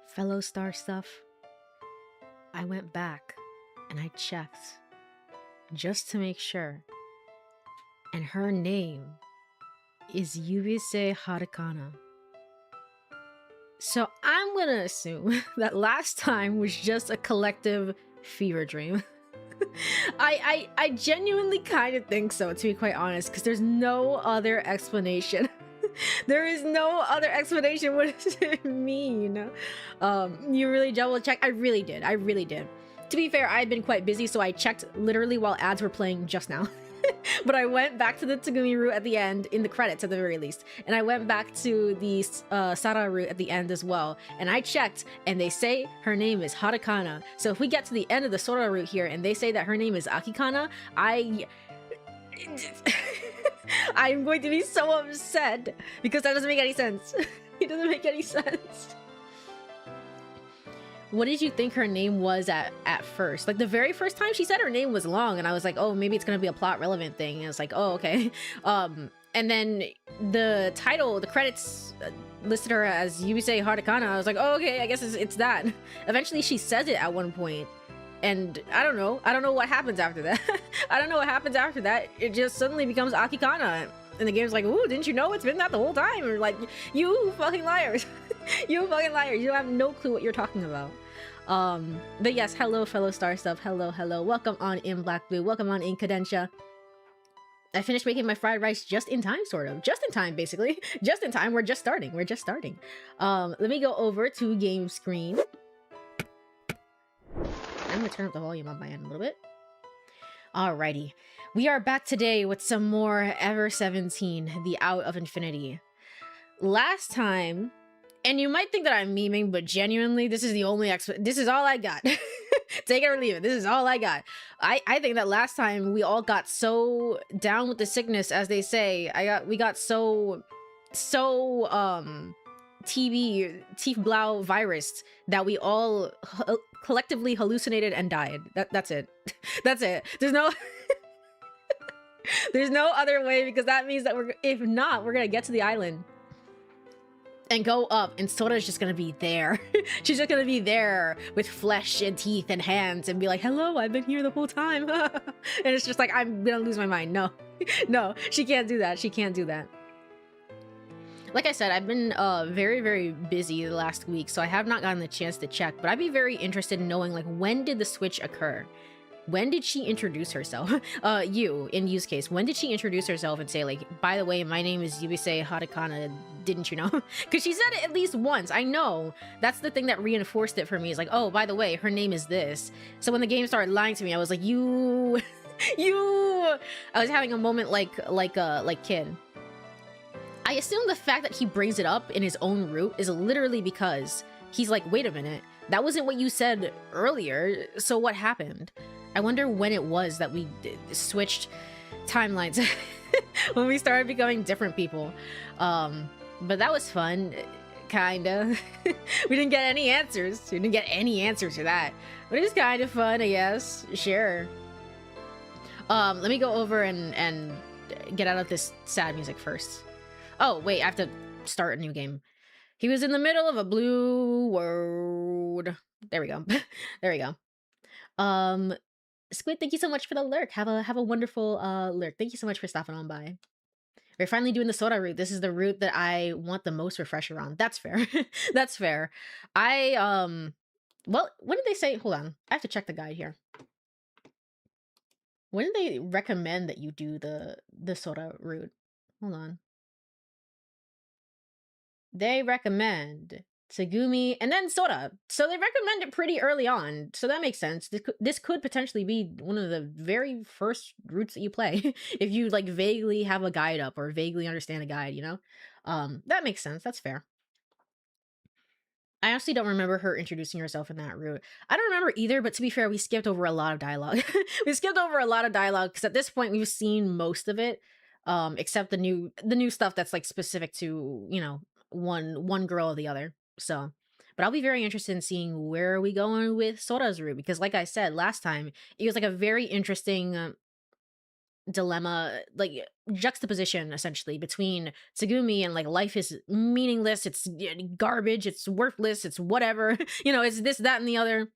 fellow star stuff, I went back and I checked just to make sure. And her name is Yubise Harukana. So I'm gonna assume that last time was just a collective fever dream. I genuinely kind of think so, to be quite honest, because there's no other explanation. There is no other explanation. What does it mean? You really double check? I really did. To be fair, I had been quite busy, so I checked literally while ads were playing just now. But I went back to the Tagumi route at the end, in the credits at the very least, and I went back to the Sara route at the end as well, and I checked, and they say her name is Harakana. So if we get to the end of the Sora route here, and they say that her name is Akikana, I'm going to be so upset, because that doesn't make any sense. It doesn't make any sense. What did you think her name was at first? Like, the very first time she said her name was long, and I was like, oh, maybe it's gonna be a plot relevant thing. And I was like, oh, okay. And then the title, the credits listed her as Yubise Harukana. I was like, oh, okay, I guess it's that. Eventually she says it at one point, and I don't know what happens after that. I don't know what happens after that. It just suddenly becomes Akikana. And the game's like, ooh, didn't you know it's been that the whole time? Or like, you fucking liars. You fucking liars. You have no clue what you're talking about. But yes, hello, fellow star stuff. Hello. Welcome on in Black Blue. Welcome on in Cadentia. I finished making my fried rice just in time, sort of. Just in time, basically. Just in time. We're just starting. Let me go over to game screen. I'm gonna turn up the volume on my end a little bit. Alrighty. We are back today with some more Ever 17, the Out of Infinity. Last time, and you might think that I'm memeing, but genuinely, this is the only this is all I got. Take it or leave it. This is all I got. I think that last time we all got so down with the sickness, as they say. We got so Tiefblau virus that we all collectively hallucinated and died. That's it. That's it. There's no there's no other way, because that means that if not, we're gonna get to the island and go up, and Sora's just gonna be there. She's just gonna be there with flesh and teeth and hands and be like, hello, I've been here the whole time. And it's just like, I'm gonna lose my mind. No, no, she can't do that. She can't do that. Like I said, I've been very, very busy the last week, so I have not gotten the chance to check, but I'd be very interested in knowing, like, when did the switch occur? When did she introduce herself? You, in Yu's case, when did she introduce herself and say, like, by the way, my name is Yubise Harakana, didn't you know? Because she said it at least once. I know. That's the thing that reinforced it for me. Is like, oh, by the way, her name is this. So when the game started lying to me, I was like, you... I was having a moment like Kid. I assume the fact that he brings it up in his own route is literally because he's like, wait a minute, that wasn't what you said earlier, so what happened? I wonder when it was that we switched timelines, when we started becoming different people. But that was fun, kinda. We didn't get any answers. We didn't get any answers to that. But it was kind of fun, I guess. Sure. Let me go over and get out of this sad music first. Oh, wait, I have to start a new game. He was in the middle of a blue world. There we go. There we go. Squid, thank you so much for the lurk. Have a wonderful lurk. Thank you so much for stopping on by. We're finally doing the Sora route. This is the route that I want the most refresher on. That's fair. That's fair. Well, when did they say? Hold on. I have to check the guide here. When did they recommend that you do the Sora route? Hold on. They recommend Tsugumi and then Sora. So they recommend it pretty early on. So that makes sense. This could potentially be one of the very first routes that you play if you like vaguely have a guide up or vaguely understand a guide, you know? That makes sense. That's fair. I honestly don't remember her introducing herself in that route. I don't remember either, but to be fair, we skipped over a lot of dialogue. We skipped over a lot of dialogue because at this point we've seen most of it, except the new stuff that's like specific to, you know, one girl or the other. So, but I'll be very interested in seeing where are we going with Sora's route, because like I said last time, it was like a very interesting dilemma, like juxtaposition essentially between Tsugumi and like life is meaningless, it's garbage, it's worthless, it's whatever, you know, it's this, that, and the other.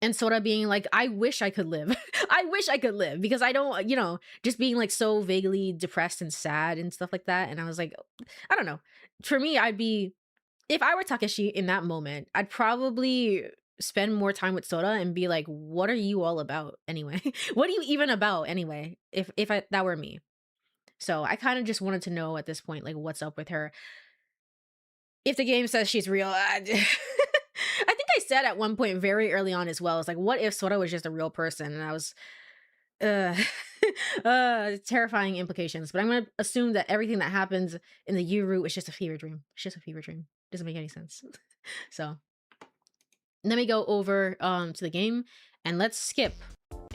And Sora being like, I wish I could live. I wish I could live because I don't, you know, just being like so vaguely depressed and sad and stuff like that. And I was like, I don't know. For me, I'd be, if I were Takeshi in that moment, I'd probably spend more time with Sora and be like, what are you all about anyway? What are you even about anyway? If that were me. So I kind of just wanted to know at this point, like, what's up with her. If the game says she's real, I think I said at one point very early on as well, it's like, what if Sora was just a real person? And I was, terrifying implications. But I'm going to assume that everything that happens in the U route is just a fever dream. It's just a fever dream. Doesn't make any sense. So let me go over to the game and let's skip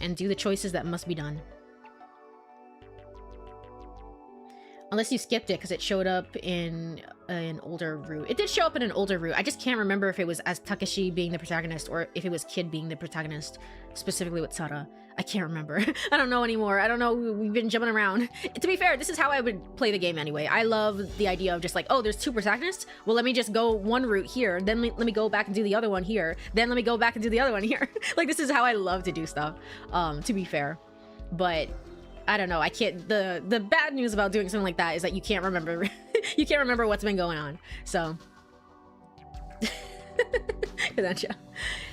and do the choices that must be done. Unless you skipped it because it showed up in an older route. It did show up in an older route. I just can't remember if it was as Takeshi being the protagonist or if it was Kid being the protagonist, specifically with Sara. I can't remember. I don't know anymore. I don't know. We've been jumping around. To be fair, this is how I would play the game anyway. I love the idea of just like, oh, there's two protagonists? Well, let me just go one route here. Then let me go back and do the other one here. Then let me go back and do the other one here. Like, this is how I love to do stuff, to be fair. But I don't know. I can't. The bad news about doing something like that is that you can't remember. You can't remember what's been going on. So,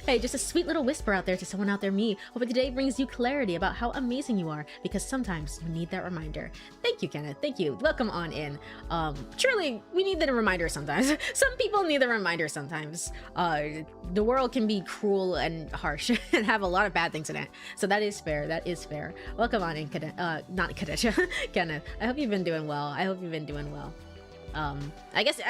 hey, just a sweet little whisper out there to someone out there, me. Hoping today brings you clarity about how amazing you are, because sometimes you need that reminder. Thank you, Kenneth. Thank you. Welcome on in. Truly, we need the reminder sometimes. Some people need the reminder sometimes. The world can be cruel and harsh and have a lot of bad things in it. So that is fair. That is fair. Welcome on in, Kenneth. Not Kenneth. Kenneth. I hope you've been doing well. I hope you've been doing well. I guess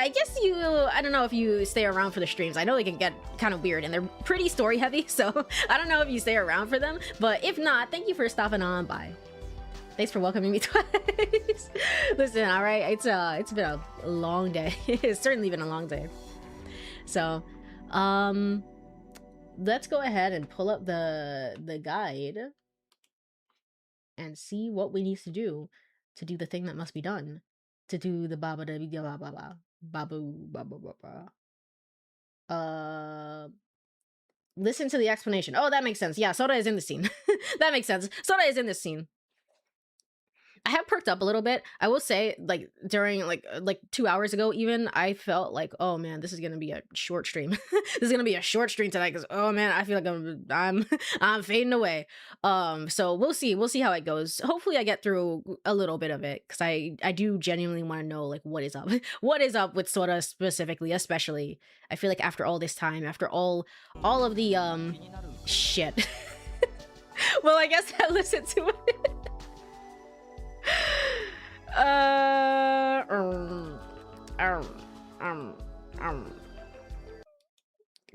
you, I don't know if you stay around for the streams. I know they can get kind of weird and they're pretty story heavy, so I don't know if you stay around for them, but if not, thank you for stopping on by. Thanks for welcoming me twice. Listen, all right, it's been a long day. It's certainly been a long day. So, let's go ahead and pull up the guide and see what we need to do the thing that must be done. To do the baba da baba baba babu baba baba. Listen to the explanation. Oh, that makes sense. Yeah, Sora is in the scene. That makes sense. Sora is in this scene. I have perked up a little bit. I will say, like, during like 2 hours ago even, I felt like, oh man, this is gonna be a short stream. This is gonna be a short stream tonight because, oh man, I feel like I'm fading away. So we'll see how it goes. Hopefully I get through a little bit of it because I do genuinely want to know, like, what is up. What is up with Sora specifically, especially. I feel like after all this time, after all of the shit. Well, I guess I listened to it.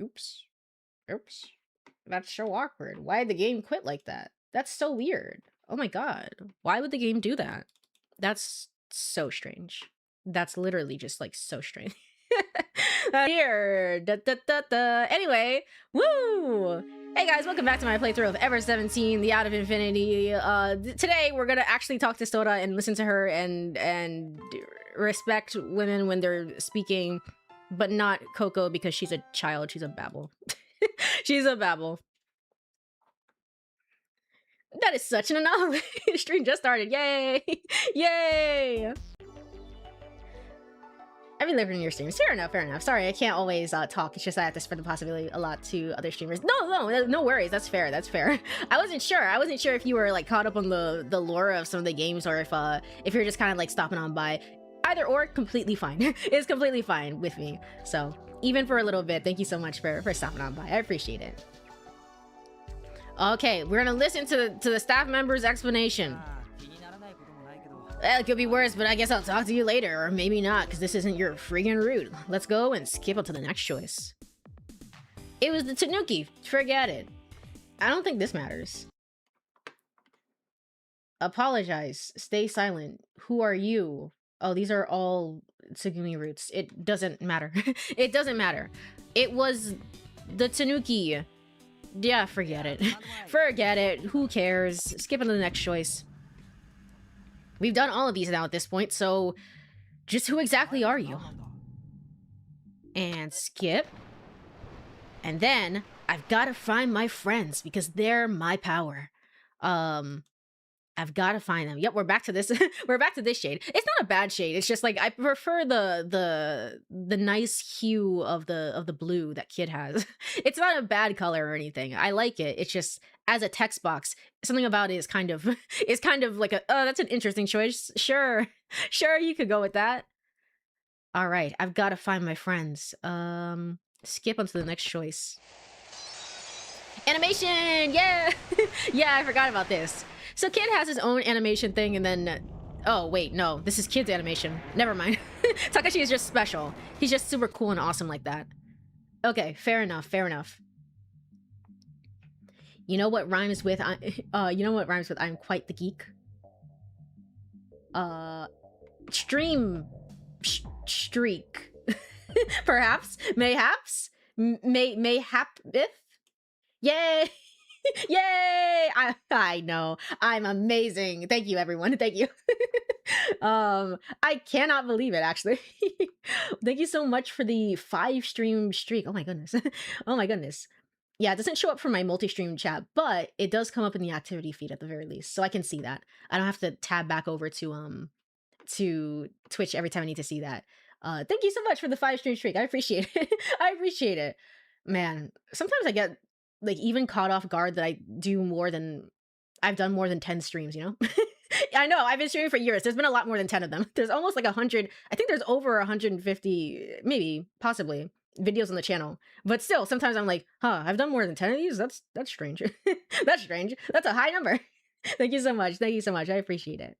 Oops. That's so awkward. Why did the game quit like that? That's so weird. Oh my god. Why would the game do that? That's so strange. That's literally just like so strange. Here. Anyway, woo! Hey guys, welcome back to my playthrough of Ever 17, The Out of Infinity. Today we're gonna actually talk to Sora and listen to her and respect women when they're speaking, but not Coco because she's a child. She's a babble. She's a babble. That is such an anomaly. Stream just started. Yay! Yay! I've been living in your streams. Fair enough. Sorry, I can't always talk. It's just I have to spread the possibility a lot to other streamers. No worries. That's fair. I wasn't sure if you were like caught up on the lore of some of the games or if you're just kind of like stopping on by. Either or, completely fine. It's completely fine with me. So even for a little bit, thank you so much for stopping on by. I appreciate it. Okay, we're gonna listen to the staff member's explanation. It could be worse, but I guess I'll talk to you later, or maybe not, because this isn't your friggin' route. Let's go and skip up to the next choice. It was the Tanuki. Forget it. I don't think this matters. Apologize. Stay silent. Who are you? Oh, these are all Tsugumi routes. It doesn't matter. It doesn't matter. It was the Tanuki. Yeah, forget it. Forget it. Who cares? Skip on to the next choice. We've done all of these now at this point, so just who exactly are you? And skip. And then I've got to find my friends because they're my power. I've got to find them. Yep, we're back to this. We're back to this shade. It's not a bad shade. It's just like I prefer the nice hue of the blue that Kid has. It's not a bad color or anything. I like it. It's just as a text box, something about it is kind of like a, oh, that's an interesting choice. Sure, you could go with that. All right, I've got to find my friends. Skip onto the next choice. Animation, yeah, yeah. I forgot about this. So Kid has his own animation thing, and then oh wait, no, this is Kid's animation. Never mind. Takashi is just special. He's just super cool and awesome like that. Okay, fair enough. Fair enough. You know what rhymes with I'm quite the geek? Streak. Perhaps, mayhaps, mayhapith. Yay! Yay! I know. I'm amazing. Thank you, everyone. Thank you. I cannot believe it, actually. Thank you so much for the 5-stream streak. Oh my goodness. Oh my goodness. Yeah, it doesn't show up for my multi-stream chat, but it does come up in the activity feed at the very least, so I can see that. I don't have to tab back over to Twitch every time I need to see that. Thank you so much for the 5-stream streak. I appreciate it. I appreciate it. Man, sometimes I get like even caught off guard that I've done more than 10 streams, you know? I know, I've been streaming for years. There's been a lot more than 10 of them. There's almost like 100. I think there's over 150, maybe, possibly, videos on the channel. But still, sometimes I'm like, huh, I've done more than 10 of these? That's strange. That's strange. That's a high number. Thank you so much. Thank you so much. I appreciate it.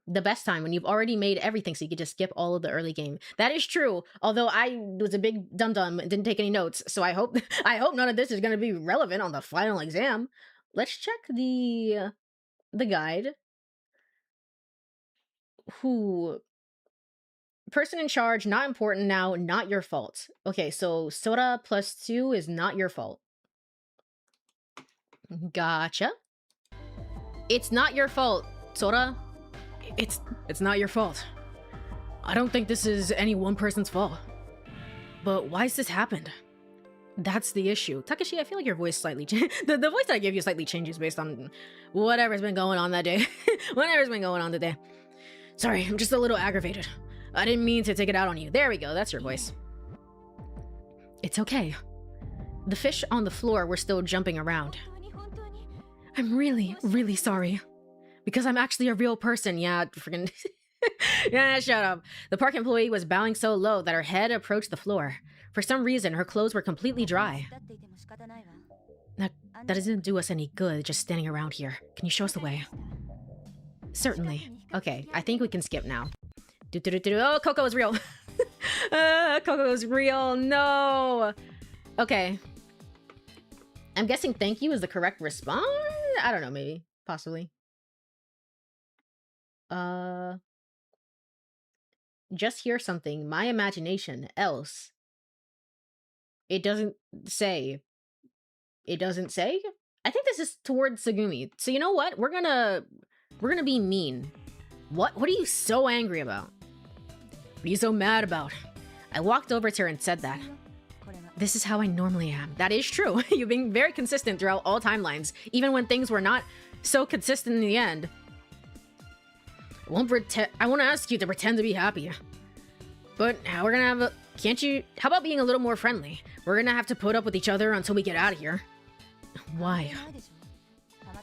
The best time when you've already made everything so you could just skip all of the early game. That is true. Although I was a big dum-dum and didn't take any notes, so I hope none of this is going to be relevant on the final exam. Let's check the guide. Person in charge, not important now, not your fault. Okay, so Sora +2 is not your fault. Gotcha. It's not your fault, Sora. It's not your fault. I don't think this is any one person's fault. But why's this happened? That's the issue. Takashi, I feel like your voice slightly the voice that I give you slightly changes based on whatever's been going on that day. Whatever's been going on today. Sorry, I'm just a little aggravated. I didn't mean to take it out on you. There we go, that's your voice. It's okay. The fish on the floor were still jumping around. I'm really, really sorry. Because I'm actually a real person. Yeah, freaking... Yeah, shut up. The park employee was bowing so low that her head approached the floor. For some reason, her clothes were completely dry. That doesn't do us any good, just standing around here. Can you show us the way? Certainly. Okay, I think we can skip now. Oh, Coco is real. Coco is real. No. Okay. I'm guessing thank you is the correct response? I don't know, maybe. Possibly. Just hear something. My imagination. Else. It doesn't say. It doesn't say? I think this is towards Tsugumi. So you know what? We're gonna be mean. What are you so angry about? What are you so mad about? I walked over to her and said that. This is how I normally am. That is true. You've been very consistent throughout all timelines, even when things were not so consistent in the end. I won't ask you to pretend to be happy. But now we're gonna have a... How about being a little more friendly? We're gonna have to put up with each other until we get out of here. Why?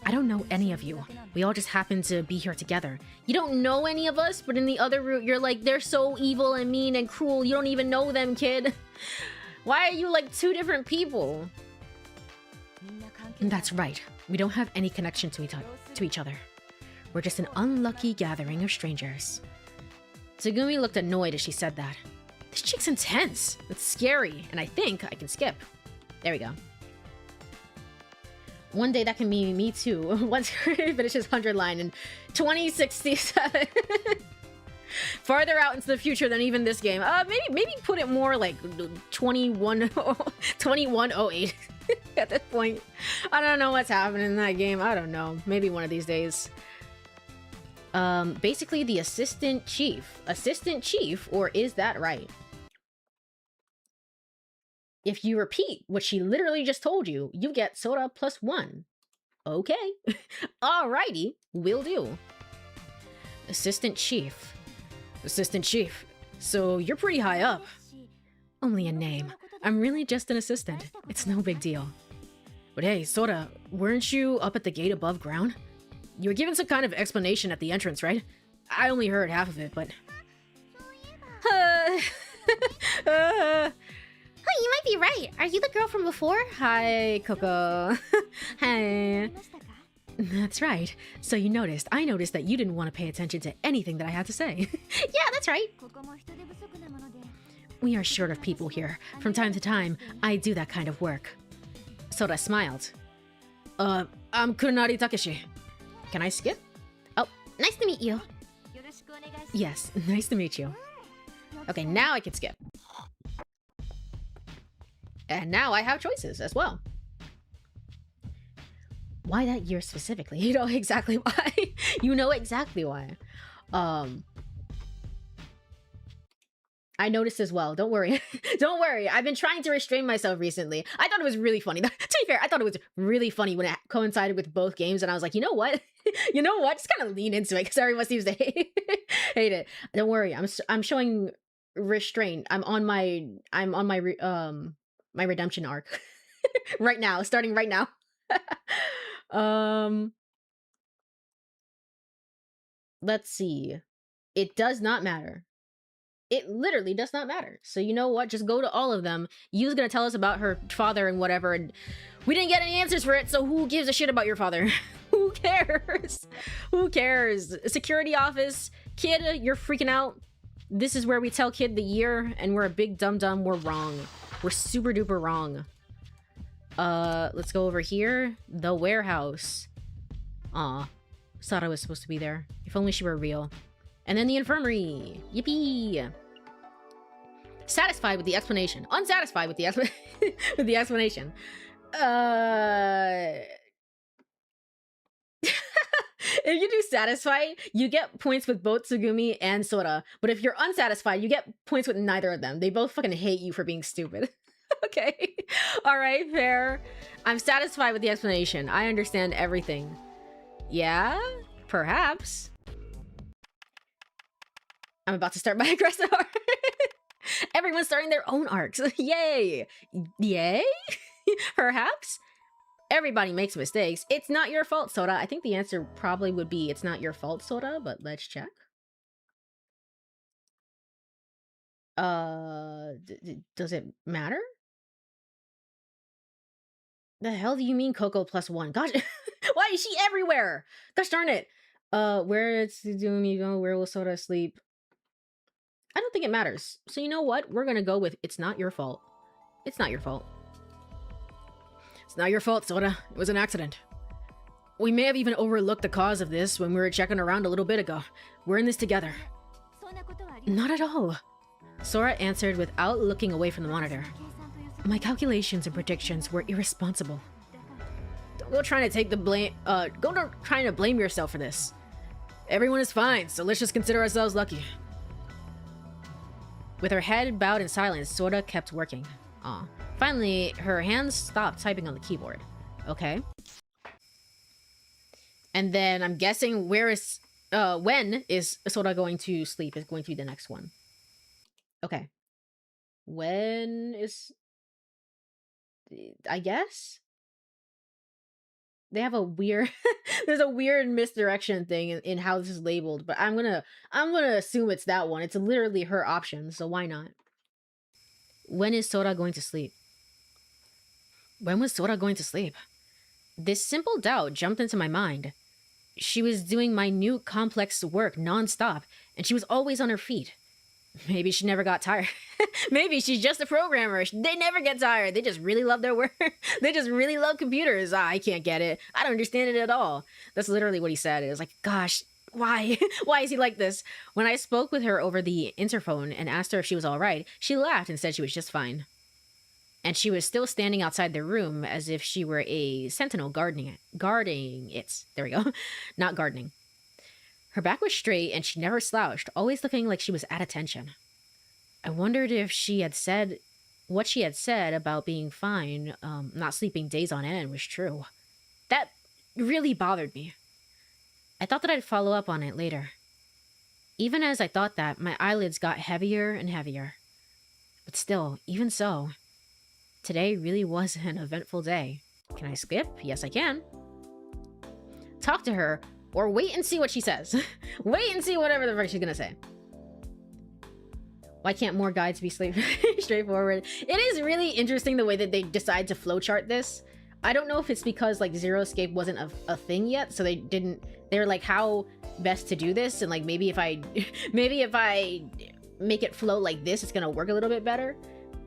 I don't know any of you. We all just happen to be here together. You don't know any of us, but in the other route, you're like, they're so evil and mean and cruel. You don't even know them, kid. Why are you like two different people? That's right. We don't have any connection to each other. We're just an unlucky gathering of strangers. Tsugumi looked annoyed as she said that. This chick's intense. It's scary, and I think I can skip. There we go. One day that can be me too. Once he finishes 100 line in 2067. Farther out into the future than even this game. Maybe put it more like 2108 at this point. I don't know what's happening in that game. I don't know. Maybe one of these days. Basically the assistant chief. Assistant chief, or is that right? If you repeat what she literally just told you, you get soda +1. Okay. Alrighty, will do. Assistant chief. Assistant chief. So you're pretty high up. Only a name. I'm really just an assistant. It's no big deal. But hey, Soda, weren't you up at the gate above ground? You were given some kind of explanation at the entrance, right? I only heard half of it, but... Oh, you might be right. Are you the girl from before? Hi, Coco. Hi. That's right. So you noticed. I noticed that you didn't want to pay attention to anything that I had to say. Yeah, that's right. We are short of people here. From time to time, I do that kind of work. Soda smiled. I'm Kuronari Takeshi. Can I skip? Oh, nice to meet you. Yes, nice to meet you. Okay, now I can skip. And now I have choices as well. Why that year specifically? You know exactly why. You know exactly why. I noticed as well. Don't worry. Don't worry. I've been trying to restrain myself recently. I thought it was really funny. To be fair, I thought it was really funny when it coincided with both games, and I was like, you know what? You know what? Just kind of lean into it because everyone seems to hate it. Don't worry. I'm showing restraint. I'm on my my redemption arc right now, starting right now. Let's see. It does not matter. It literally does not matter. So you know what? Just go to all of them. Yu's gonna tell us about her father and whatever, and we didn't get any answers for it, so who gives a shit about your father? Who cares? Who cares? Security office. Kid, you're freaking out. This is where we tell Kid the year, and we're a big dum-dum. We're wrong. We're super duper wrong. Let's go over here. The warehouse. Aw. Thought I was supposed to be there. If only she were real. And then the infirmary. Yippee! Satisfied with the explanation. Unsatisfied with the with the explanation. If you do satisfied, you get points with both Tsugumi and Sora. But if you're unsatisfied, you get points with neither of them. They both fucking hate you for being stupid. Okay. Alright, fair. I'm satisfied with the explanation. I understand everything. Yeah? Perhaps. I'm about to start my aggressive arc. Everyone's starting their own arcs. Yay! Yay? Perhaps? Everybody makes mistakes. It's not your fault, Soda. I think the answer probably would be it's not your fault, Soda, but let's check. Does it matter? The hell do you mean Coco +1? Gosh, why is she everywhere? Gosh darn it. Where it's doing me go, where will Soda sleep? I don't think it matters. So you know what? We're gonna go with it's not your fault. It's not your fault. It's not your fault, Soda. It was an accident. We may have even overlooked the cause of this when we were checking around a little bit ago. We're in this together. Not at all. Sora answered without looking away from the monitor. My calculations and predictions were irresponsible. Don't go trying to take the blame. Trying to blame yourself for this. Everyone is fine, so let's just consider ourselves lucky. With her head bowed in silence, Sora kept working. Aw. Finally, her hands stopped typing on the keyboard. Okay. And then I'm guessing when is Sora going to sleep is going to be the next one. Okay. When is... I guess? They have a weird... There's a weird misdirection thing in how this is labeled, but I'm gonna assume it's that one. It's literally her option, so why not? When is Sora going to sleep? When was Sora going to sleep? This simple doubt jumped into my mind. She was doing minute, complex work non-stop, and she was always on her feet. Maybe she never got tired. Maybe she's just a programmer. They never get tired. They just really love their work. They just really love computers. I can't get it. I don't understand it at all. That's literally what he said. It was like, gosh, why? Why is he like this? When I spoke with her over the interphone and asked her if she was all right, she laughed and said she was just fine. And she was still standing outside the room as if she were a sentinel guarding it. There we go. Not gardening. Her back was straight and she never slouched, always looking like she was at attention. I wondered if she had said what she had said about being fine, not sleeping days on end was true. That really bothered me. I thought that I'd follow up on it later. Even as I thought that, my eyelids got heavier and heavier. But still, even so, today really was an eventful day. Can I skip? Yes, I can. Talk to her, or wait and see what she says. Wait and see whatever the fuck she's gonna say. Why can't more guides be straightforward? It is really interesting the way that they decide to flowchart this. I don't know if it's because like Zero Escape wasn't a thing yet, so they were like, how best to do this, and like maybe if I make it flow like this, it's gonna work a little bit better.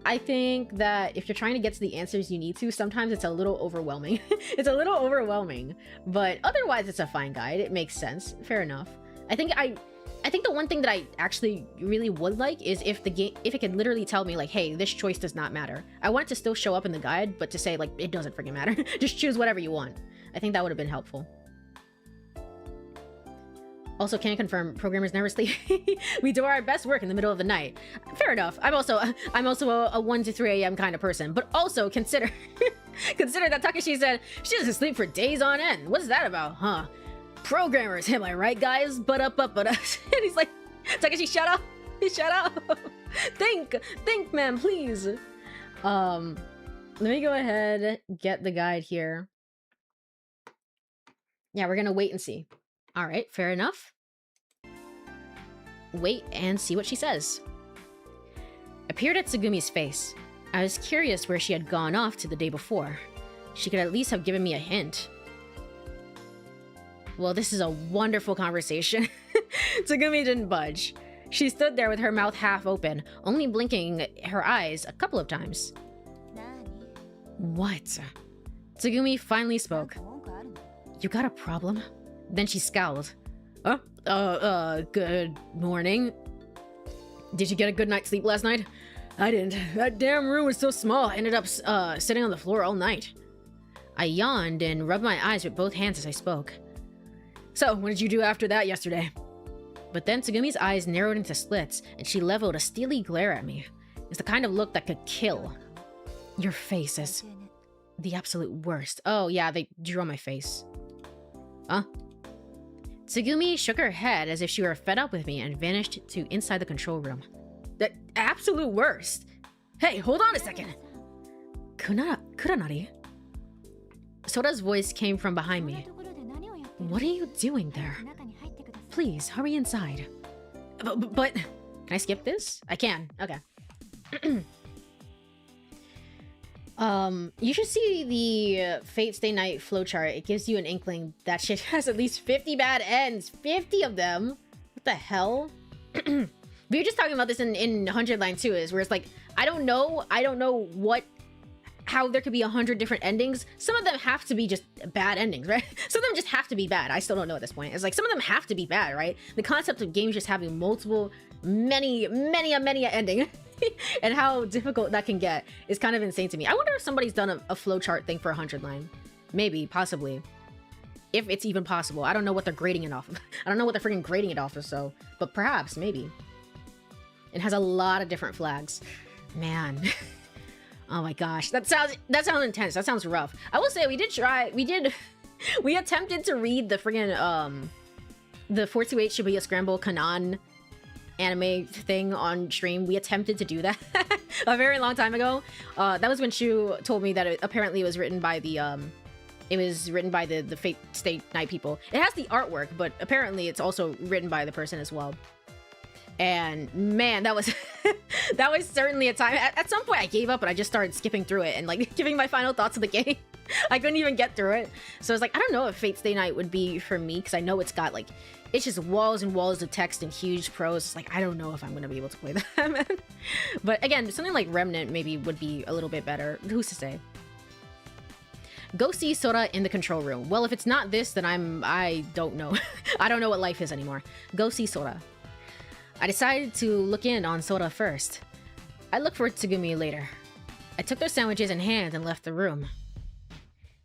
I think that if you're trying to get to the answers you need to, sometimes it's a little overwhelming. It's a little overwhelming, but otherwise it's a fine guide. It makes sense. Fair enough. I think the one thing that I actually really would like is if the game, if it could literally tell me like, hey, this choice does not matter. I want it to still show up in the guide, but to say like, it doesn't freaking matter. Just choose whatever you want. I think that would have been helpful. Also, can confirm, programmers never sleep. We do our best work in the middle of the night. Fair enough. I'm also a 1 to 3 a.m. kind of person, but also consider that Takeshi said she doesn't sleep for days on end. What is that about, huh? Programmers, am I right, guys? But up. And he's like, Takeshi, shut up. Shut up. Think, man, please. Let me go ahead, get the guide here. Yeah, we're gonna wait and see. All right, fair enough. Wait and see what she says. I peered at Tsugumi's face. I was curious where she had gone off to the day before. She could at least have given me a hint. Well, this is a wonderful conversation. Tsugumi didn't budge. She stood there with her mouth half open, only blinking her eyes a couple of times. What? Tsugumi finally spoke. You got a problem? Then she scowled. Good morning. Did you get a good night's sleep last night? I didn't. That damn room was so small, I ended up sitting on the floor all night. I yawned and rubbed my eyes with both hands as I spoke. So, what did you do after that yesterday? But then Tsugumi's eyes narrowed into slits, and she leveled a steely glare at me. It's the kind of look that could kill. Your face is the absolute worst. Oh yeah, they drew on my face. Huh? Tsugumi shook her head as if she were fed up with me and vanished to inside the control room. The absolute worst? Hey, hold on a second! Kuranari? Soda's voice came from behind me. What are you doing there? Please, hurry inside. But can I skip this? I can. Okay. You should see the Fate Stay Night flowchart. It gives you an inkling that shit has at least 50 bad ends. 50 of them? What the hell? We were just talking about this in 100 Line 2, is where it's like, I don't know how there could be 100 different endings. Some of them have to be just bad endings, right? Some of them just have to be bad. I still don't know at this point. It's like, some of them have to be bad, right? The concept of games just having multiple, many ending and how difficult that can get is kind of insane to me. I wonder if somebody's done a flowchart thing for 100 Line. Maybe, possibly. If it's even possible. I don't know what they're grading it off of. I don't know what they're freaking grading it off of, so. But perhaps, maybe. It has a lot of different flags. Man. Oh my gosh, that sounds intense. That sounds rough. I will say we attempted to read the friggin' the 428 Shibuya Scramble Kanan anime thing on stream. We attempted to do that a very long time ago. That was when Shu told me that it apparently was written by the the Fate Stay Night people. It has the artwork, but apparently it's also written by the person as well. And man, that was that was certainly a time. At some point I gave up and I just started skipping through it and like giving my final thoughts of the game. I couldn't even get through it. So I was like, I don't know if Fate Stay Night would be for me, because I know it's got like, it's just walls and walls of text and huge prose. It's like, I don't know if I'm gonna be able to play that, man. But again, something like Remnant maybe would be a little bit better. Who's to say? Go see Sora in the control room. Well, if it's not this, then I don't know. I don't know what life is anymore. Go see Sora. I decided to look in on Sora first. I looked for Tsugumi later. I took their sandwiches in hand and left the room.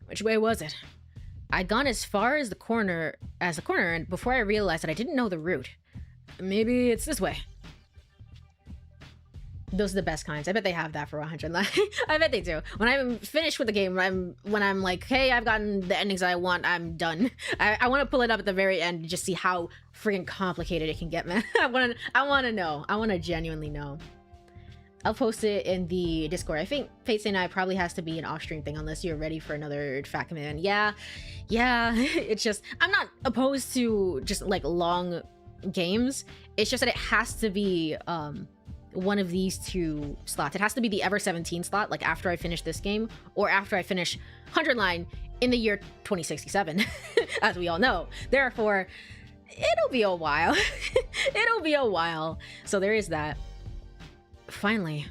Which way was it? I'd gone as far as the corner, and before I realized that I didn't know the route. Maybe it's this way. Those are the best kinds. I bet they have that for 100. I bet they do. When I'm finished with the game, when I'm like, hey, I've gotten the endings I want, I'm done. I want to pull it up at the very end and just see how freaking complicated it can get, man. I want to know. I want to genuinely know. I'll post it in the Discord. I think Fate Say Night probably has to be an off-stream thing unless you're ready for another Fat Command. Yeah. It's just, I'm not opposed to just like long games. It's just that it has to be one of these two slots. It has to be the Ever 17 slot, like after I finish this game, or after I finish 100 Line in the year 2067, as we all know. Therefore, it'll be a while. It'll be a while. So there is that. Finally,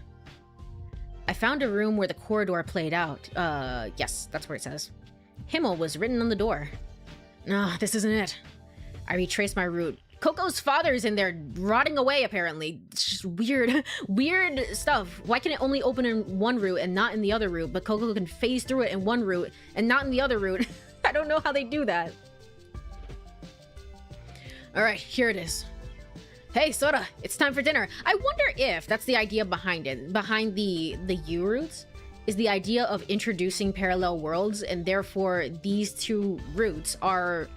I found a room where the corridor played out. Yes, that's where it says. Himmel was written on the door. No, this isn't it. I retraced my route. Coco's father's in there rotting away, apparently. It's just weird stuff. Why can it only open in one route and not in the other route, but Coco can phase through it in one route and not in the other route? I don't know how they do that. All right, here it is. Hey, Sora, it's time for dinner. I wonder if that's the idea behind it. Behind the U routes is the idea of introducing parallel worlds, and therefore these two routes are,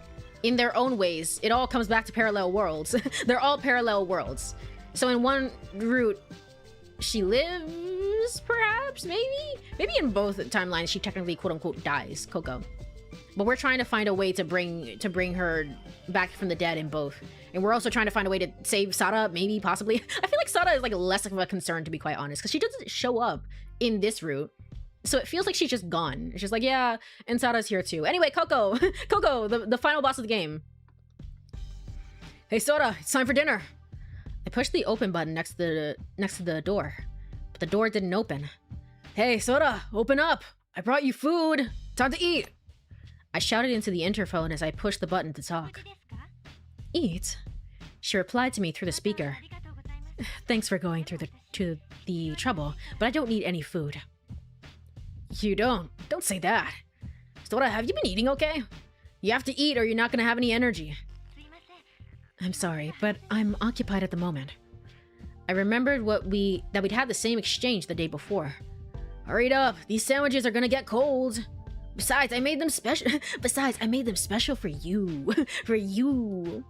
in their own ways, it all comes back to parallel worlds. They're all parallel worlds. So in one route, she lives, perhaps, maybe? Maybe in both timelines, she technically, quote-unquote, dies, Coco. But we're trying to find a way to bring her back from the dead in both. And we're also trying to find a way to save Sada, maybe, possibly. I feel like Sada is like less of a concern, to be quite honest, because she doesn't show up in this route. So it feels like she's just gone. It's just like, yeah, and Sada's here too. Anyway, Coco, Coco, the final boss of the game. Hey, Sora, it's time for dinner. I pushed the open button next to the door, but the door didn't open. Hey, Sora, open up. I brought you food. Time to eat. I shouted into the interphone as I pushed the button to talk. Eat? She replied to me through the speaker. Thanks for going through the trouble, but I don't need any food. You don't? Don't say that. Sora, have you been eating okay? You have to eat or you're not gonna have any energy. I'm sorry, but I'm occupied at the moment. I remembered that we'd had the same exchange the day before. Hurry up, these sandwiches are gonna get cold. Besides, I made them special for you. For you.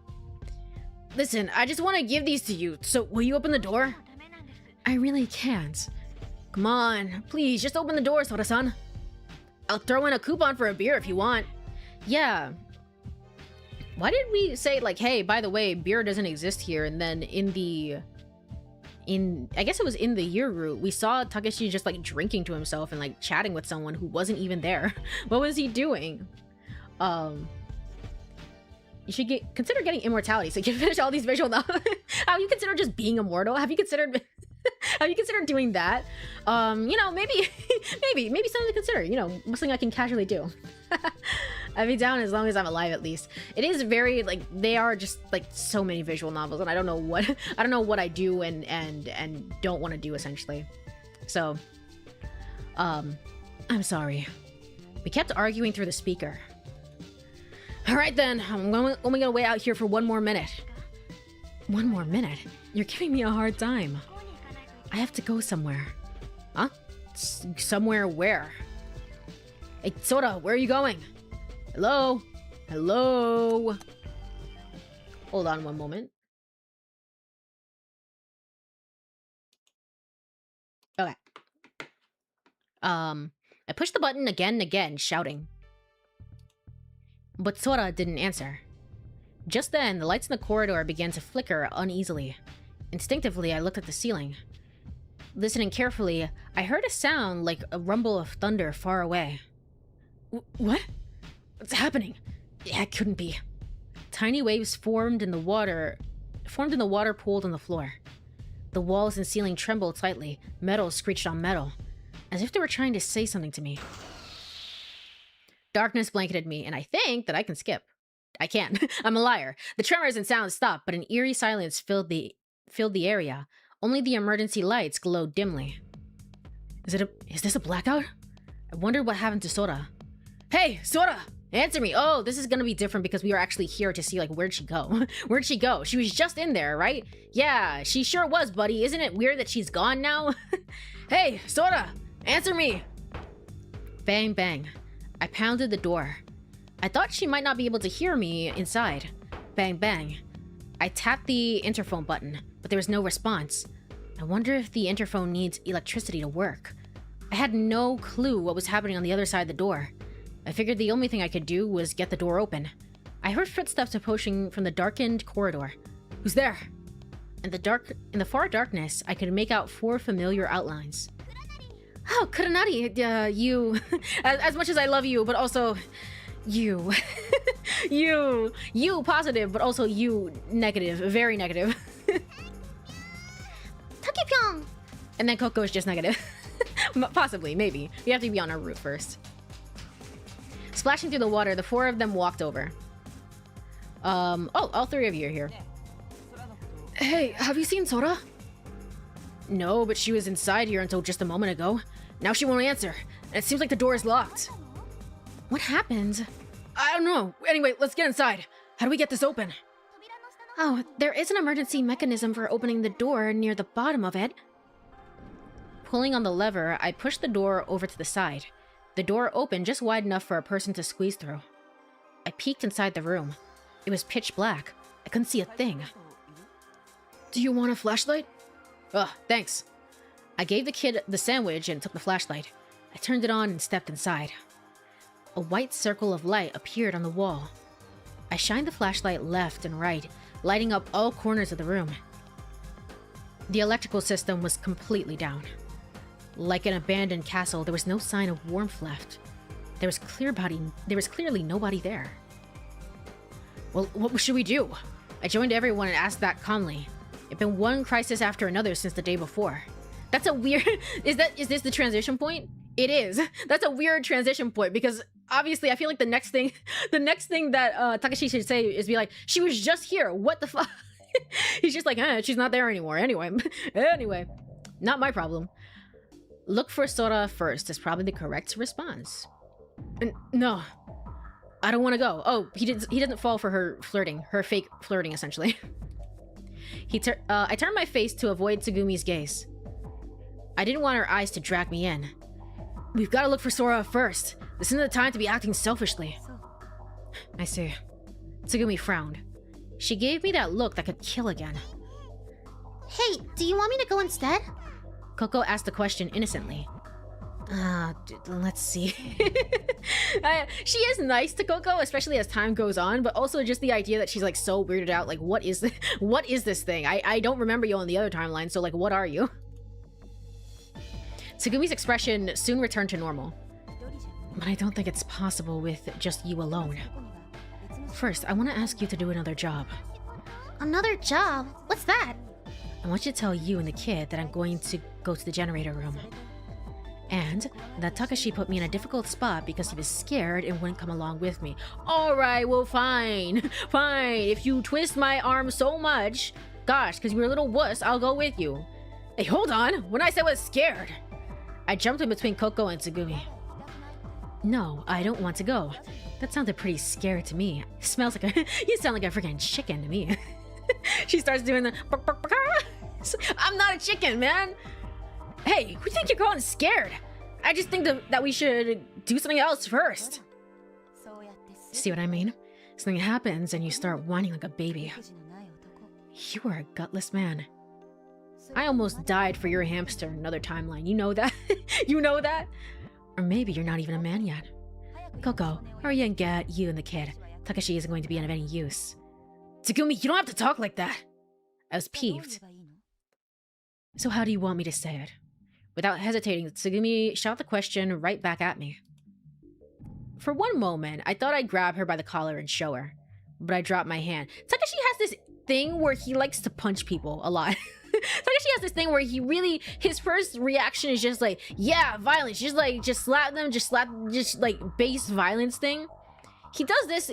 Listen, I just want to give these to you, so will you open the door? I really can't. Come on, please, just open the door, Sora-san. I'll throw in a coupon for a beer if you want. Yeah. Why did we say, like, hey, by the way, beer doesn't exist here, and then I guess it was in the year route, we saw Takeshi just like drinking to himself and like chatting with someone who wasn't even there. What was he doing? You should consider getting immortality so you can finish all these visual novels. Have you considered just being immortal? Have you considered doing that? You know, maybe something to consider, you know, something I can casually do. I'd be down as long as I'm alive, at least. It is very, like, they are just like so many visual novels, and I don't know what I do and don't want to do, essentially. So I'm sorry. We kept arguing through the speaker. All right then, I'm only gonna wait out here for 1 more minute. 1 more minute? You're giving me a hard time. I have to go somewhere. Huh? Somewhere where? Hey, Sora, where are you going? Hello? Hello? Hold on 1 moment. Okay. I pushed the button again and again, shouting. But Sora didn't answer. Just then, the lights in the corridor began to flicker uneasily. Instinctively, I looked at the ceiling. Listening carefully, I heard a sound like a rumble of thunder far away. What? What's happening? It couldn't be. Tiny waves formed in the water pooled on the floor. The walls and ceiling trembled slightly. Metal screeched on metal, as if they were trying to say something to me. Darkness blanketed me, and I think that I can skip. I can't. I'm a liar. The tremors and sounds stopped, but an eerie silence filled the area. Only the emergency lights glowed dimly. Is this a blackout? I wondered what happened to Sora. Hey, Sora! Answer me. Oh, this is gonna be different because we are actually here to see, like, where'd she go? Where'd she go? She was just in there, right? Yeah, she sure was, buddy. Isn't it weird that she's gone now? Hey, Sora, answer me. Bang, bang. I pounded the door. I thought she might not be able to hear me inside. Bang, bang. I tapped the interphone button, but there was no response. I wonder if the interphone needs electricity to work. I had no clue what was happening on the other side of the door. I figured the only thing I could do was get the door open. I heard footsteps approaching from the darkened corridor. Who's there? In the far darkness, I could make out 4 familiar outlines. Oh, Kuranari, you... as much as I love you, but also... You. You positive, but also you negative. Very negative. Takepyeong! And then Coco is just negative. Possibly, maybe. You have to be on our route first. Splashing through the water, the 4 of them walked over. Oh, all 3 of you are here. Hey, have you seen Sora? No, but she was inside here until just a moment ago. Now she won't answer, and it seems like the door is locked. What happened? I don't know. Anyway, let's get inside. How do we get this open? Oh, there is an emergency mechanism for opening the door near the bottom of it. Pulling on the lever, I pushed the door over to the side. The door opened just wide enough for a person to squeeze through. I peeked inside the room. It was pitch black. I couldn't see a thing. Do you want a flashlight? Ugh, thanks. I gave the kid the sandwich and took the flashlight. I turned it on and stepped inside. A white circle of light appeared on the wall. I shined the flashlight left and right, lighting up all corners of the room. The electrical system was completely down. Like an abandoned castle, there was no sign of warmth left. There was clearly nobody there. Well, what should we do? I joined everyone and asked that calmly. It'd been one crisis after another since the day before. That's a weird... Is this the transition point? It is. That's a weird transition point because obviously I feel like the next thing that Takashi should say is be like, she was just here. What the fuck? He's just like, she's not there anymore. Anyway, not my problem. Look for Sora first is probably the correct response. No, I don't want to go. Oh, he doesn't fall for her flirting, her fake flirting essentially. I turned my face to avoid Tsugumi's gaze. I didn't want her eyes to drag me in. We've got to look for Sora first. This isn't the time to be acting selfishly. I see. Tsugumi frowned. She gave me that look that could kill again. Hey, do you want me to go instead? Coco asked the question innocently. Let's see. She is nice to Coco, especially as time goes on, but also just the idea that she's like so weirded out, like what is this thing? I don't remember you on the other timeline, so like what are you? Tsugumi's expression soon returned to normal. But I don't think it's possible with just you alone. First, I want to ask you to do another job. Another job? What's that? I want you to tell you and the kid that I'm going to go to the generator room. And that Takashi put me in a difficult spot because he was scared and wouldn't come along with me. Alright, well fine. Fine. If you twist my arm so much, gosh, because you're a little wuss, I'll go with you. Hey, hold on. When I said I was scared. I jumped in between Coco and Tsugumi. No, I don't want to go. That sounded pretty scary to me. Smells like a... You sound like a freaking chicken to me. She starts doing the... I'm not a chicken, man. Hey, who do you think you're calling scared? I just think that we should do something else first. See what I mean? Something happens and you start whining like a baby. You are a gutless man. I almost died for your hamster in another timeline. You know that? You know that? Or maybe you're not even a man yet. Coco, hurry and get you and the kid. Takashi isn't going to be of any use. Tsugumi, you don't have to talk like that. I was peeved. So how do you want me to say it? Without hesitating, Tsugumi shot the question right back at me. For one moment, I thought I'd grab her by the collar and show her. But I dropped my hand. Takashi has this thing where he likes to punch people a lot. Takashi has this thing where his first reaction is just like, yeah, violence. Just slap them, just like base violence thing. He does this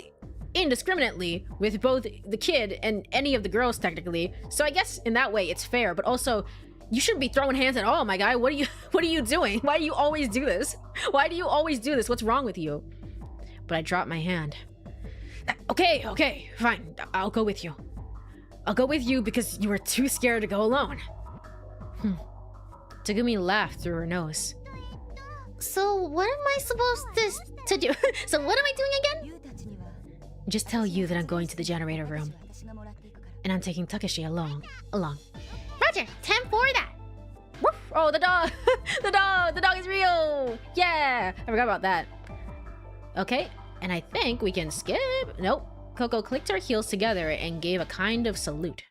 indiscriminately with both the kid and any of the girls technically. So I guess in that way it's fair, but also you shouldn't be throwing hands at all, my guy. What are you doing? Why do you always do this? Why do you always do this? What's wrong with you? but I dropped my hand. Okay, fine. I'll go with you. I'll go with you because you were too scared to go alone. Tagumi laughed through her nose. So what am I supposed to do? So what am I doing again? Just tell you that I'm going to the generator room. And I'm taking Takeshi along. Roger, 10 for that. Woof! Oh, the dog! The dog is real! Yeah! I forgot about that. Okay, and I think we can skip. Nope. Coco clicked her heels together and gave a kind of salute.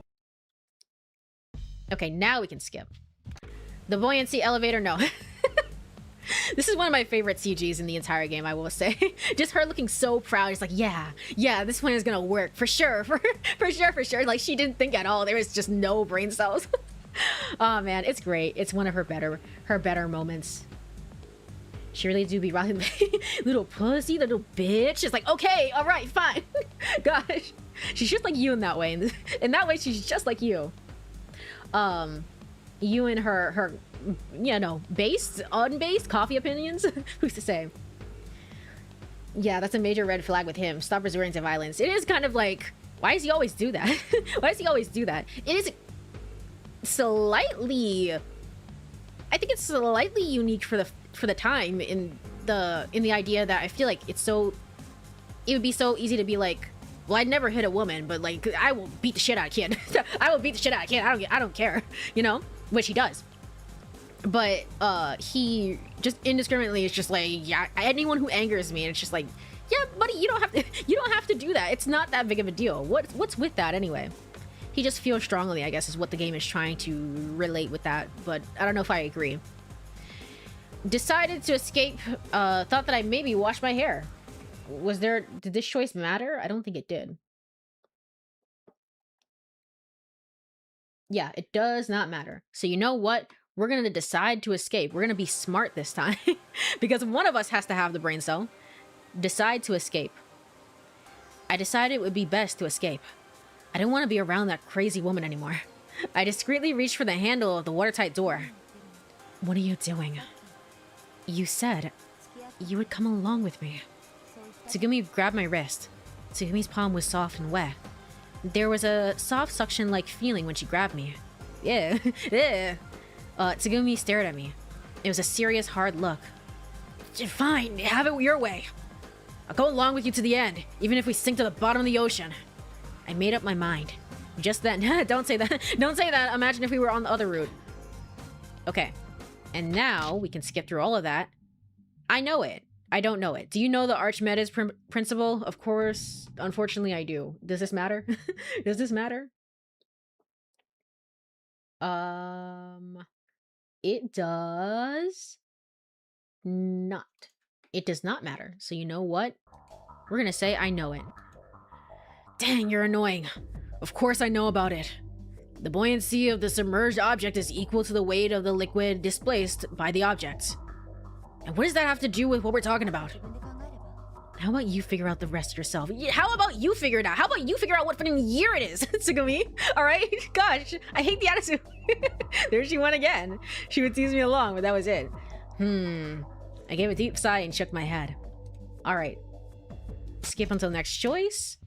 Okay, now we can skip. The buoyancy elevator, no. This is one of my favorite CGs in the entire game, I will say. Just her looking so proud. She's like, yeah, this plan is gonna work for sure, for sure. Like, she didn't think at all. There was just no brain cells. Oh man, it's great. It's one of her better moments. She really do be rocking little pussy, little bitch. It's like, okay, all right, fine. Gosh, she's just like you in that way. In that way, she's just like you. You and her, you know, based, unbased coffee opinions. Who's to say? Yeah, that's a major red flag with him. Stop resorting to violence. It is kind of like, why does he always do that? Why does he always do that? It is slightly, I think it's slightly unique for the time in the idea that I feel like it would be so easy to be like, well, I'd never hit a woman, but like, I will beat the shit out of a kid. I will beat the shit out of a kid. I don't care, you know, which he does. But he just indiscriminately is just like, yeah, anyone who angers me, and it's just like, yeah, buddy, you don't have to do that. It's not that big of a deal. What's with that anyway? He just feels strongly, I guess, is what the game is trying to relate with that, but I don't know if I agree. Decided to escape, thought that I maybe washed my hair. Did this choice matter? I don't think it did. Yeah, it does not matter. So you know what? We're gonna decide to escape. We're gonna be smart this time. Because one of us has to have the brain cell. Decide to escape. I decided it would be best to escape. I didn't want to be around that crazy woman anymore. I discreetly reached for the handle of the watertight door. What are you doing? You said you would come along with me. Tsugumi grabbed my wrist. Tsugumi's palm was soft and wet. There was a soft suction-like feeling when she grabbed me. Yeah, yeah. Tsugumi stared at me. It was a serious, hard look. Fine, have it your way. I'll go along with you to the end, even if we sink to the bottom of the ocean. I made up my mind. Just then, don't say that. Don't say that. Imagine if we were on the other route. Okay. And now we can skip through all of that. I know it. I don't know it. Do you know the Archimedes principle? Of course. Unfortunately, I do. Does this matter? Does this matter? It does not. It does not matter. So you know what? We're gonna say I know it. Dang, you're annoying. Of course I know about it. The buoyancy of the submerged object is equal to the weight of the liquid displaced by the object. And what does that have to do with what we're talking about? How about you figure out the rest yourself? How about you figure it out? How about you figure out what fucking year it is, Tsugumi? Alright? Gosh, I hate the attitude. There she went again. She would tease me along, but that was it. I gave a deep sigh and shook my head. Alright. Skip until next choice.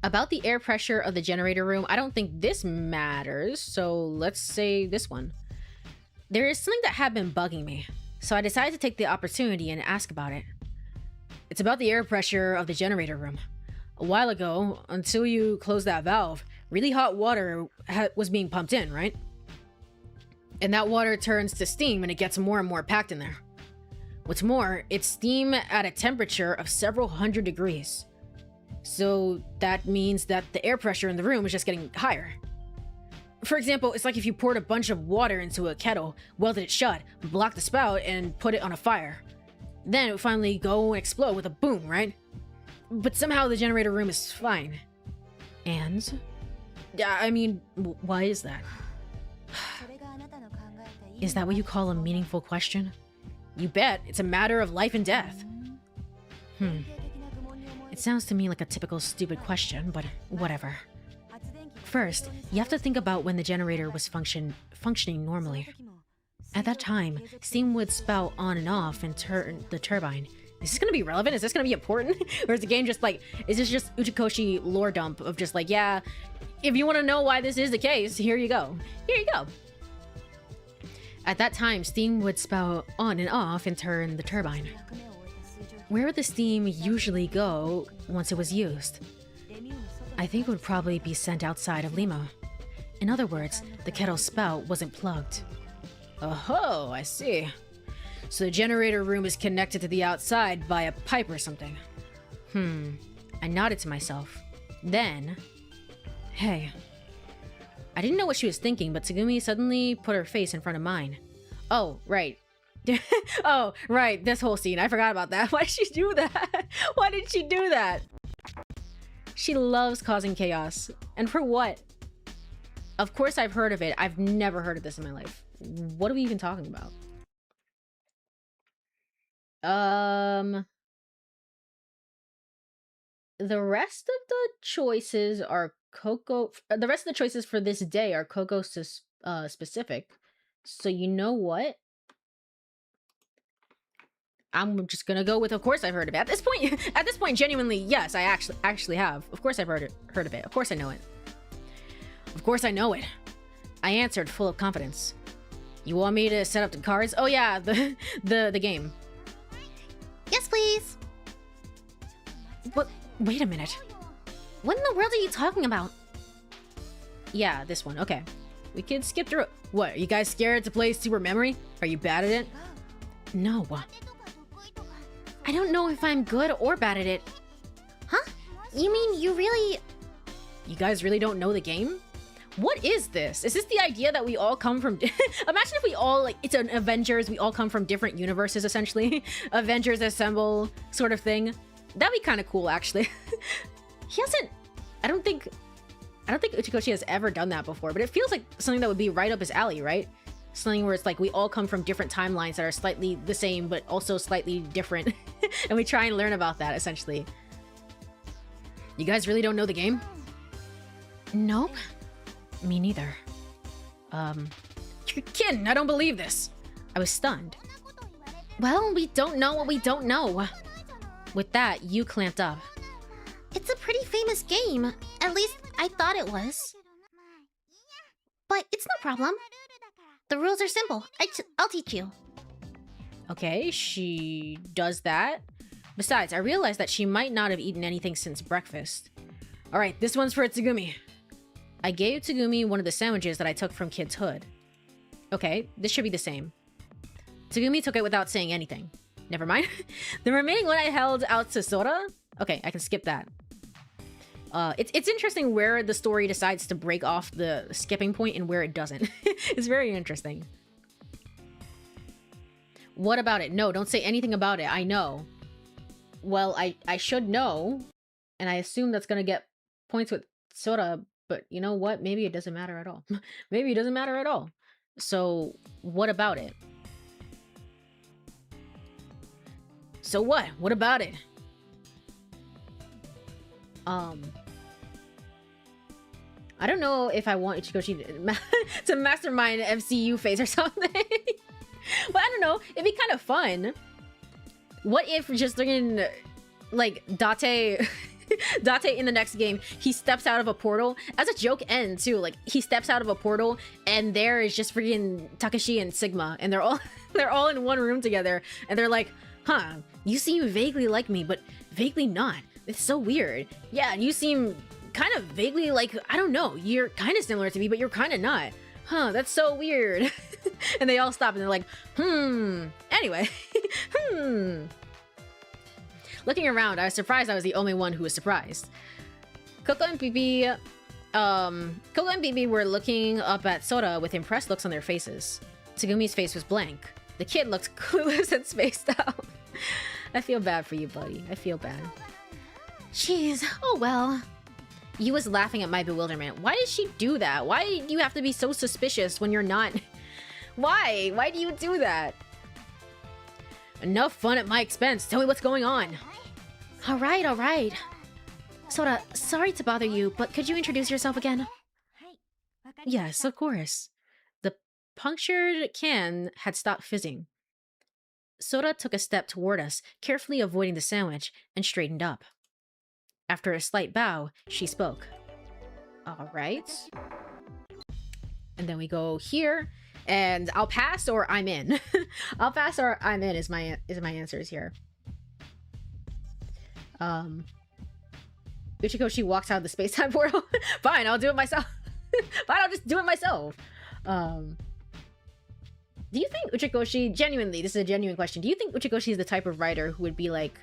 About the air pressure of the generator room, I don't think this matters, so let's say this one. There is something that had been bugging me, so I decided to take the opportunity and ask about it. It's about the air pressure of the generator room. A while ago, until you closed that valve, really hot water was being pumped in, right? And that water turns to steam and it gets more and more packed in there. What's more, it's steam at a temperature of several hundred degrees. So that means that the air pressure in the room is just getting higher. For example, it's like if you poured a bunch of water into a kettle, welded it shut, blocked the spout, and put it on a fire. Then it would finally go and explode with a boom, right? But somehow the generator room is fine. And? I mean, why is that? Is that what you call a meaningful question? You bet, it's a matter of life and death. It sounds to me like a typical stupid question, but whatever. First, you have to think about when the generator was functioning normally. At that time, steam would spout on and off and turn the turbine, is this gonna be relevant? Is this gonna be important? Or is the game just like, is this just Uchikoshi lore dump of just like, yeah, if you want to know why this is the case, here you go. Here you go. At that time, steam would spout on and off and turn the turbine. Where would the steam usually go once it was used? I think it would probably be sent outside of Lima. In other words, the kettle's spout wasn't plugged. Oh, I see. So the generator room is connected to the outside by a pipe or something. I nodded to myself. Then... Hey. I didn't know what she was thinking, but Tsugumi suddenly put her face in front of mine. Oh, right. Oh, right, this whole scene. I forgot about that. Why did she do that? Why did she do that? She loves causing chaos. And for what? Of course I've heard of it. I've never heard of this in my life. What are we even talking about? The rest of the choices are Coco. The rest of the choices for this day are Coco specific. So you know what? I'm just gonna go with. Of course I've heard of it. At this point, genuinely, yes, I actually have. Of course I've heard of it. Of course I know it. Of course I know it. I answered, full of confidence. You want me to set up the cards? Oh yeah, the game. Yes, please. What? Wait a minute. What in the world are you talking about? Yeah, this one. Okay. We can skip through it. What, are you guys scared to play Super Memory? Are you bad at it? No. I don't know if I'm good or bad at it. Huh? You mean you really... You guys really don't know the game? What is this? Is this the idea that we all come from... Imagine if we all, like, it's an Avengers, we all come from different universes, essentially. Avengers assemble sort of thing. That'd be kind of cool, actually. He hasn't... I don't think Uchikoshi has ever done that before, but it feels like something that would be right up his alley, right? Something where it's like we all come from different timelines that are slightly the same, but also slightly different. And we try and learn about that, essentially. You guys really don't know the game? Nope. Me neither. You're kidding, I don't believe this. I was stunned. Well, we don't know what we don't know. With that, you clamped up. It's a pretty famous game. At least I thought it was. But it's no problem. The rules are simple. I'll teach you. Okay, she does that. Besides, I realized that she might not have eaten anything since breakfast. Alright, this one's for Tsugumi. I gave Tsugumi one of the sandwiches that I took from Kid's hood. Okay, this should be the same. Tsugumi took it without saying anything. Never mind. The remaining one I held out to Sora. Okay, I can skip that. It's interesting where the story decides to break off the skipping point and where it doesn't. It's very interesting. What about it? No, don't say anything about it. I know. Well, I should know. And I assume that's gonna get points with Sora, but you know what? Maybe it doesn't matter at all. Maybe it doesn't matter at all. So, what about it? So what? What about it? I don't know if I want Ichikoshi to mastermind MCU phase or something. But I don't know. It'd be kind of fun. What if just freaking, like, Date... Date in the next game, he steps out of a portal as a joke end too. Like, he steps out of a portal and there is just freaking Takeshi and Sigma, and they're all in one room together, and they're like, huh, you seem vaguely like me, but vaguely not. It's so weird. Yeah, you seem kind of vaguely like, I don't know, you're kind of similar to me, but you're kind of not. Huh, that's so weird. And they all stop and they're like, anyway, Looking around, I was surprised I was the only one who was surprised. Coco and Bibi were looking up at Sora with impressed looks on their faces. Tsugumi's face was blank. The kid looked clueless and spaced out. I feel bad for you, buddy. I feel bad. Jeez, oh well. You was laughing at my bewilderment. Why did she do that? Why do you have to be so suspicious when you're not? Why? Why do you do that? Enough fun at my expense. Tell me what's going on. All right. Sora, sorry to bother you, but could you introduce yourself again? Yes, of course. The punctured can had stopped fizzing. Sora took a step toward us, carefully avoiding the sandwich, and straightened up. After a slight bow, she spoke. All right. And then we go here, and I'll pass or I'm in. I'll pass or I'm in is my answers here. Uchikoshi walks out of the space-time portal. Fine, I'll do it myself. Fine, I'll just do it myself. Do you think Uchikoshi, genuinely, this is a genuine question, do you think Uchikoshi is the type of writer who would be like,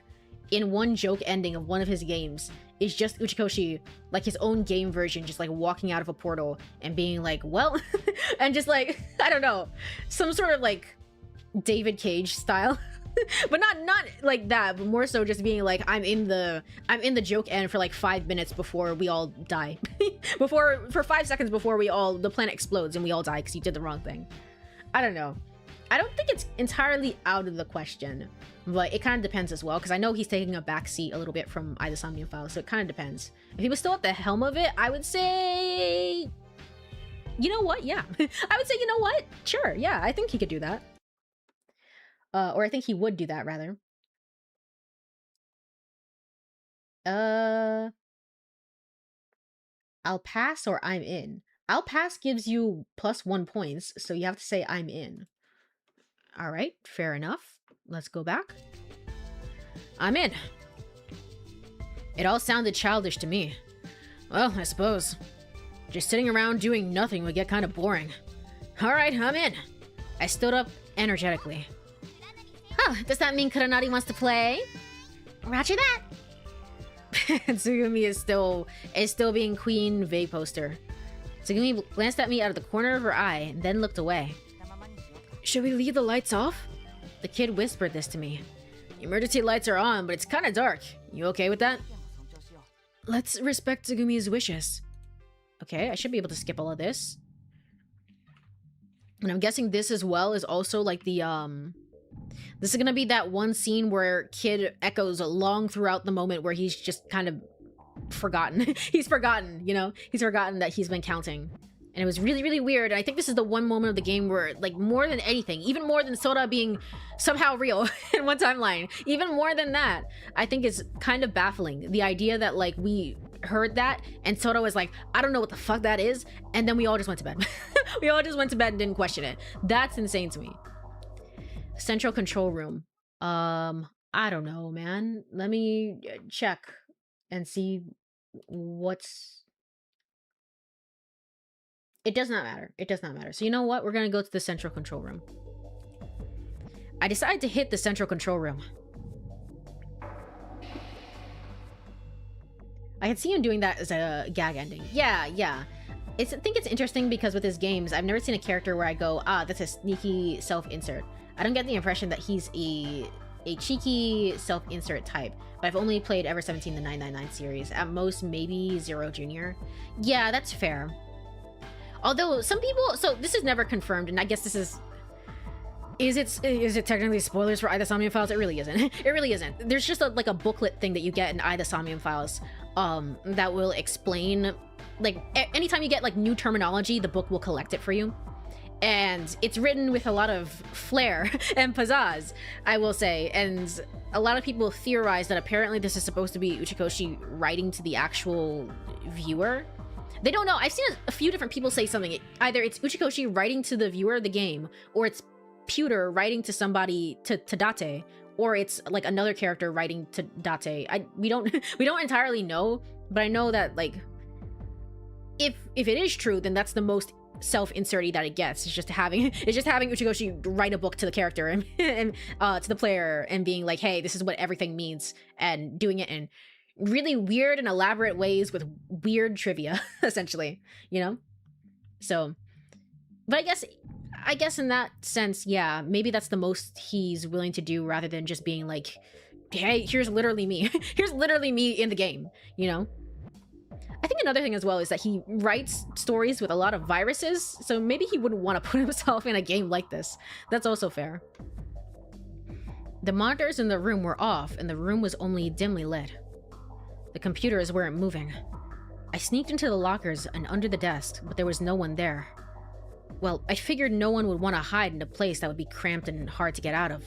in one joke ending of one of his games, is just Uchikoshi, like his own game version, just like walking out of a portal and being like, well, and just like, I don't know, some sort of like David Cage style. But not like that, but more so just being like, I'm in the joke end for like 5 minutes before we all die. For 5 seconds before the planet explodes and we all die because you did the wrong thing. I don't know. I don't think it's entirely out of the question, but it kind of depends as well, because I know he's taking a backseat a little bit from Eye the Somnium Files, so it kind of depends. If he was still at the helm of it, I would say, you know what? Yeah. I would say, you know what? Sure. Yeah, I think he could do that. Or I think he would do that, rather. I'll pass or I'm in. I'll pass gives you +1 points, so you have to say I'm in. All right, fair enough. Let's go back. I'm in. It all sounded childish to me. Well, I suppose. Just sitting around doing nothing would get kind of boring. All right, I'm in. I stood up energetically. Huh, does that mean Kuronari wants to play? Roger that. Tsugumi is still being Queen Vague poster. Tsugumi glanced at me out of the corner of her eye and then looked away. Should we leave the lights off? The kid whispered this to me. Emergency lights are on, but it's kind of dark. You okay with that? Let's respect Tsugumi's wishes. Okay, I should be able to skip all of this. And I'm guessing this as well is also like the, this is gonna be that one scene where Kid echoes along throughout the moment where he's just kind of forgotten. He's forgotten, you know? He's forgotten that he's been counting. And it was really, really weird. And I think this is the one moment of the game where, like, more than anything, even more than Sora being somehow real in one timeline, even more than that, I think is kind of baffling. The idea that, like, we heard that and Sora was like, I don't know what the fuck that is. And then we all just went to bed. We all just went to bed and didn't question it. That's insane to me. Central control room. I don't know, man. Let me check and see what's... It does not matter. It does not matter. So you know what? We're going to go to the central control room. I decided to hit the central control room. I can see him doing that as a gag ending. Yeah, yeah. I think it's interesting because with his games, I've never seen a character where I go, ah, that's a sneaky self-insert. I don't get the impression that he's a cheeky self-insert type. But I've only played Ever 17 the 999 series. At most, maybe Zero Jr. Yeah, that's fair. Although some people, so this is never confirmed, and I guess this is it technically spoilers for Eye the Somnium Files? It really isn't. It really isn't. There's just like a booklet thing that you get in Eye the Somnium Files, that will explain, like, anytime you get like new terminology, the book will collect it for you. And it's written with a lot of flair and pizzazz, I will say. And a lot of people theorize that apparently this is supposed to be Uchikoshi writing to the actual viewer. They don't know. I've seen a few different people say something. Either it's Uchikoshi writing to the viewer of the game, or it's Pewter writing to somebody, to Date, or it's like another character writing to Date. We don't entirely know, but I know that, like, if it is true, then that's the most self-inserty that it gets. It's just having Uchikoshi write a book to the character and to the player and being like, hey, this is what everything means, and doing it in really weird and elaborate ways with weird trivia, essentially, you know? So, but I guess in that sense, yeah, maybe that's the most he's willing to do rather than just being like, hey, here's literally me. Here's literally me in the game, you know? I think another thing as well is that he writes stories with a lot of viruses, so maybe he wouldn't want to put himself in a game like this. That's also fair. The monitors in the room were off, and the room was only dimly lit. The computers weren't moving. I sneaked into the lockers and under the desk, but there was no one there. Well, I figured no one would want to hide in a place that would be cramped and hard to get out of.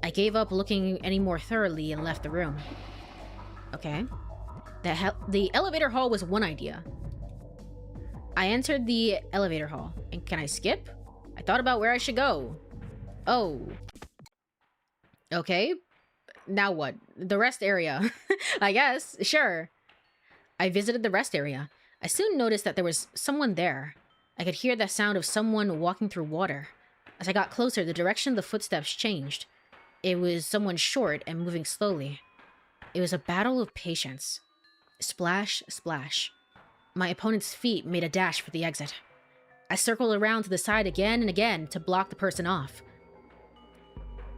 I gave up looking any more thoroughly and left the room. Okay. The elevator hall was one idea. I entered the elevator hall. And can I skip? I thought about where I should go. Oh. Okay. Now what? The rest area. I guess. Sure. I visited the rest area. I soon noticed that there was someone there. I could hear the sound of someone walking through water. As I got closer, the direction of the footsteps changed. It was someone short and moving slowly. It was a battle of patience. Splash, splash. My opponent's feet made a dash for the exit. I circled around to the side again and again to block the person off.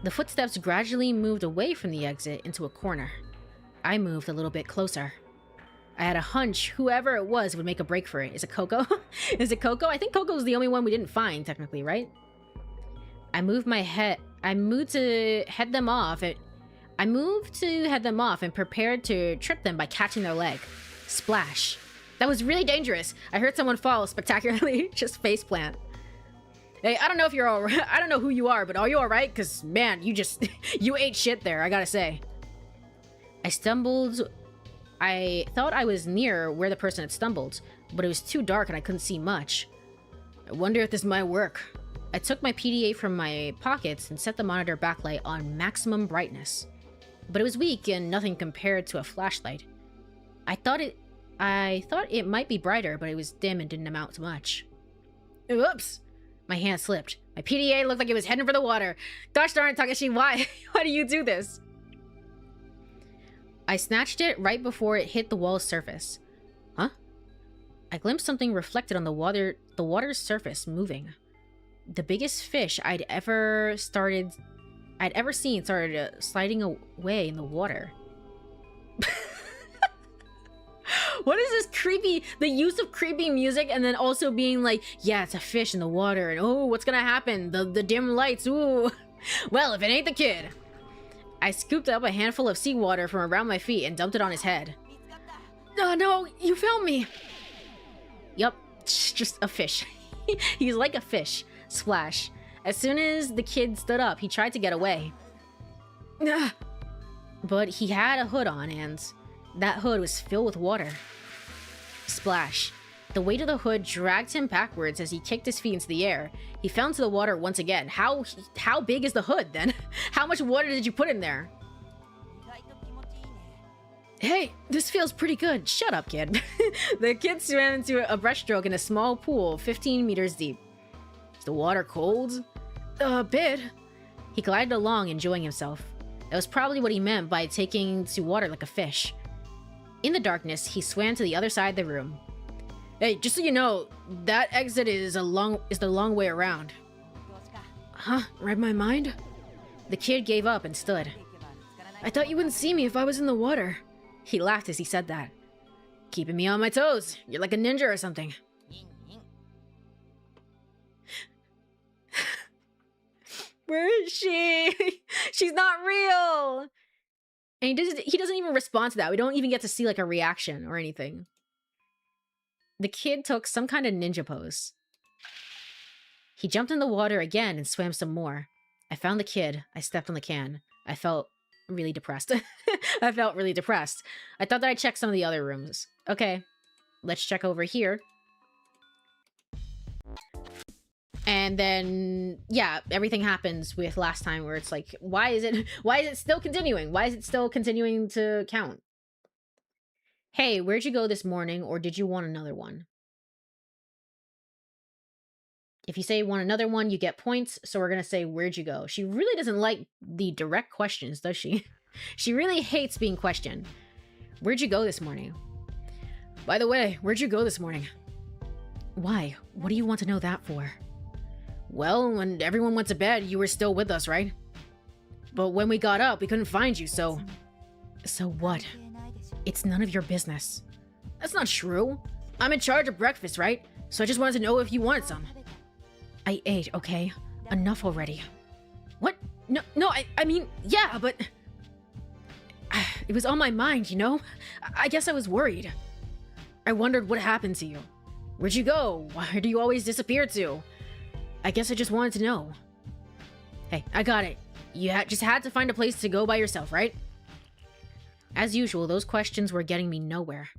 The footsteps gradually moved away from the exit into a corner. I moved a little bit closer. I had a hunch whoever it was would make a break for it. Is it Coco? Is it Coco? I think Coco's the only one we didn't find, technically, right? I moved to head them off and prepared to trip them by catching their leg. Splash. That was really dangerous. I heard someone fall spectacularly, just faceplant. Hey, I don't know if you're all right. I don't know who you are, but are you all right? Because, man, you ate shit there, I gotta say. I stumbled. I thought I was near where the person had stumbled, but it was too dark and I couldn't see much. I wonder if this might work. I took my PDA from my pockets and set the monitor backlight on maximum brightness. But it was weak and nothing compared to a flashlight. I thought it might be brighter, but it was dim and didn't amount to much. Oops! My hand slipped. My PDA looked like it was heading for the water. Gosh darn it, Takashi, why do you do this? I snatched it right before it hit the wall's surface. Huh? I glimpsed something reflected on the water's surface, moving. The biggest fish I'd ever seen started sliding away in the water. What is this creepy, the use of creepy music and then also being like, yeah, it's a fish in the water and oh, what's gonna happen? The dim lights, ooh. Well, if it ain't the kid. I scooped up a handful of seawater from around my feet and dumped it on his head. Oh no, you found me. Yup, just a fish. He's like a fish. Splash. As soon as the kid stood up, he tried to get away. But he had a hood on and that hood was filled with water. Splash. The weight of the hood dragged him backwards as he kicked his feet into the air. He fell into the water once again. How big is the hood then? How much water did you put in there? Hey, this feels pretty good. Shut up, kid. The kid swam into a breaststroke in a small pool 15 meters deep. Is the water cold? A bit. He glided along, enjoying himself. That was probably what he meant by taking to water like a fish. In the darkness, he swam to the other side of the room. Hey, just so you know, that exit is the long way around. Huh? Read my mind? The kid gave up and stood. I thought you wouldn't see me if I was in the water. He laughed as he said that. Keeping me on my toes. You're like a ninja or something. Where is she? She's not real. And he doesn't even respond to that. We don't even get to see like a reaction or anything. The kid took some kind of ninja pose. He jumped in the water again and swam some more. I found the kid. I stepped on the can. I felt really depressed. I felt really depressed. I thought that I'd check some of the other rooms. Okay, let's check over here. And then, yeah, everything happens with last time where it's like, why is it still continuing? Why is it still continuing to count? Hey, where'd you go this morning, or did you want another one? If you say you want another one, you get points, so we're gonna say, where'd you go? She really doesn't like the direct questions, does she? She really hates being questioned. Where'd you go this morning? By the way, where'd you go this morning? Why? What do you want to know that for? Well, when everyone went to bed, you were still with us, right? But when we got up, we couldn't find you, so... So what? It's none of your business. That's not true. I'm in charge of breakfast, right? So I just wanted to know if you wanted some. I ate, okay? Enough already. What? No, I mean, yeah, but... It was on my mind, you know? I guess I was worried. I wondered what happened to you. Where'd you go? Where do you always disappear to? I guess I just wanted to know. Hey, I got it. You just had to find a place to go by yourself, right? As usual, those questions were getting me nowhere.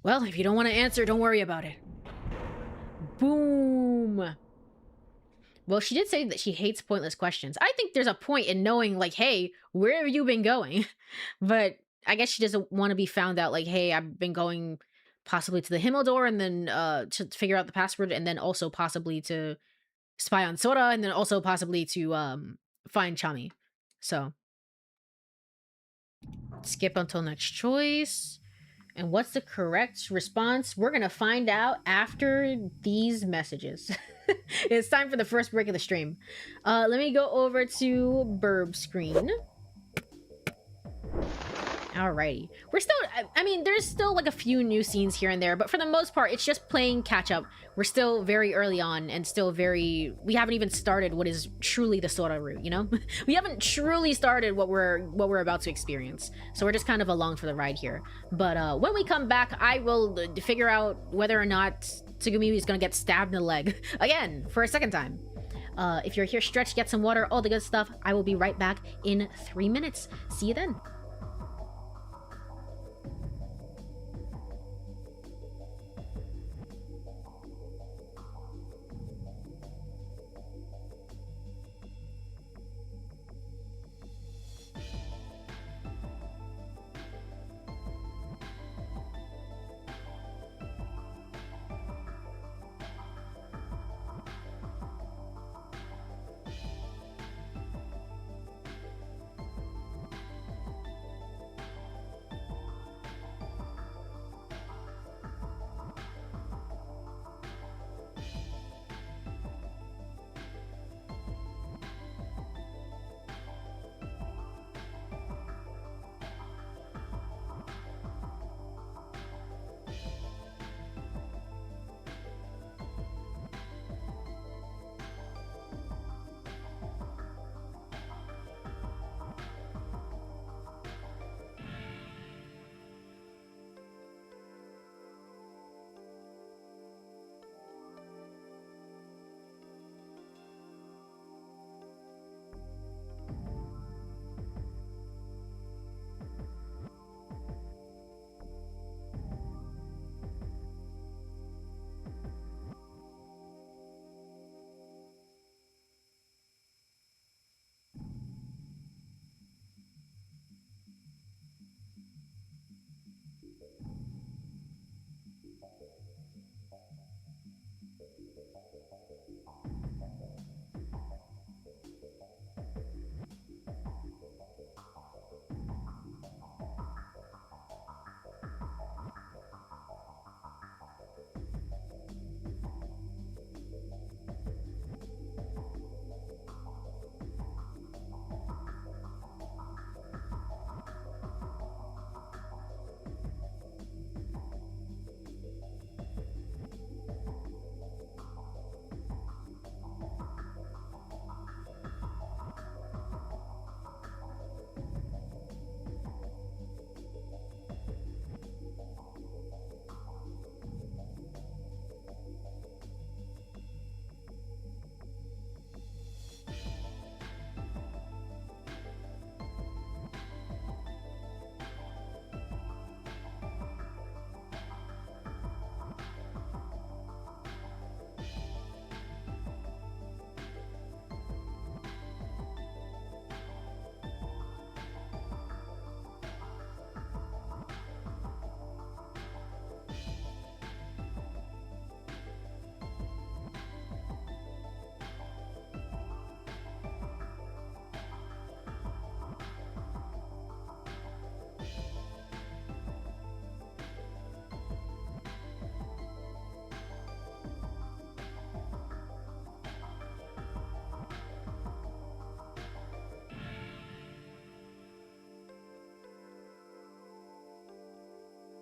Well, if you don't want to answer, don't worry about it. Boom. Well, she did say that she hates pointless questions. I think there's a point in knowing, like, hey, where have you been going? But I guess she doesn't want to be found out, like, hey, I've been going possibly to the Himmel door and then to figure out the password, and then also possibly to spy on Sora, and then also possibly to find Chami. So skip until next choice. And what's the correct response? We're gonna find out after these messages. It's time for the first break of the stream. Let me go over to Burb screen. Alrighty. We're still, I mean, there's still like a few new scenes here and there, but for the most part, it's just playing catch up. We're still very early on and still we haven't even started what is truly the Sora route, you know? We haven't truly started what we're about to experience. So we're just kind of along for the ride here. But when we come back, I will figure out whether or not Tsugumi is gonna get stabbed in the leg again for a second time. If you're here, stretch, get some water, all the good stuff. I will be right back in 3 minutes. See you then.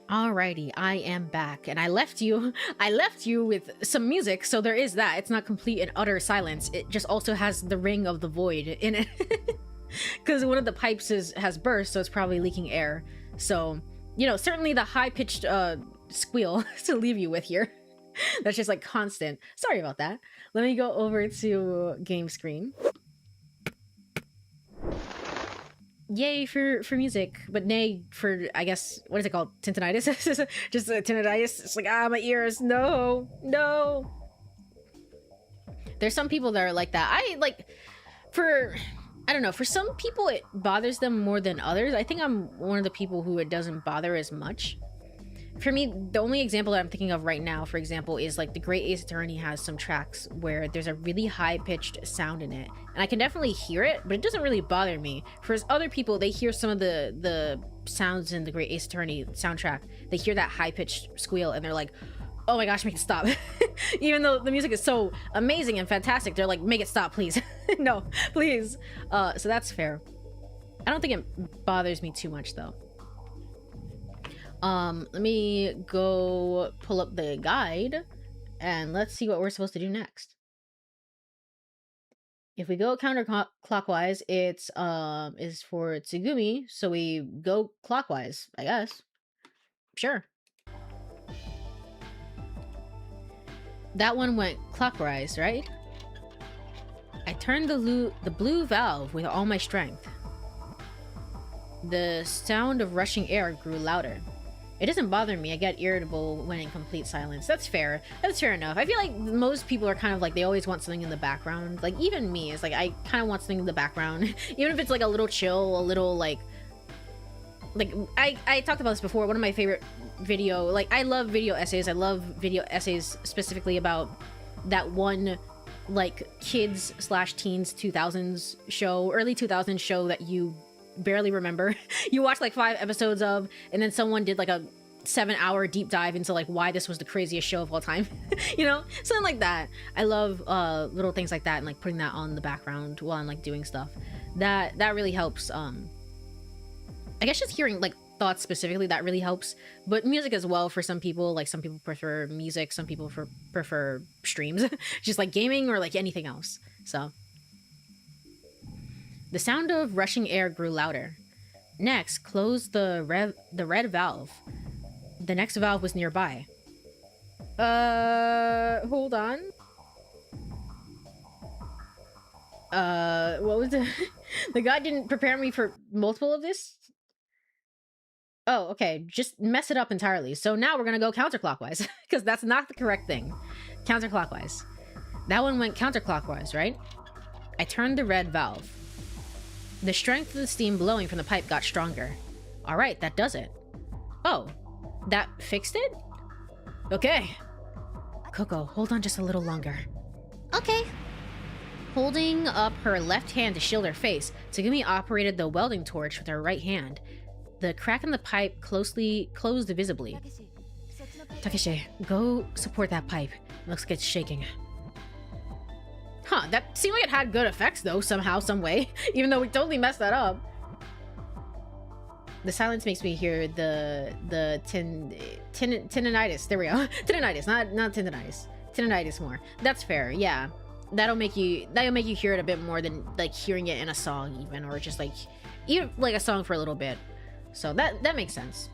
Alrighty, I am back, and I left you with some music, so there is that. It's not complete and utter silence. It just also has the ring of the void in it. Because one of the pipes has burst, so it's probably leaking air. So, you know, certainly the high-pitched squeal to leave you with here. That's just like constant. Sorry about that. Let me go over to game screen. yay for music, but nay for, I guess, what is it called? Tinnitus? Just tinnitus. It's like, my ears. No. There's some people that are like that. I don't know, for some people it bothers them more than others. I think I'm one of the people who it doesn't bother as much. For me, the only example that I'm thinking of right now, for example, is like the Great Ace Attorney has some tracks where there's a really high-pitched sound in it. And I can definitely hear it, but it doesn't really bother me. For other people, they hear some of the sounds in the Great Ace Attorney soundtrack. They hear that high-pitched squeal and they're like, oh my gosh, make it stop. Even though the music is so amazing and fantastic, they're like, make it stop, please. No, please. So that's fair. I don't think it bothers me too much, though. Let me go pull up the guide and let's see what we're supposed to do next. If we go counterclockwise, it's is for Tsugumi, so we go clockwise, I guess. Sure. That one went clockwise, right? I turned the blue valve with all my strength. The sound of rushing air grew louder. It doesn't bother me. I get irritable when in complete silence. That's fair. That's fair enough. I feel like most people are kind of like, they always want something in the background. Like, even me, it's like, I kind of want something in the background. Even if it's like a little chill, a little like I talked about this before. One of my favorite video, like, I love video essays. I love video essays specifically about that one, like, kids / teens 2000s show, early 2000s show that you barely remember. You watch like 5 episodes of, and then someone did like a 7-hour deep dive into like why this was the craziest show of all time. You know, something like that. I love little things like that, and like putting that on the background while I'm like doing stuff. That really helps. I guess just hearing like thoughts specifically, that really helps. But music as well for some people. Like, some people prefer music, some people prefer streams, just like gaming or like anything else. So the sound of rushing air grew louder. Next, close the red valve. The next valve was nearby. Hold on. What was the... The guy didn't prepare me for multiple of this? Oh, okay. Just mess it up entirely. So now we're gonna go counterclockwise, because that's not the correct thing. Counterclockwise. That one went counterclockwise, right? I turned the red valve. The strength of the steam blowing from the pipe got stronger. All right, that does it. Oh, that fixed it? Okay. Coco, hold on just a little longer. Okay. Holding up her left hand to shield her face, Tsugumi operated the welding torch with her right hand. The crack in the pipe closely closed visibly. Takeshi, go support that pipe. Looks like it's shaking. Huh, that seemed like it had good effects though, somehow, some way, even though we totally messed that up. The silence makes me hear the tinnitus. There we go. Tinnitus, not tendinitis. Tinnitus more. That's fair, yeah. That'll make you hear it a bit more than like hearing it in a song even, or just like even like a song for a little bit. So that makes sense.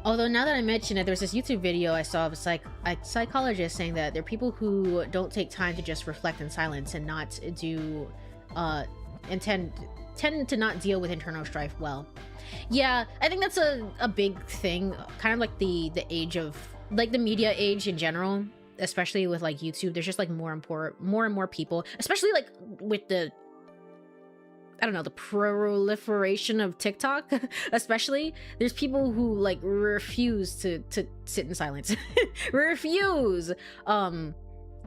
Although now that I mention it, there's this YouTube video I saw of a psychologist saying that there are people who don't take time to just reflect in silence and not do, tend to not deal with internal strife well. Yeah, I think that's a big thing, kind of like the age of, like the media age in general, especially with like YouTube. There's just like more and more people, especially like with the, I don't know, the proliferation of TikTok, especially. There's people who like refuse to sit in silence. Refuse. And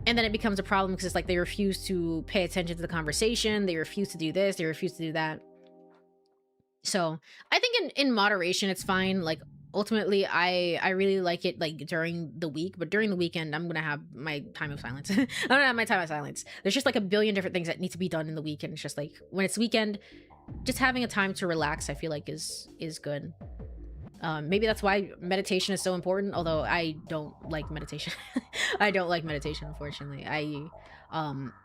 then it becomes a problem because it's like they refuse to pay attention to the conversation. They refuse to do this. They refuse to do that. So I think in moderation, it's fine. Like, ultimately, I really like it like during the week, but during the weekend, I'm gonna have my time of silence. I'm gonna have my time of silence. There's just like a billion different things that need to be done in the week, and it's just like when it's weekend, just having a time to relax, I feel like is good. Maybe that's why meditation is so important. Although I don't like meditation. I don't like meditation, unfortunately.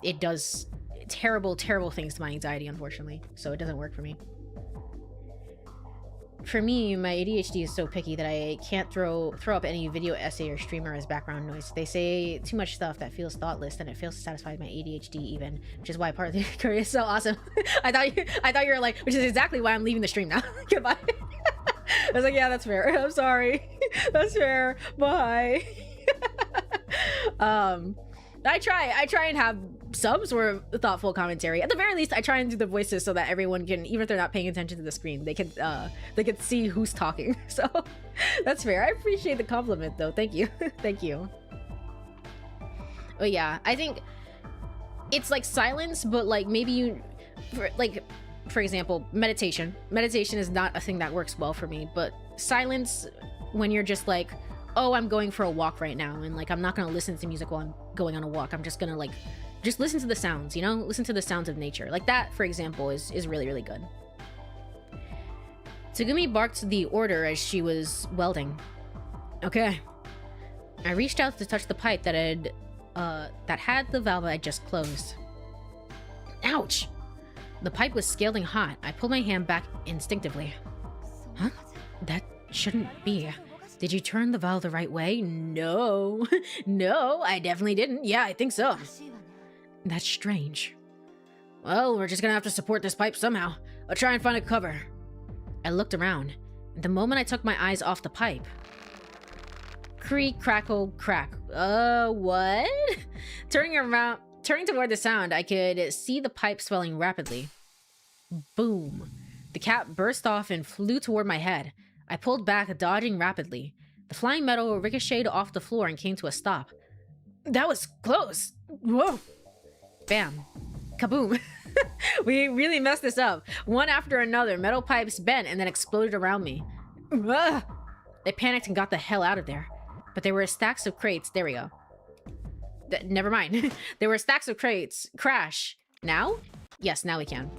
It does terrible things to my anxiety, unfortunately. So it doesn't work for me. for me, my ADHD is so picky that I can't throw up any video essay or streamer as background noise. They say too much stuff that feels thoughtless, and it fails to satisfy my ADHD even, which is why part of the career is so awesome. I thought you were like, which is exactly why I'm leaving the stream now. Goodbye. I was like, yeah, that's fair. I'm sorry. That's fair. Bye. I try and have some sort of thoughtful commentary. At the very least, I try and do the voices so that everyone can, even if they're not paying attention to the screen, they can see who's talking. So that's fair. I appreciate the compliment though. Thank you. Thank you. Oh yeah, I think it's like silence, but like maybe you, for example, meditation. Meditation is not a thing that works well for me, but silence when you're just like, oh, I'm going for a walk right now, and like I'm not gonna listen to music while I'm going on a walk. I'm just gonna like just listen to the sounds, you know? Listen to the sounds of nature. Like that, for example, is really, really good. Tsugumi barked the order as she was welding. Okay. I reached out to touch the pipe that had the valve I just closed. Ouch! The pipe was scalding hot. I pulled my hand back instinctively. Huh? That shouldn't be. Did you turn the valve the right way? No. No, I definitely didn't. Yeah, I think so. That's strange. Well, we're just gonna have to support this pipe somehow. I'll try and find a cover. I looked around. The moment I took my eyes off the pipe. Creak, crackle, crack. What? Turning toward the sound, I could see the pipe swelling rapidly. Boom. The cap burst off and flew toward my head. I pulled back, dodging rapidly. The flying metal ricocheted off the floor and came to a stop. That was close. Whoa. Bam. Kaboom. We really messed this up. One after another, metal pipes bent and then exploded around me. Ugh. I panicked and got the hell out of there. But there were stacks of crates. There we go. Never mind. There were stacks of crates. Crash. Now? Yes, now we can.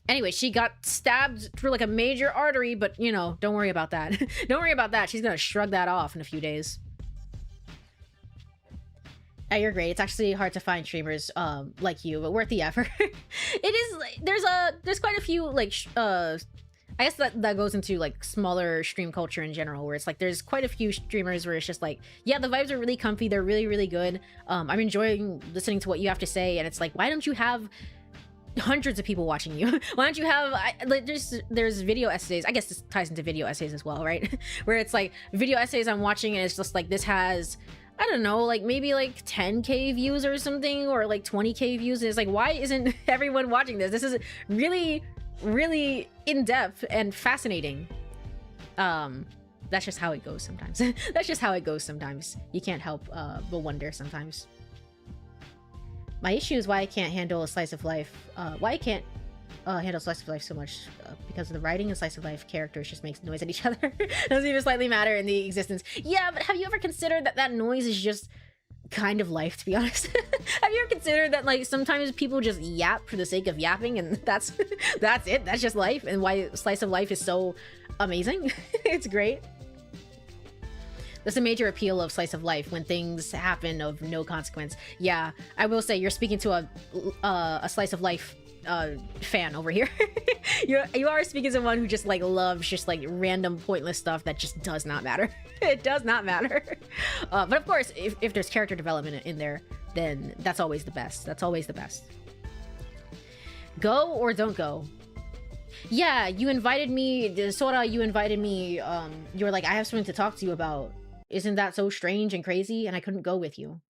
Anyway, she got stabbed through like a major artery, but you know, don't worry about that. Don't worry about that. She's gonna shrug that off in a few days. You're great. It's actually hard to find streamers like you, but worth the effort. It is. There's quite a few like I guess that goes into like smaller stream culture in general, where it's like there's quite a few streamers where it's just like, yeah, the vibes are really comfy, they're really, really good. I'm enjoying listening to what you have to say, and it's like, why don't you have hundreds of people watching you? Why don't you have like there's video essays. I guess this ties into video essays as well, right? Where it's like video essays I'm watching and it's just like, this has, I don't know, like maybe like 10k views or something, or like 20k views, and it's like, why isn't everyone watching this? This is really, really in-depth and fascinating. That's just how it goes sometimes. That's just how it goes sometimes. You can't help but wonder sometimes. My issue is why I can't handle a slice of life. Why I can't handle slice of life so much, because the writing and slice of life characters just makes noise at each other. Doesn't even slightly matter in the existence. Yeah, but have you ever considered that that noise is just kind of life, to be honest? Have you ever considered that like sometimes people just yap for the sake of yapping, and that's it? That's just life, and why slice of life is so amazing. It's great. That's a major appeal of slice of life, when things happen of no consequence. Yeah, I will say you're speaking to a slice of life fan over here. you are speaking to one who just like loves just like random pointless stuff that just does not matter. It does not matter. But of course, if there's character development in there, then that's always the best. That's always the best. Go or don't go? Yeah, you invited me, Sora, you invited me. You were like, I have something to talk to you about. Isn't that so strange and crazy? And I couldn't go with you.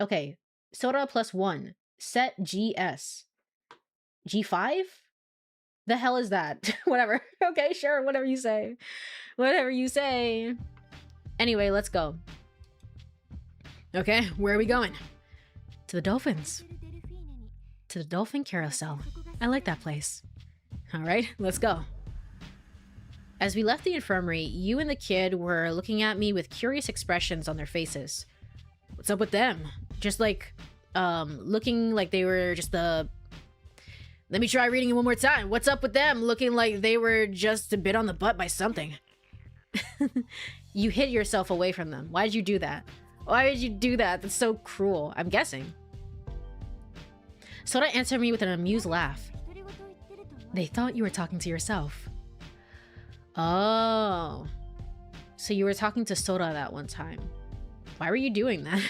Okay, Sora +1. Set GS. G5? The hell is that? Whatever. Okay, sure, whatever you say. Whatever you say. Anyway, let's go. Okay, where are we going? To the dolphins. To the dolphin carousel. I like that place. Alright, let's go. As we left the infirmary, you and the kid were looking at me with curious expressions on their faces. What's up with them? Just like, looking like they were just the... Let me try reading it one more time. What's up with them? Looking like they were just a bit on the butt by something. You hid yourself away from them. Why did you do that? Why did you do that? That's so cruel. I'm guessing. Sora answered me with an amused laugh. They thought you were talking to yourself. Oh. So you were talking to Sora that one time. Why were you doing that?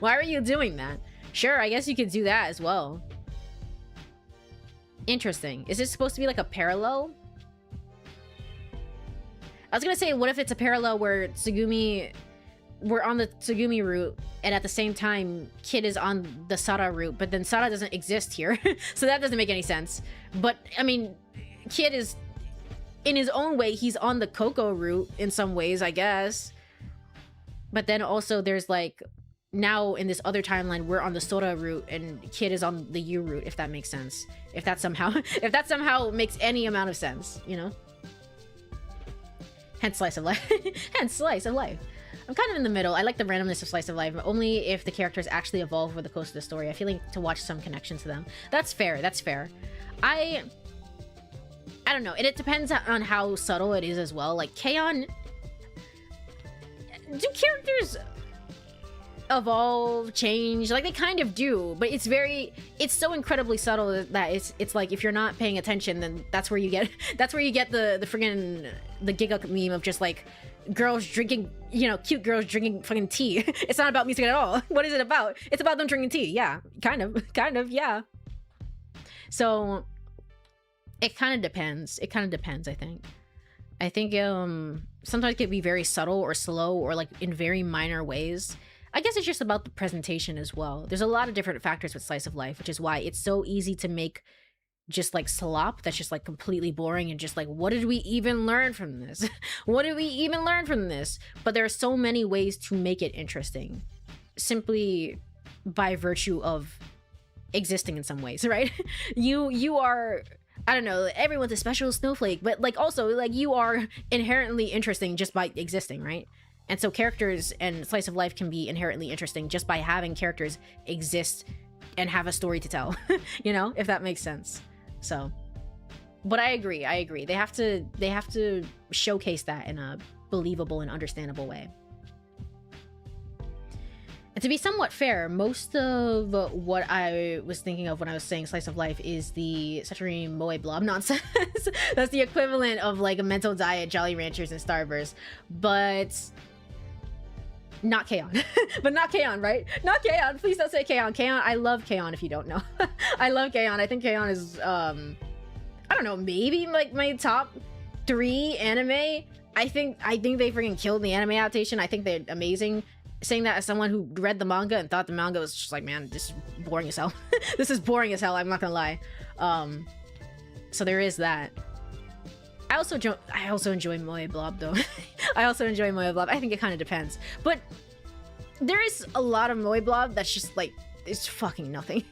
Why were you doing that? Sure, I guess you could do that as well. Interesting. Is this supposed to be like a parallel? I was gonna say, what if it's a parallel where we're on the Tsugumi route, and at the same time, Kid is on the Sara route, but then Sara doesn't exist here. So that doesn't make any sense. But, I mean, Kid is, in his own way, he's on the Coco route in some ways, I guess. But then also there's like, now in this other timeline, we're on the Sora route and Kid is on the U route, if that makes sense. If that somehow makes any amount of sense, you know? Hence slice of life. Hence slice of life. I'm kind of in the middle. I like the randomness of slice of life, but only if the characters actually evolve over the course of the story. I feel like to watch some connection to them. That's fair. That's fair. I don't know. And it depends on how subtle it is as well. Like K-On! Do characters evolve, change? Like they kind of do, but it's so incredibly subtle that it's like if you're not paying attention, then that's where you get the friggin' the Giga meme of just like girls drinking, you know, cute girls drinking fucking tea. It's not about music at all. What is it about? It's about them drinking tea. Yeah, kind of, yeah. So it kind of depends. It kind of depends, I think. Sometimes it can be very subtle or slow or like in very minor ways. I guess it's just about the presentation as well. There's a lot of different factors with slice of life, which is why it's so easy to make just like slop that's just like completely boring and just like, what did we even learn from this? What did we even learn from this? But there are so many ways to make it interesting simply by virtue of existing in some ways, right? You are, I don't know, everyone's a special snowflake, but like also like you are inherently interesting just by existing, right? And so characters and slice of life can be inherently interesting just by having characters exist and have a story to tell, you know, if that makes sense. So, but I agree. They have to showcase that in a believable and understandable way. And to be somewhat fair, most of what I was thinking of when I was saying slice of life is the Saturine Moe Blob nonsense. That's the equivalent of like a mental diet, Jolly Ranchers, and Starburst, but not K-On! But not K-On!, right? Not K-On!, please don't say K-On!. K-On!, I love K-On! If you don't know. I love K-On!. I think K-On! Is, I don't know, maybe like my top 3 anime. I think they freaking killed the anime adaptation. I think they're amazing. Saying that as someone who read the manga and thought the manga was just like, man, this is boring as hell. This is boring as hell, I'm not gonna lie. So there is that. I also enjoy Moe Blob though. I also enjoy Moe Blob. I think it kind of depends. But there is a lot of Moe Blob that's just like, it's fucking nothing.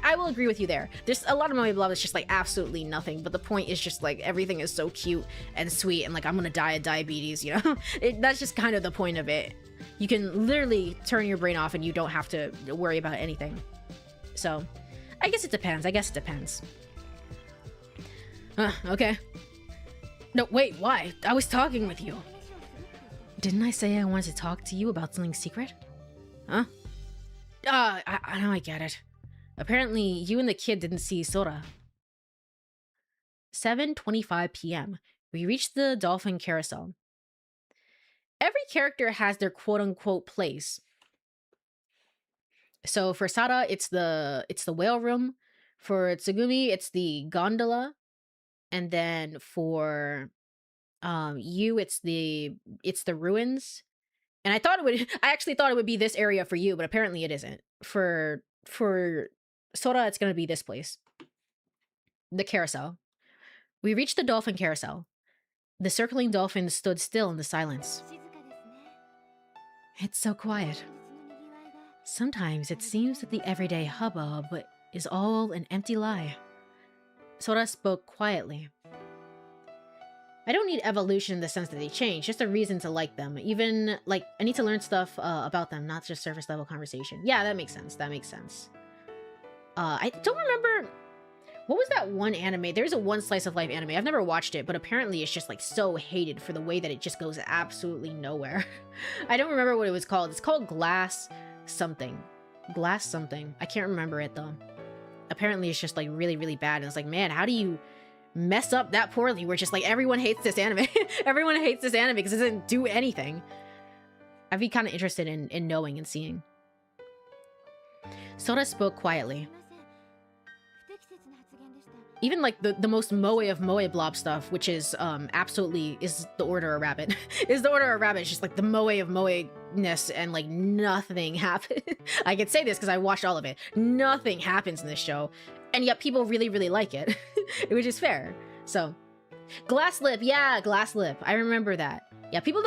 I will agree with you there. There's a lot of Moe Blob that's just like absolutely nothing. But the point is just like everything is so cute and sweet and like I'm gonna die of diabetes, you know? That's just kind of the point of it. You can literally turn your brain off and you don't have to worry about anything. So I guess it depends. Okay. No, wait, why? I was talking with you. Didn't I say I wanted to talk to you about something secret? Huh? I know I get it. Apparently, you and the kid didn't see Sora. 7:25 p.m. We reached the Dolphin Carousel. Every character has their quote-unquote place. So for Sara, it's the whale room. For Tsugumi, it's the gondola. And then for you, it's the ruins. And I actually thought it would be this area for you, but apparently it isn't. For Sora, it's gonna be this place. The carousel. We reached the dolphin carousel. The circling dolphins stood still in the silence. It's so quiet. Sometimes it seems that the everyday hubbub is all an empty lie. Sora spoke quietly. I don't need evolution in the sense that they change, just a reason to like them. Even, like, I need to learn stuff about them, not just surface level conversation. Yeah, that makes sense. I don't remember... What was that one anime? There's a one slice of life anime. I've never watched it, but apparently it's just, like, so hated for the way that it just goes absolutely nowhere. I don't remember what it was called. It's called Glass something. Glass something. I can't remember it, though. Apparently it's just, like, really, really bad. And it's like, man, how do you mess up that poorly where just like everyone hates this anime. Everyone hates this anime because it doesn't do anything. I'd be kind of interested in knowing and seeing. Sora spoke quietly. Even like the most moe of moe blob stuff, which is absolutely is the Order of Rabbit. Is the Order of Rabbit. It's just like the moe of moe-ness and like nothing happens. I can say this because I watched all of it. Nothing happens in this show. And yet people really, really like it. Which is fair. So Glass Lip, yeah, Glass Lip. I remember that. Yeah, people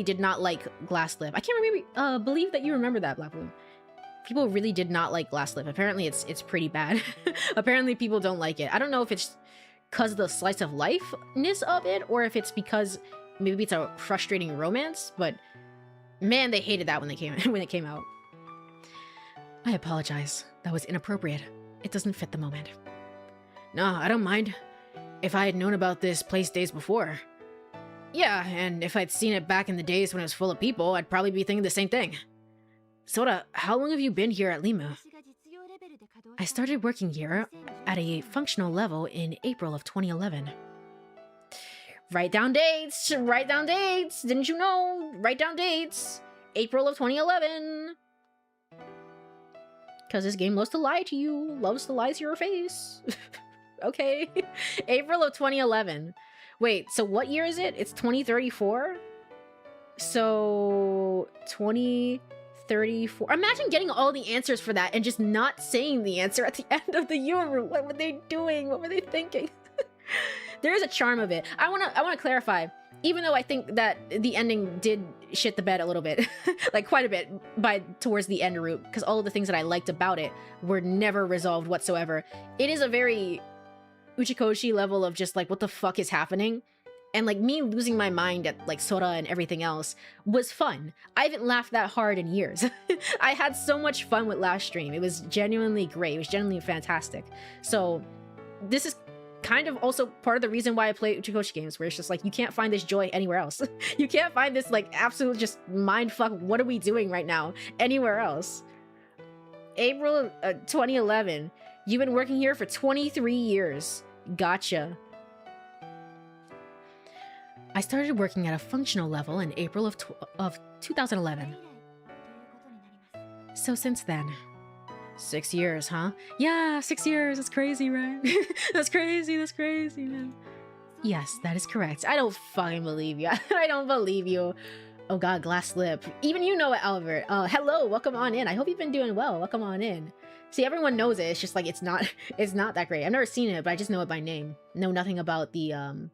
did not like Glass Lip. I can't believe that you remember that, Black Blue. People really did not like Glass Lip. Apparently it's pretty bad. Apparently people don't like it. I don't know if it's because of the slice of life-ness of it, or if it's because maybe it's a frustrating romance, but man, they hated that when it came out. I apologize. That was inappropriate. It doesn't fit the moment. No, I don't mind. If I had known about this place days before. Yeah, and if I'd seen it back in the days when it was full of people, I'd probably be thinking the same thing. Sora, how long have you been here at Limu? I started working here at a functional level in April of 2011. Write down dates! Write down dates! Didn't you know? Write down dates! April of 2011! Because this game loves to lie to you. Loves to lie to your face. Okay. April of 2011. Wait, so what year is it? It's 2034? So... 2034. Imagine getting all the answers for that and just not saying the answer at the end of the Yoru. What were they doing? What were they thinking? There is a charm of it. I wanna clarify. Even though I think that the ending did shit the bed a little bit, like quite a bit towards the end route, because all of the things that I liked about it were never resolved whatsoever. It is a very Uchikoshi level of just like, what the fuck is happening? And like me losing my mind at like Sora and everything else was fun. I haven't laughed that hard in years. I had so much fun with last stream. It was genuinely great. It was genuinely fantastic. So this is kind of also part of the reason why I play Uchikoshi games, where it's just like, you can't find this joy anywhere else. You can't find this like absolute just mindfuck, what are we doing right now, anywhere else. April 2011. You've been working here for 23 years. Gotcha. I started working at a functional level in April of 2011. So since then. 6 years, huh? Yeah, 6 years. That's crazy, right? That's crazy, man. Yes, that is correct. I don't fucking believe you. I don't believe you. Oh god, Glass Lip. Even you know it, Albert. Hello, welcome on in. I hope you've been doing well. Welcome on in. See, everyone knows it. It's just like, it's not that great. I've never seen it, but I just know it by name. Know nothing about the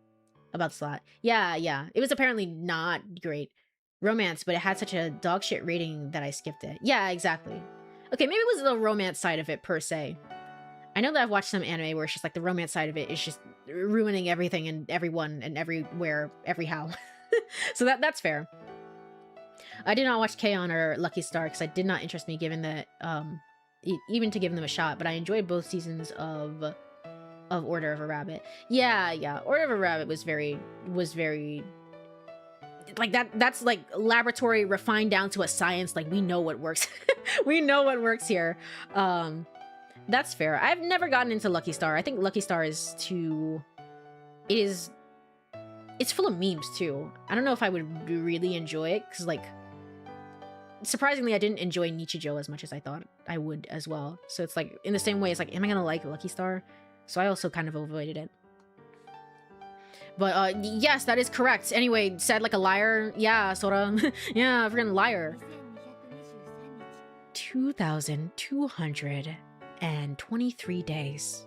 slot. Yeah. It was apparently not great. Romance, but it had such a dog shit rating that I skipped it. Yeah, exactly. Okay, maybe it was the romance side of it per se. I know that I've watched some anime where it's just like the romance side of it is just ruining everything and everyone and everywhere, everyhow. So that's fair. I did not watch K-On! Or Lucky Star because it did not interest me given that even to give them a shot, but I enjoyed both seasons of Order of a Rabbit. Yeah. Order of a Rabbit was very like that's like laboratory refined down to a science. Like, we know what works. We know what works here. That's fair. I've never gotten into Lucky Star. I think Lucky Star is too... It's full of memes too. I don't know if I would really enjoy it because, like, surprisingly, I didn't enjoy Nichijou as much as I thought I would as well. So it's like, in the same way, it's like, am I gonna like Lucky Star? So I also kind of avoided it. But yes, that is correct. Anyway, said like a liar. Yeah, Sora. Yeah, freaking liar. 2,223 days.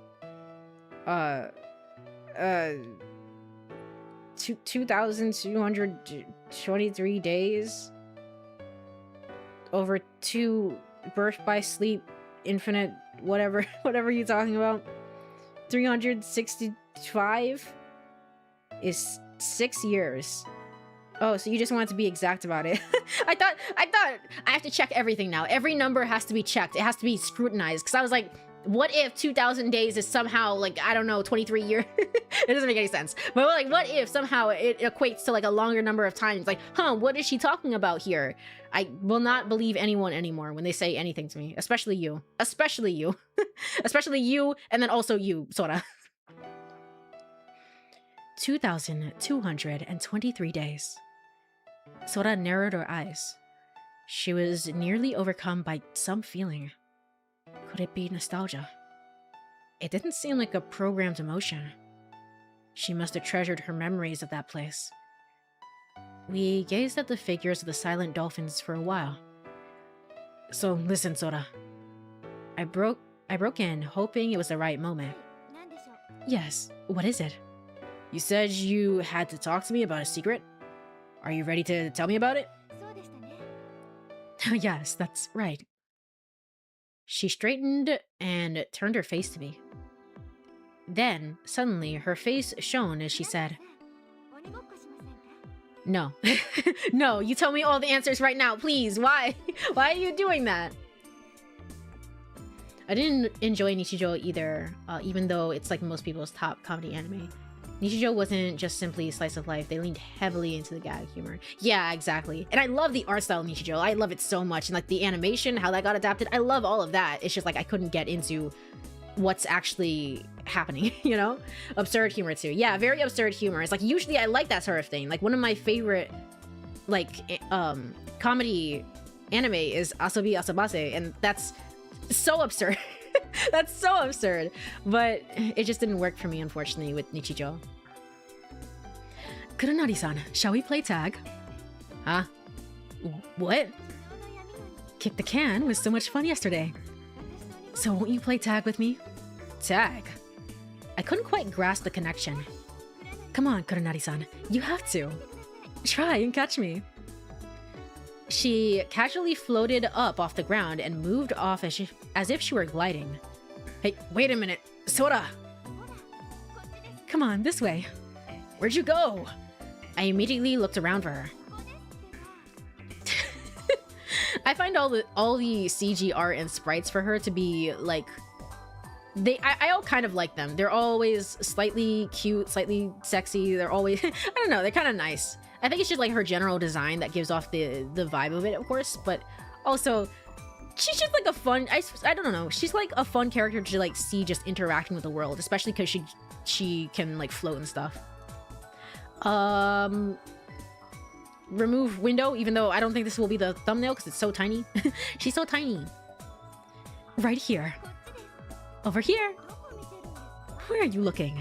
2,223 days over 2 birth by sleep infinite whatever you're talking about. 365 is 6 years. Oh, so you just wanted to be exact about it. I thought I have to check everything now. Every number has to be checked. It has to be scrutinized. Because I was like, what if 2,000 days is somehow, like, I don't know, 23 years? It doesn't make any sense. But, like, what if somehow it equates to, like, a longer number of times? Like, what is she talking about here? I will not believe anyone anymore when they say anything to me. Especially you. Especially you. Especially you, and then also you, Sora. 2,223 days. Sora narrowed her eyes. She was nearly overcome by some feeling. Could it be nostalgia? It didn't seem like a programmed emotion. She must have treasured her memories of that place. We gazed at the figures of the silent dolphins for a while. So listen, Sora. I broke in, hoping it was the right moment. Yes, what is it? You said you had to talk to me about a secret? Are you ready to tell me about it? Yes, that's right. She straightened and turned her face to me. Then, suddenly, her face shone as she said, No. No, you tell me all the answers right now, please. Why? Why are you doing that? I didn't enjoy Nichijou either, even though it's like most people's top comedy anime. Nichijou wasn't just simply slice of life, they leaned heavily into the gag humor. Yeah, exactly. And I love the art style of Nichijou, I love it so much. And like the animation, how that got adapted, I love all of that. It's just like I couldn't get into what's actually happening, you know? Absurd humor too. Yeah, very absurd humor. It's like usually I like that sort of thing. Like one of my favorite like comedy anime is Asobi Asabase, and that's so absurd. That's so absurd. But it just didn't work for me, unfortunately, with Nichijou. Kuronari-san, shall we play tag? Huh? What? Kick the can was so much fun yesterday. So won't you play tag with me? Tag? I couldn't quite grasp the connection. Come on, Kuronari-san, you have to. Try and catch me. She casually floated up off the ground and moved off as if she were gliding. Hey, wait a minute. Sora! Come on, this way. Where'd you go? I immediately looked around for her. I find all the CG art and sprites for her to be like... I all kind of like them. They're always slightly cute, slightly sexy. They're always... I don't know, they're kind of nice. I think it's just like her general design that gives off the vibe of it, of course, but also she's just like a fun, I don't know, she's like a fun character to like see just interacting with the world, especially because she can like float and stuff. Remove window, even though I don't think this will be the thumbnail because it's so tiny. She's so tiny. Right here. Over here. Where are you looking?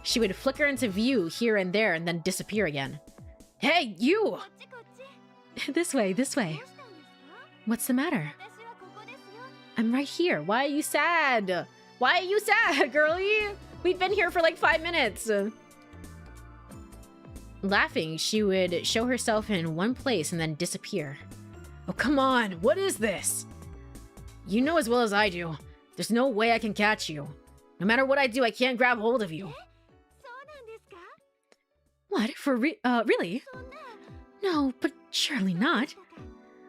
She would flicker into view here and there and then disappear again. Hey, you! This way, this way. What's the matter? I'm right here. Why are you sad? Why are you sad, girlie? We've been here for like 5 minutes. Laughing, she would show herself in one place and then disappear. Oh, come on. What is this? You know as well as I do. There's no way I can catch you. No matter what I do, I can't grab hold of you. What? For really? No, but surely not.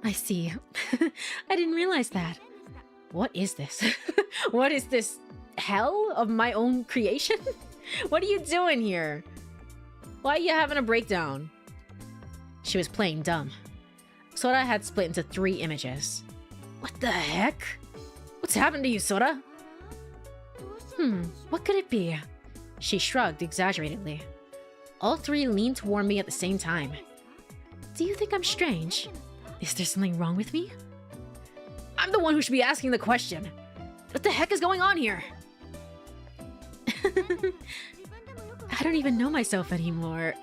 I see. I didn't realize that. What is this? What is this? Hell of my own creation? What are you doing here? Why are you having a breakdown? She was playing dumb. Sora had split into 3 images. What the heck? What's happened to you, Sora? What could it be? She shrugged exaggeratedly. All 3 leaned toward me at the same time. Do you think I'm strange? Is there something wrong with me? I'm the one who should be asking the question. What the heck is going on here? I don't even know myself anymore.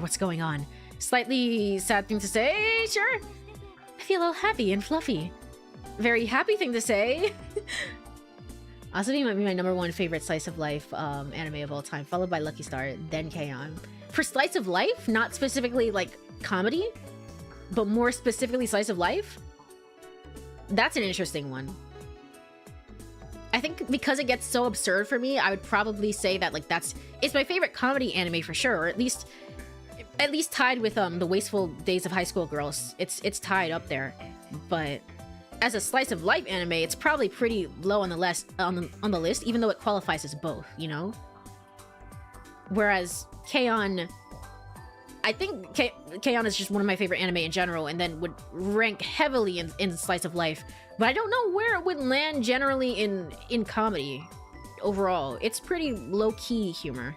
What's going on? Slightly sad thing to say, sure. I feel all happy and fluffy. Very happy thing to say. Asobi might be my #1 favorite slice of life anime of all time, followed by Lucky Star, then K-On! For slice of life, not specifically like comedy, but more specifically slice of life, that's an interesting one. I think because it gets so absurd for me, I would probably say that like it's my favorite comedy anime for sure, or at least tied with The Wasteful Days of High School Girls. It's tied up there, but as a slice of life anime, it's probably pretty low on the list, even though it qualifies as both, you know? Whereas K-On! I think K-On! Is just one of my favorite anime in general, and then would rank heavily in slice of life. But I don't know where it would land generally in comedy overall. It's pretty low-key humor.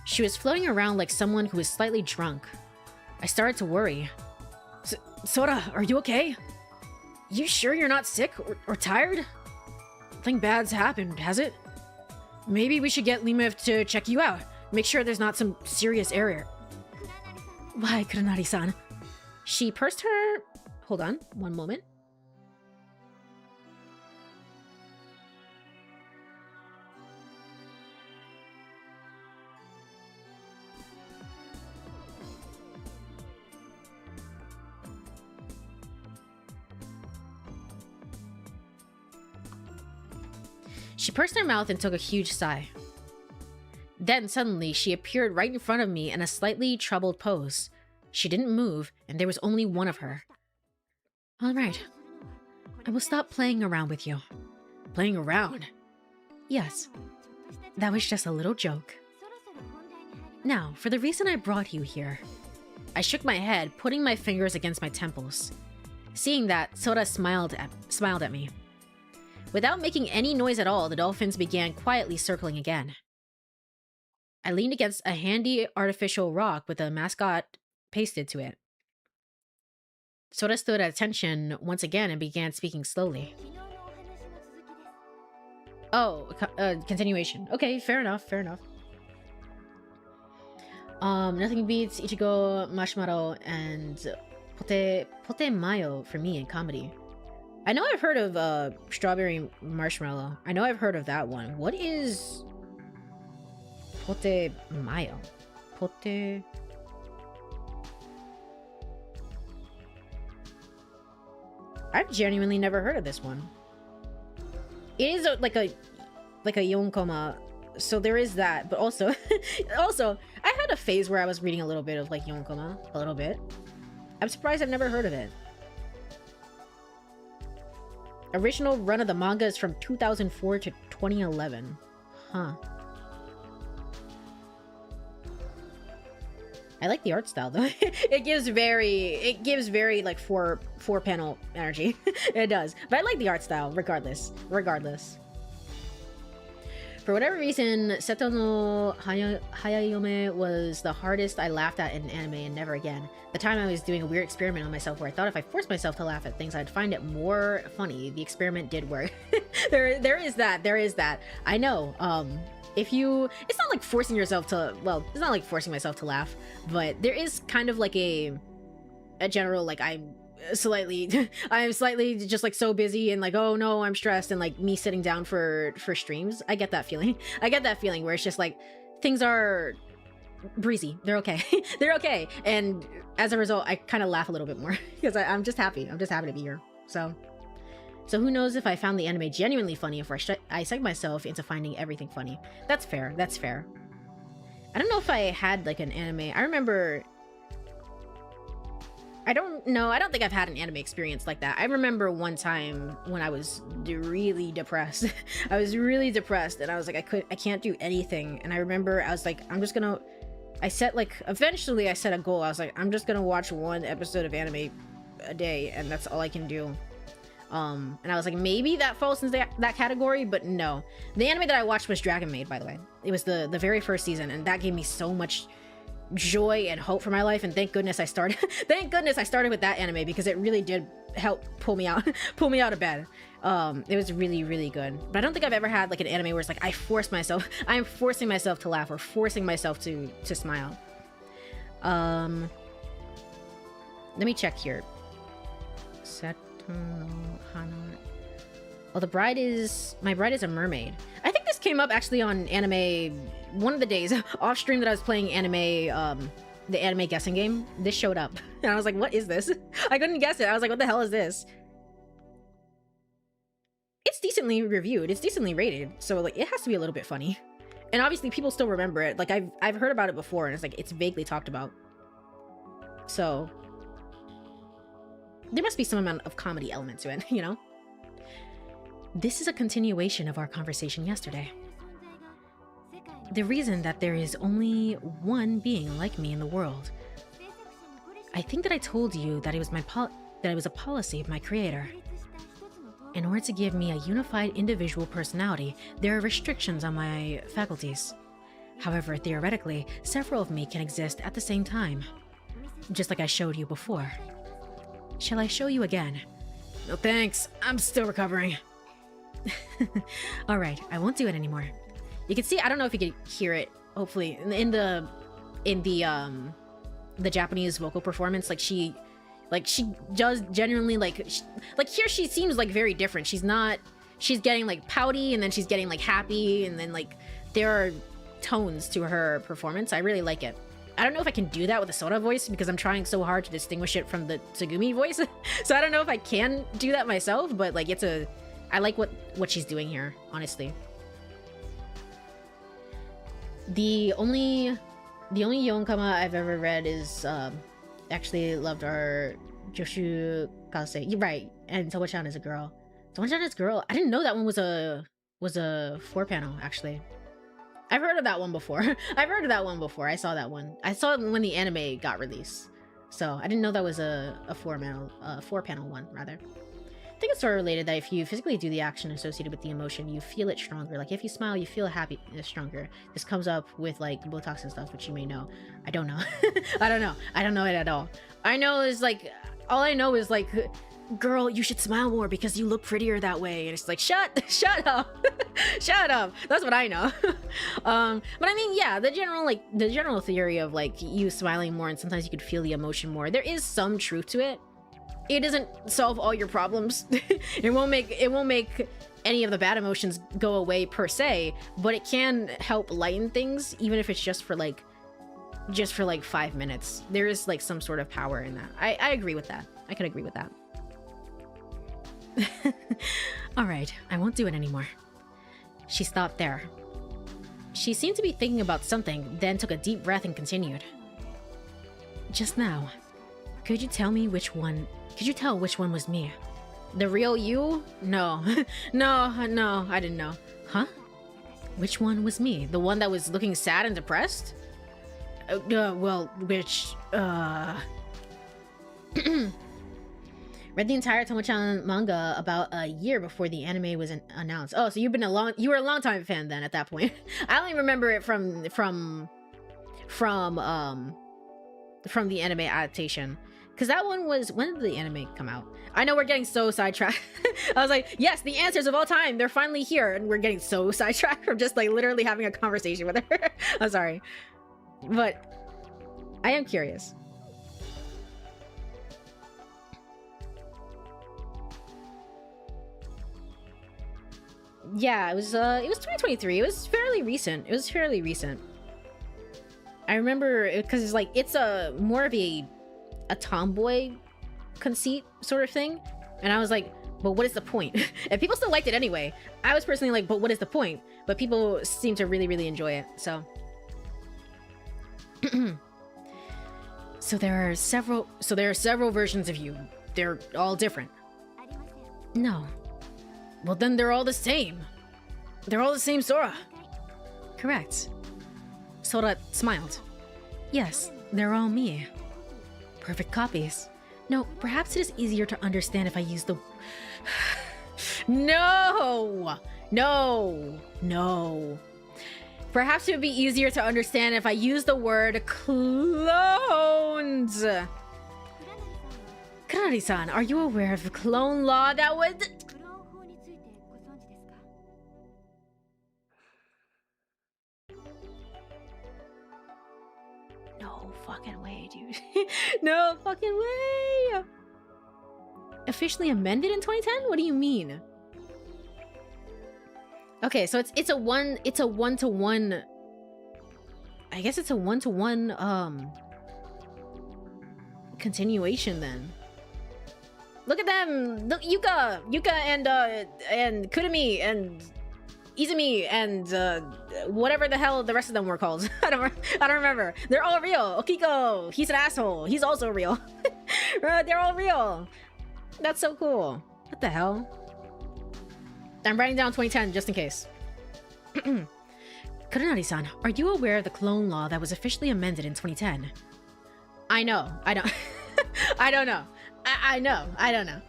She was floating around like someone who was slightly drunk. I started to worry. Sora, are you okay? You sure you're not sick or tired? Nothing bad's happened, has it? Maybe we should get Lima to check you out. Make sure there's not some serious error. Why, Kuranari-san? She pursed her... Hold on, one moment. She pursed her mouth and took a huge sigh. Then suddenly she appeared right in front of me in a slightly troubled pose. She didn't move, and there was only one of her. All right. I will stop playing around with you. Playing around? Yes. That was just a little joke. Now, for the reason I brought you here. I shook my head, putting my fingers against my temples. Seeing that, Sora smiled at me. Without making any noise at all, the dolphins began quietly circling again. I leaned against a handy artificial rock with a mascot pasted to it. Sora stood at attention once again and began speaking slowly. Oh, continuation. Okay, fair enough, fair enough. Nothing beats Ichigo Marshmallow and Pote Mayo for me in comedy. I know I've heard of Strawberry Marshmallow. I know I've heard of that one. What is Pote Mayo? Pote... I've genuinely never heard of this one. It is like a yonkoma, so there is that. But also, I had a phase where I was reading a little bit of like yonkoma, a little bit. I'm surprised I've never heard of it. Original run of the manga is from 2004 to 2011. Huh. I like the art style though. it gives very like four panel energy. It does. But I like the art style regardless. For whatever reason, Seto no Hayayome was the hardest I laughed at in anime and never again. The time I was doing a weird experiment on myself where I thought if I forced myself to laugh at things, I'd find it more funny. The experiment did work. there is that. I know. It's not like forcing yourself to, well, it's not like forcing myself to laugh, but there is kind of like a general, like, I'm slightly just like so busy and like, oh no, I'm stressed, and like me sitting down for streams. I get that feeling. Where it's just like things are breezy. They're okay. They're okay. And as a result, I kind of laugh a little bit more because I'm just happy. I'm just happy to be here. So who knows if I found the anime genuinely funny or I psyched myself into finding everything funny. That's fair. I don't know if I had like an anime. I remember... I don't think I've had an anime experience like that. I remember one time when I was really depressed. I was really depressed and I was like, I can't do anything. And I remember I was like, eventually I set a goal. I was like, I'm just gonna watch one episode of anime a day and that's all I can do. And I was like, maybe that falls into that category, but no. The anime that I watched was Dragon Maid, by the way. It was the very first season, and that gave me so much joy and hope for my life, and thank goodness I started with that anime because it really did help pull me out of bed. It was really, really good. But I don't think I've ever had like an anime where it's like I'm forcing myself to laugh or forcing myself to smile. Let me check here. Oh, my bride is a mermaid. I think this came up actually on anime one of the days off stream that I was playing anime, the anime guessing game. This showed up and I was like, what is this? I couldn't guess it. I was like, what the hell is this? It's decently reviewed. It's decently rated. So like it has to be a little bit funny. And obviously people still remember it. Like I've heard about it before and it's like, it's vaguely talked about. So there must be some amount of comedy element to it, you know? This is a continuation of our conversation yesterday. The reason that there is only one being like me in the world. I think that I told you that it was a policy of my creator. In order to give me a unified individual personality, there are restrictions on my faculties. However, theoretically, several of me can exist at the same time. Just like I showed you before. Shall I show you again? No thanks, I'm still recovering. Alright, I won't do it anymore. You can see, I don't know if you can hear it, hopefully, in the Japanese vocal performance, like she does genuinely, like here she seems like very different. She's getting like pouty, and then she's getting like happy, and then like there are tones to her performance. I really like it. I don't know if I can do that with the Sora voice because I'm trying so hard to distinguish it from the Tsugumi voice. So I don't know if I can do that myself, but like I like what she's doing here, honestly. The only yonkama I've ever read is actually loved our Joshu Kase. You're right, and Towa-chan is a girl. Towa-chan is a girl. I didn't know that one was a 4-panel actually. I've heard of that one before. I saw that one. I saw it when the anime got released. So I didn't know that was a 4-panel one, rather. I think it's sort of related that if you physically do the action associated with the emotion, you feel it stronger. Like if you smile, you feel happy stronger. This comes up with like Botox and stuff, which you may know. I don't know. I don't know it at all. All I know is like, girl, you should smile more because you look prettier that way. And it's like, shut up. Shut up. That's what I know. But I mean, yeah, the general theory of like you smiling more and sometimes you could feel the emotion more, there is some truth to it. It doesn't solve all your problems. It won't make any of the bad emotions go away per se, but it can help lighten things, even if it's just for like 5 minutes. There is like some sort of power in that. I agree with that. I can agree with that. Alright, I won't do it anymore. She stopped there. She seemed to be thinking about something, then took a deep breath and continued. Just now, could you tell which one was me? The real you? No. No, I didn't know. Huh? Which one was me? The one that was looking sad and depressed? Read the entire Tomo-chan manga about a year before the anime was announced. Oh, so you were a long time fan then at that point. I only remember it from the anime adaptation. Cause that one was, when did the anime come out? I know we're getting so sidetracked. I was like, yes, the answers of all time, they're finally here, and we're getting so sidetracked from just like literally having a conversation with her. I'm sorry. But I am curious. Yeah, it was 2023. It was fairly recent. I remember because it's like it's more of a tomboy conceit sort of thing, and I was like, but what is the point? And people still liked it anyway. I was personally like, but what is the point? But people seem to really enjoy it. So so there are several versions of you. They're all different. No. Well, then they're all the same. They're all the same Sora. Correct. Sora smiled. Yes, they're all me. Perfect copies. No, perhaps it is easier to understand if I use the... No! Perhaps it would be easier to understand if I use the word clones. Kuranari-san, are you aware of the clone law that would... No fucking way, dude. No fucking way! Officially amended in 2010? What do you mean? Okay, so it's a one-to-one. I guess it's a one-to-one continuation then. Look at them! Look, Yuka and Kurumi and Izumi and whatever the hell the rest of them were called. I don't remember. They're all real. Okiko, he's an asshole. He's also real. They're all real. That's so cool. What the hell? I'm writing down 2010 just in case. Kuranari-san, are you aware of the clone law that was officially amended in 2010? I know. I don't. I don't know. I know. I don't know.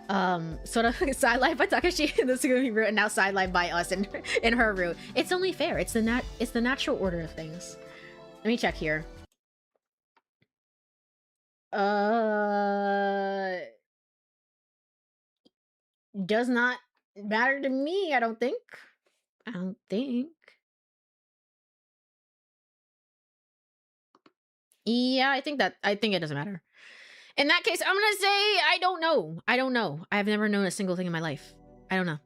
Sort of sidelined by Takashi in the Tsugumi route, and now sidelined by us in her route. It's only fair. It's the natural order of things. Let me check here. Does not matter to me, I don't think. I don't think. Yeah, I think it doesn't matter. In that case, I'm gonna say I don't know. I don't know. I've never known a single thing in my life. I don't know.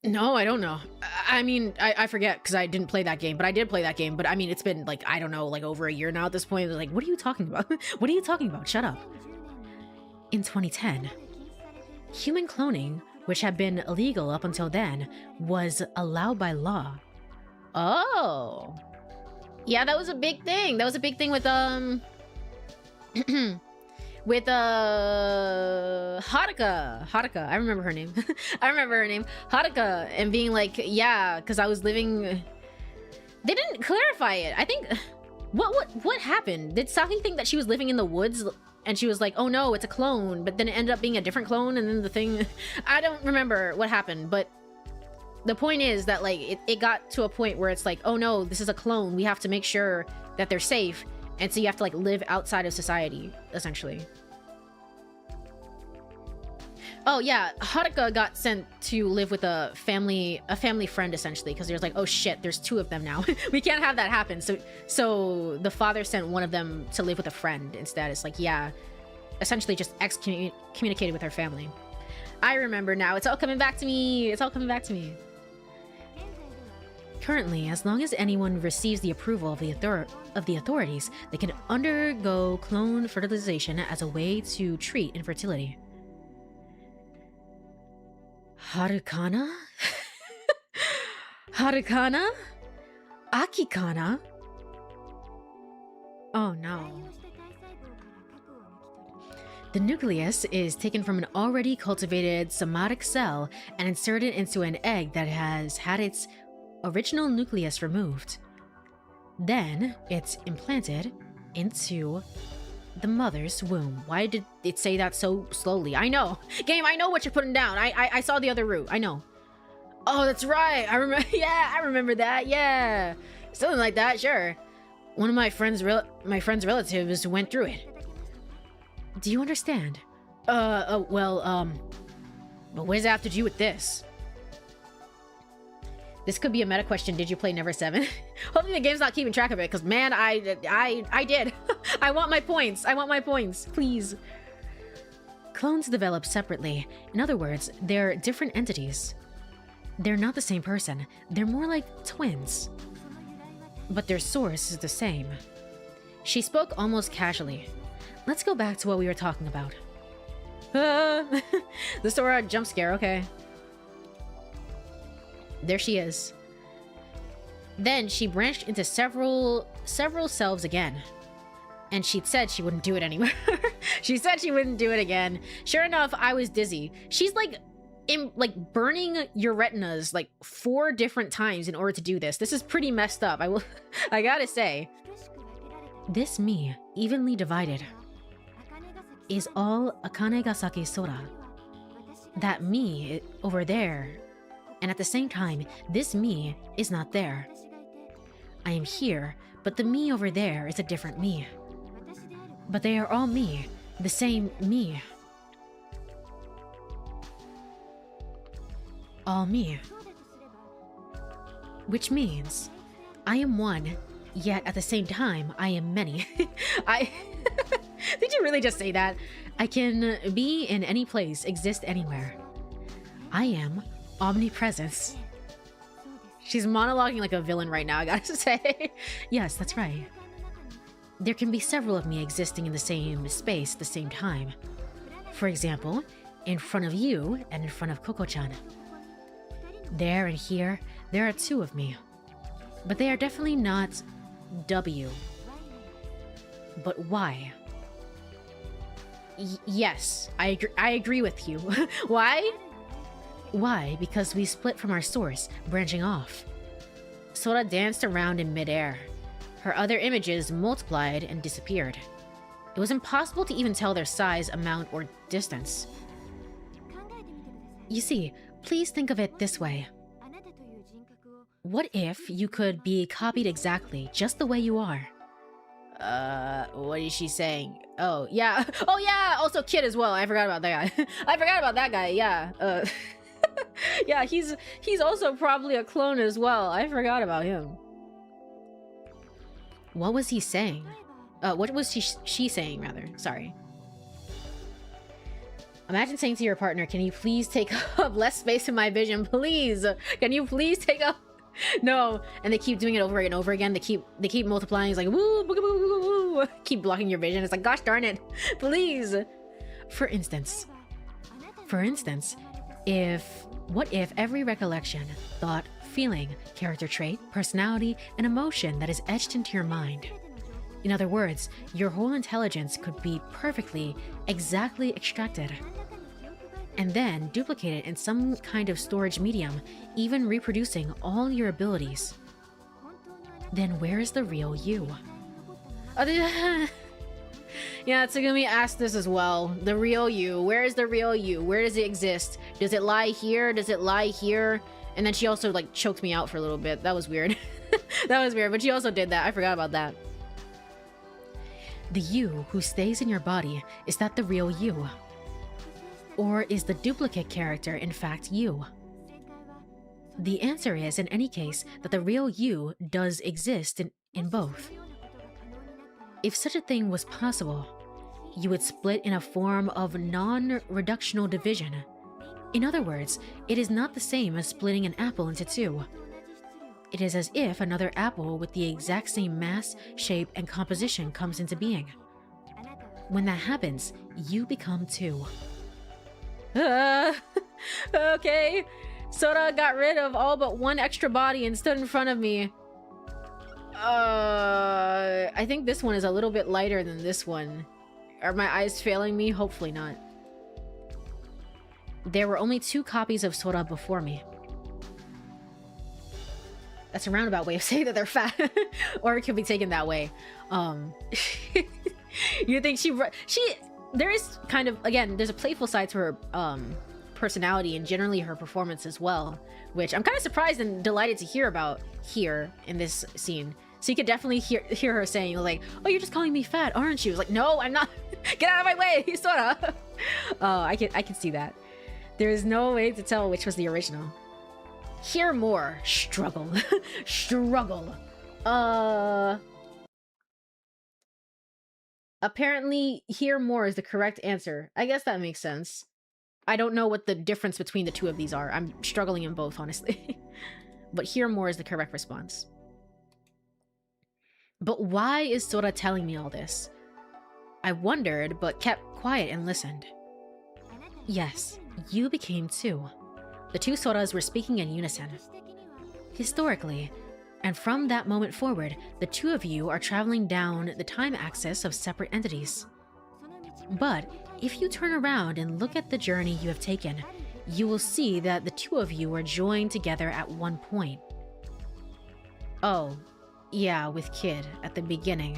No, I don't know. I mean, I forget because I didn't play that game, but I did play that game. But I mean, it's been like, I don't know, like over a year now at this point. Like, what are you talking about? What are you talking about? Shut up. In 2010, human cloning, which had been illegal up until then, was allowed by law. Oh. Yeah, that was a big thing. That was a big thing with, with Haruka. I remember her name. Haruka, and being like, yeah, because I was living. They didn't clarify it. I think what happened? Did Saki think that she was living in the woods and she was like, oh no, it's a clone, but then it ended up being a different clone, and then the thing, I don't remember what happened, but the point is that like it got to a point where it's like, oh no, this is a clone. We have to make sure that they're safe. And so you have to like live outside of society, essentially. Oh yeah, Haruka got sent to live with a family friend, essentially, because there's like, oh shit, there's two of them now. We can't have that happen. So the father sent one of them to live with a friend instead. It's like, yeah, essentially just excommunicated with her family. I remember now. It's all coming back to me. It's all coming back to me. Currently, as long as anyone receives the approval of the authorities, they can undergo clone fertilization as a way to treat infertility. Harukana? Harukana? Akikana? Oh no. The nucleus is taken from an already cultivated somatic cell and inserted into an egg that has had its original nucleus removed. Then it's implanted into the mother's womb. Why did it say that so slowly? I know. Game, I know what you're putting down. I saw the other route. I know. Oh, that's right. I remember. Yeah, I remember that. Yeah. Something like that, sure. One of my friend's relatives went through it. Do you understand? But what does that have to do with this? This could be a meta question. Did you play Never 7? Hopefully the game's not keeping track of it, because man, I did. I want my points. I want my points, please. Clones develop separately. In other words, they're different entities. They're not the same person. They're more like twins. But their source is the same. She spoke almost casually. Let's go back to what we were talking about. The Sora jump scare, okay. There she is. Then she branched into several selves again. And she said she wouldn't do it anymore. She said she wouldn't do it again. Sure enough, I was dizzy. She's like burning your retinas like 4 different times in order to do this. This is pretty messed up. I gotta say. This me, evenly divided, is all Akane ga Sake Sora. That me over there. And at the same time, this me is not there. I am here, but the me over there is a different me. But they are all me, the same me. All me. Which means, I am one, yet at the same time, I am many. Did you really just say that? I can be in any place, exist anywhere. I am omnipresence. She's monologuing like a villain right now, I gotta say. Yes, that's right. There can be several of me existing in the same space at the same time. For example, in front of you and in front of Koko-chan. There and here, there are 2 of me. But they are definitely not W. But Y. Yes, I agree with you. Why? Why? Because we split from our source, branching off. Sora danced around in midair. Her other images multiplied and disappeared. It was impossible to even tell their size, amount, or distance. You see, please think of it this way. What if you could be copied exactly, just the way you are? What is she saying? Oh, yeah. Oh, yeah! Also Kid as well. I forgot about that guy. I forgot about that guy, yeah. Yeah, he's also probably a clone as well. I forgot about him. What was he saying? What was she saying, rather? Sorry. Imagine saying to your partner, can you please take up less space in my vision, please? Can you please take up... No, and they keep doing it over and over again. They keep multiplying. It's like, woo, boo, boo, boo, boo, boo. Keep blocking your vision. It's like, gosh darn it, please. For instance, what if every recollection, thought, feeling, character trait, personality, and emotion that is etched into your mind, in other words, your whole intelligence could be perfectly, exactly extracted, and then duplicated in some kind of storage medium, even reproducing all your abilities. Then where is the real you? Yeah, Tsugumi asked this as well. The real you. Where is the real you? Where does it exist? Does it lie here? Does it lie here? And then she also like choked me out for a little bit. That was weird. That was weird, but she also did that. I forgot about that. The you who stays in your body, is that the real you? Or is the duplicate character in fact you? The answer is, in any case, that the real you does exist in both. If such a thing was possible, you would split in a form of non-reductional division. In other words, it is not the same as splitting an apple into two. It is as if another apple with the exact same mass, shape, and composition comes into being. When that happens, you become two. Okay. Sora got rid of all but one extra body and stood in front of me. I think this one is a little bit lighter than this one. Are my eyes failing me? Hopefully not. There were only 2 copies of Sora before me. That's a roundabout way of saying that they're fat. Or it could be taken that way. You think there is kind of, again, there's a playful side to her personality and generally her performance as well, which I'm kind of surprised and delighted to hear about here in this scene. So you could definitely hear her saying like, oh, you're just calling me fat, aren't you? It's like, no, I'm not. Get out of my way, Sora. Oh, I can see that. There is no way to tell which was the original. Hear more. Struggle. Struggle. Apparently, hear more is the correct answer. I guess that makes sense. I don't know what the difference between the two of these are. I'm struggling in both, honestly. But hear more is the correct response. But why is Sora telling me all this? I wondered, but kept quiet and listened. Yes, you became two. The 2 Soras were speaking in unison. Historically, and from that moment forward, the 2 of you are traveling down the time axis of separate entities. But if you turn around and look at the journey you have taken, you will see that the 2 of you are joined together at one point. Oh, yeah, with Kid at the beginning.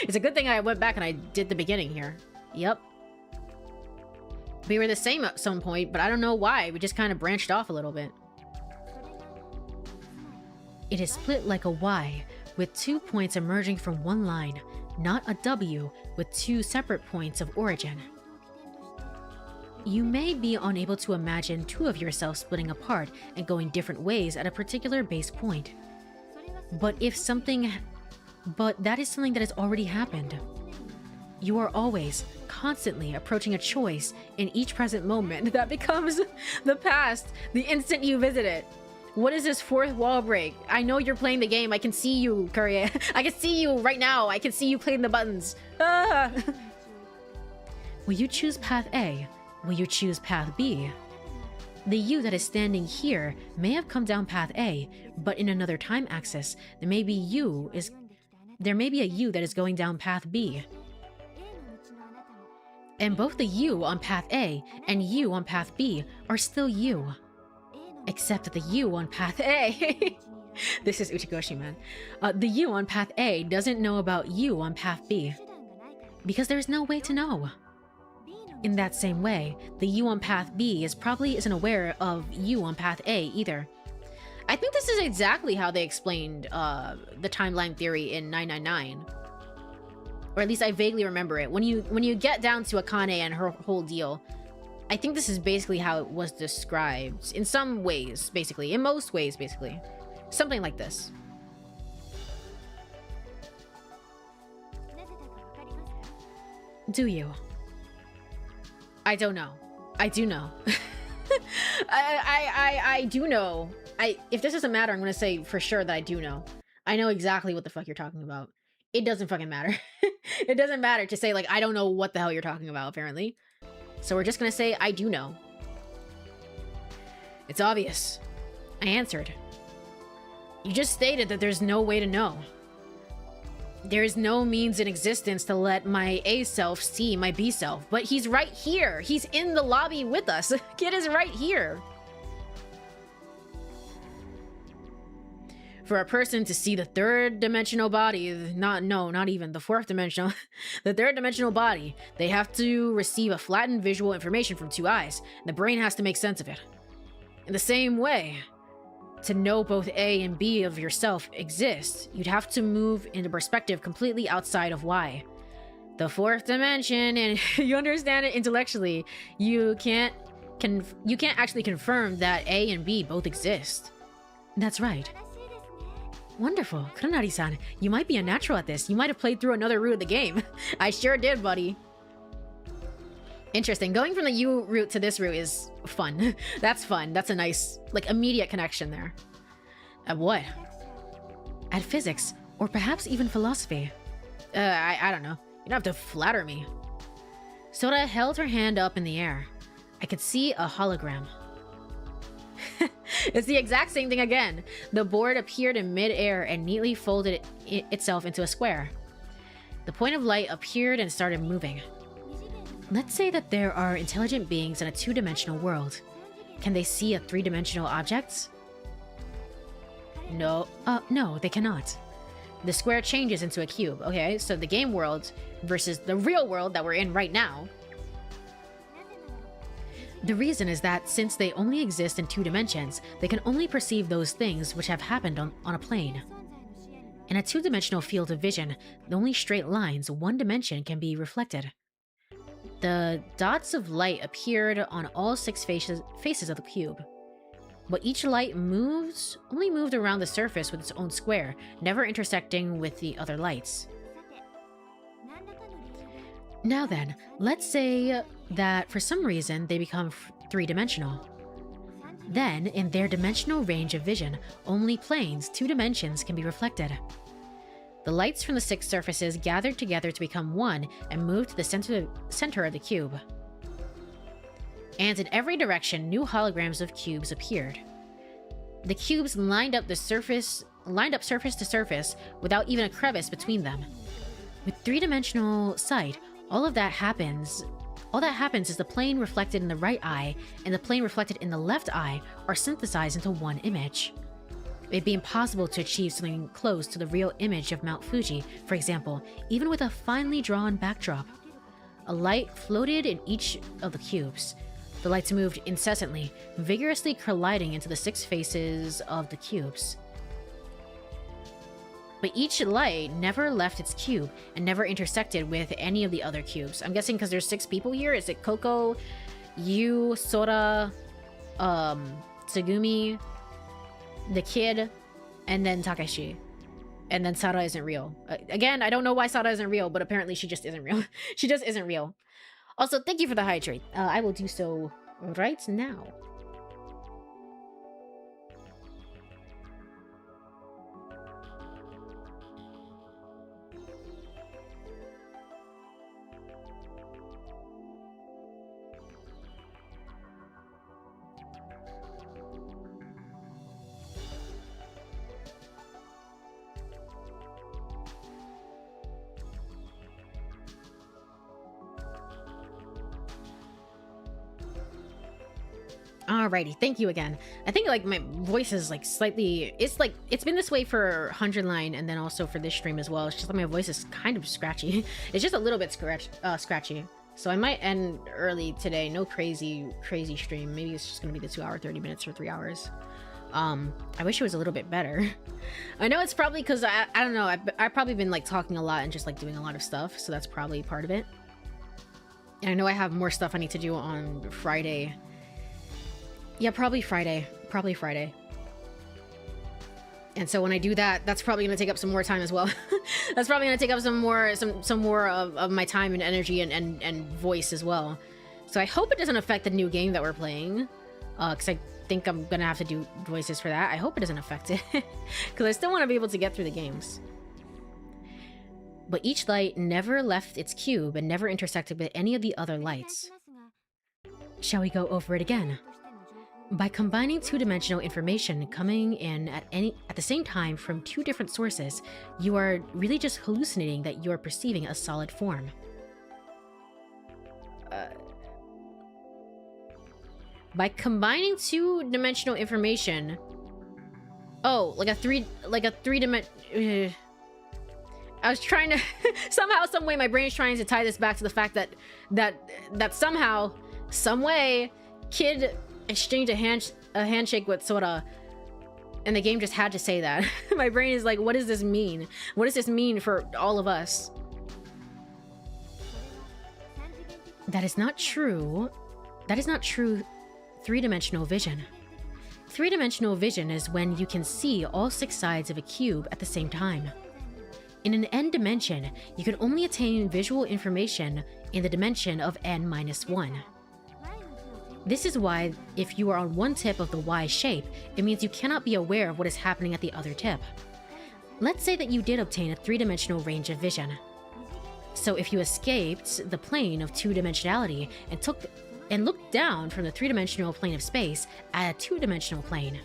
It's a good thing I went back and I did the beginning here. Yep. We were the same at some point, but I don't know why. We just kind of branched off a little bit. It is split like a Y, with 2 points emerging from one line, not a W with 2 separate points of origin. You may be unable to imagine 2 of yourselves splitting apart and going different ways at a particular base point. But that is something that has already happened. You are always, constantly approaching a choice in each present moment that becomes the past the instant you visit it. What is this 4th wall break? I know you're playing the game. I can see you, Courie. I can see you right now. I can see you playing the buttons. Ah! Will you choose path A? Will you choose path B? The you that is standing here may have come down path A, but in another time axis, there may be a you that is going down path B. And both the you on path A and you on path B are still you. Except that the you on path A... This is Uchikoshi, man. The you on path A doesn't know about you on path B. Because there's no way to know. In that same way, the you on path B probably isn't aware of you on path A either. I think this is exactly how they explained the timeline theory in 999. Or at least I vaguely remember it. When you get down to Akane and her whole deal, I think this is basically how it was described. In some ways, basically. In most ways, basically. Something like this. Do you? I don't know. I do know. I do know. If this doesn't matter, I'm gonna say for sure that I do know. I know exactly what the fuck you're talking about. It doesn't fucking matter. It doesn't matter to say, like, I don't know what the hell you're talking about, apparently. So we're just gonna say, I do know. It's obvious. I answered. You just stated that there's no way to know. There is no means in existence to let my A self see my B self, but he's right here. He's in the lobby with us. Kid is right here. For a person to see the third dimensional body, not even the fourth dimensional, the third dimensional body, they have to receive a flattened visual information from two eyes. And the brain has to make sense of it. In the same way, to know both A and B of yourself exist, you'd have to move into perspective completely outside of Y. The fourth dimension, and you understand it intellectually, you can't actually confirm that A and B both exist. That's right. Wonderful. Kuronari-san, you might be a natural at this. You might have played through another route of the game. I sure did, buddy. Interesting. Going from the U route to this route is fun. That's fun. That's a nice, like, immediate connection there. At what? At physics, or perhaps even philosophy. I don't know. You don't have to flatter me. Sora held her hand up in the air. I could see a hologram. It's the exact same thing again. The board appeared in mid-air and neatly folded itself into a square. The point of light appeared and started moving. Let's say that there are intelligent beings in a two-dimensional world. Can they see a three-dimensional object? No, they cannot. The square changes into a cube. Okay, so the game world versus the real world that we're in right now. The reason is that since they only exist in two dimensions, they can only perceive those things which have happened on a plane. In a two-dimensional field of vision, the only straight lines one dimension can be reflected. The dots of light appeared on all six faces of the cube. But each light only moved around the surface with its own square, never intersecting with the other lights. Now then, let's say that for some reason they become three-dimensional. Then, in their dimensional range of vision, only planes, two dimensions, can be reflected. The lights from the six surfaces gathered together to become one and moved to the center of the cube. And in every direction, new holograms of cubes appeared. The cubes lined up surface to surface without even a crevice between them. With three-dimensional sight, all that happens is the plane reflected in the right eye and the plane reflected in the left eye are synthesized into one image. It'd be impossible to achieve something close to the real image of Mount Fuji, for example, even with a finely drawn backdrop. A light floated in each of the cubes. The lights moved incessantly, vigorously colliding into the six faces of the cubes. But each light never left its cube and never intersected with any of the other cubes. I'm guessing because there's six people here. Is it Coco, Yu, Sora, Tsugumi, the kid, and then Takeshi? And then Sara isn't real. Again, I don't know why Sara isn't real, but apparently she just isn't real. She just isn't real. Also, thank you for the hydrate. I will do so right now. Alrighty, thank you again. I think like my voice is like slightly, it's been this way for 100 line and then also for this stream as well. It's just like my voice is kind of scratchy. It's just a little bit scratchy. So I might end early today. No crazy stream. Maybe it's just gonna be the 2 hour 30 minutes or 3 hours. I wish it was a little bit better. I know it's probably because I don't know, I've probably been like talking a lot and just like doing a lot of stuff, so that's probably part of it. And I know I have more stuff I need to do on Friday. Yeah, probably Friday. And so when I do that, that's probably gonna take up some more time as well. That's probably gonna take up some more of my time and energy and voice as well. So I hope it doesn't affect the new game that we're playing. Because I think I'm gonna have to do voices for that. I hope it doesn't affect it. Because I still want to be able to get through the games. But each light never left its cube and never intersected with any of the other lights. Shall we go over it again? By combining two-dimensional information coming in at the same time from two different sources, you are really just hallucinating that you are perceiving a solid form. By combining two-dimensional information... Oh, like a three-dimensional... I was trying to... somehow, some way, my brain's trying to tie this back to the fact that somehow, some way, Kid exchanged a handshake with Sora, and the game just had to say that. My brain is like, what does this mean? What does this mean for all of us? That is not true. That is not true three-dimensional vision. Three-dimensional vision is when you can see all 6 sides of a cube at the same time. In an n dimension, you can only attain visual information in the dimension of n-1. This is why, if you are on one tip of the Y shape, it means you cannot be aware of what is happening at the other tip. Let's say that you did obtain a three-dimensional range of vision. So if you escaped the plane of two-dimensionality and looked down from the three-dimensional plane of space at a two-dimensional plane,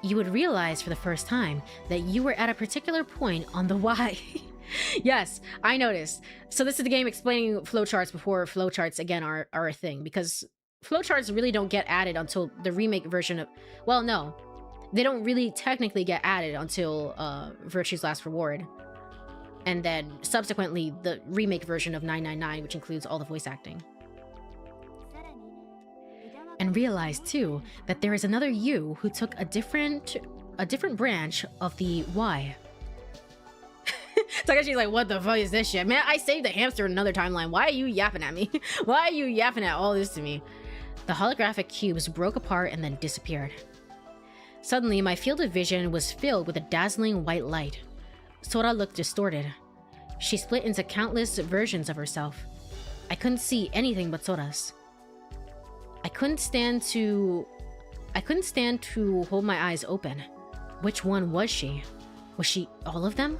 you would realize for the first time that you were at a particular point on the Y. Yes, I noticed. So this is the game explaining flowcharts before flowcharts again are a thing, because flowcharts really don't get added until the remake version of... Well, no. They don't really technically get added until Virtue's Last Reward. And then, subsequently, the remake version of 999, which includes all the voice acting. And realized, too, that there is another you who took a different branch of the Y. Takashi's like, what the fuck is this shit? Man, I saved the hamster in another timeline. Why are you yapping at me? Why are you yapping at all this to me? The holographic cubes broke apart and then disappeared. Suddenly, my field of vision was filled with a dazzling white light. Sora looked distorted. She split into countless versions of herself. I couldn't see anything but Sora's. I couldn't stand to hold my eyes open. Which one was she? Was she all of them?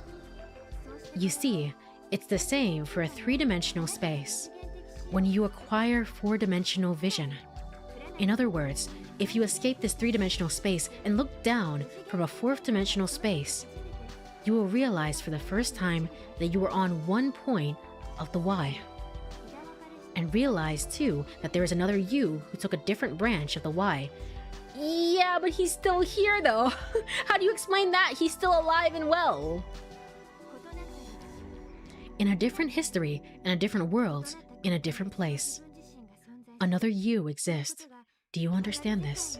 You see, it's the same for a three-dimensional space. When you acquire four-dimensional vision. In other words, if you escape this three-dimensional space and look down from a fourth-dimensional space, you will realize for the first time that you are on one point of the Y. And realize, too, that there is another you who took a different branch of the Y. Yeah, but he's still here, though. How do you explain that? He's still alive and well. In a different history, in a different world, in a different place. Another you exists. Do you understand this?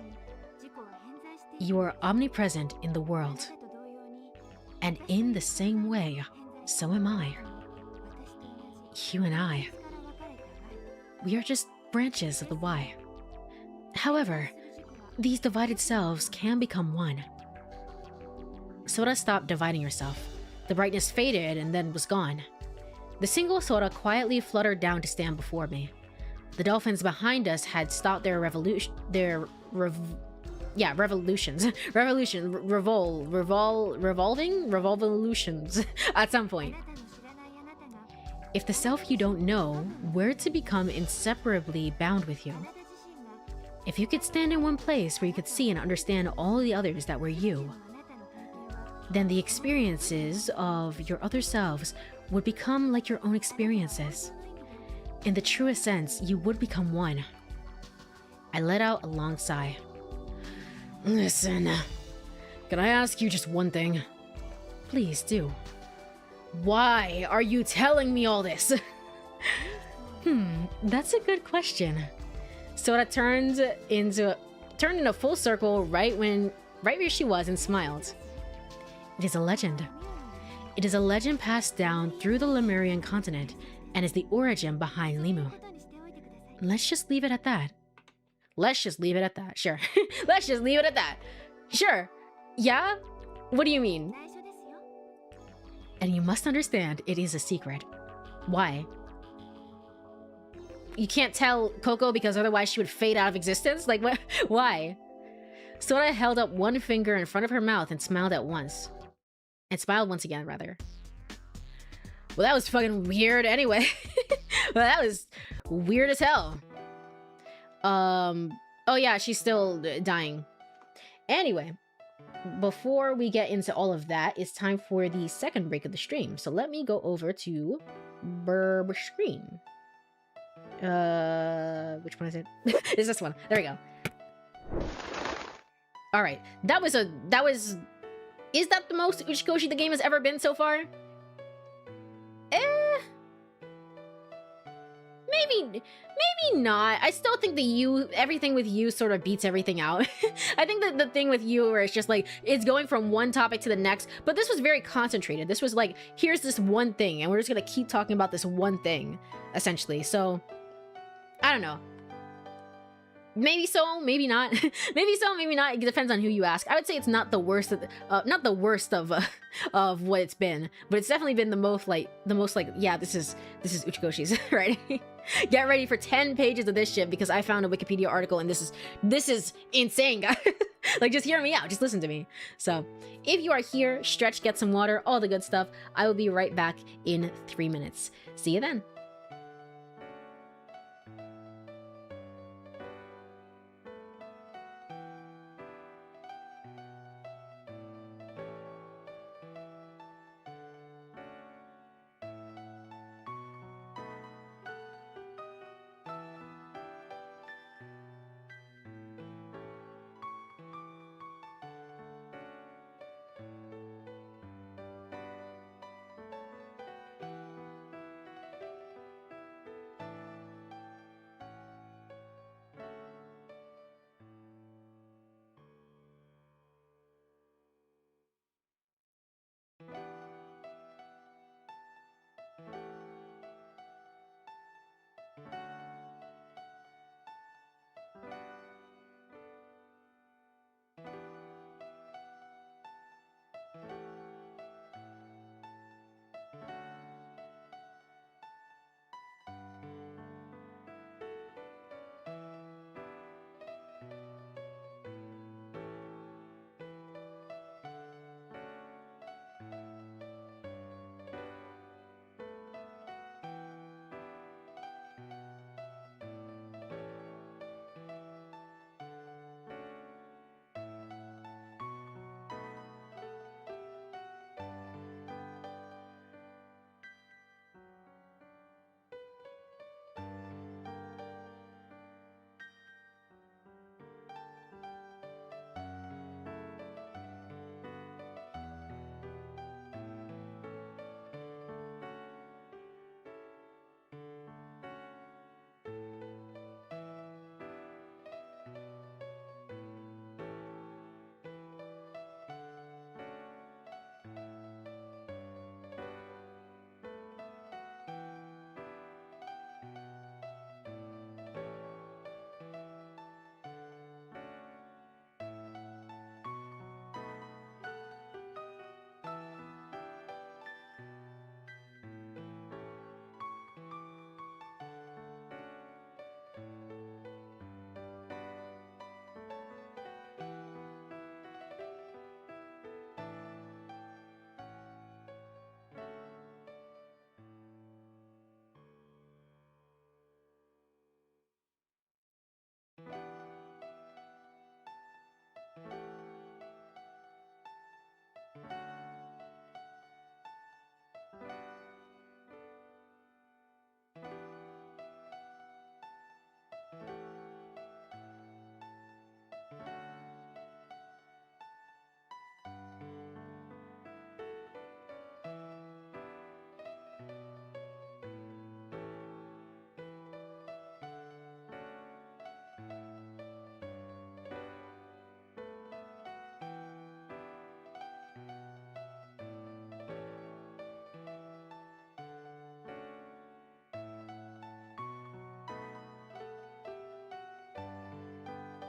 You are omnipresent in the world. And in the same way, so am I. You and I. We are just branches of the Y. However, these divided selves can become one. Sora stopped dividing herself. The brightness faded and then was gone. The single Sora quietly fluttered down to stand before me. The dolphins behind us had stopped their revolutions at some point. If the self you don't know were to become inseparably bound with you, if you could stand in one place where you could see and understand all the others that were you, then the experiences of your other selves would become like your own experiences. In the truest sense, you would become one. I let out a long sigh. Listen, can I ask you just one thing? Please do. Why are you telling me all this? That's a good question. Sora turned in a full circle right where she was and smiled. It is a legend. It is a legend passed down through the Lemurian continent and is the origin behind Limu. Let's just leave it at that. Let's just leave it at that. Sure. Let's just leave it at that. Sure. Yeah? What do you mean? And you must understand, it is a secret. Why? You can't tell Coco because otherwise she would fade out of existence? Like, what? Why? Sora held up one finger in front of her mouth and smiled at once. And smiled once again, rather. Well, that was fucking weird anyway. Well, that was weird as hell. Oh yeah, she's still dying. Anyway, before we get into all of that, it's time for the second break of the stream. So let me go over to Burb Screen. Which one is it? It's this one. There we go. All right, is that the most Uchikoshi the game has ever been so far? Maybe not. I still think everything with you sort of beats everything out. I think that the thing with you where it's just like, it's going from one topic to the next, but this was very concentrated. This was like, here's this one thing, and we're just gonna keep talking about this one thing, essentially. So, I don't know. Maybe so, maybe not. Maybe so, maybe not. It depends on who you ask. I would say it's not the worst of of what it's been, but it's definitely been the most like yeah, this is Uchikoshi's, right? Get ready for 10 pages of this shit because I found a Wikipedia article and this is insane, guys. Like, just hear me out, just listen to me. So, if you are here, stretch, get some water, all the good stuff. I will be right back in 3 minutes. See you then.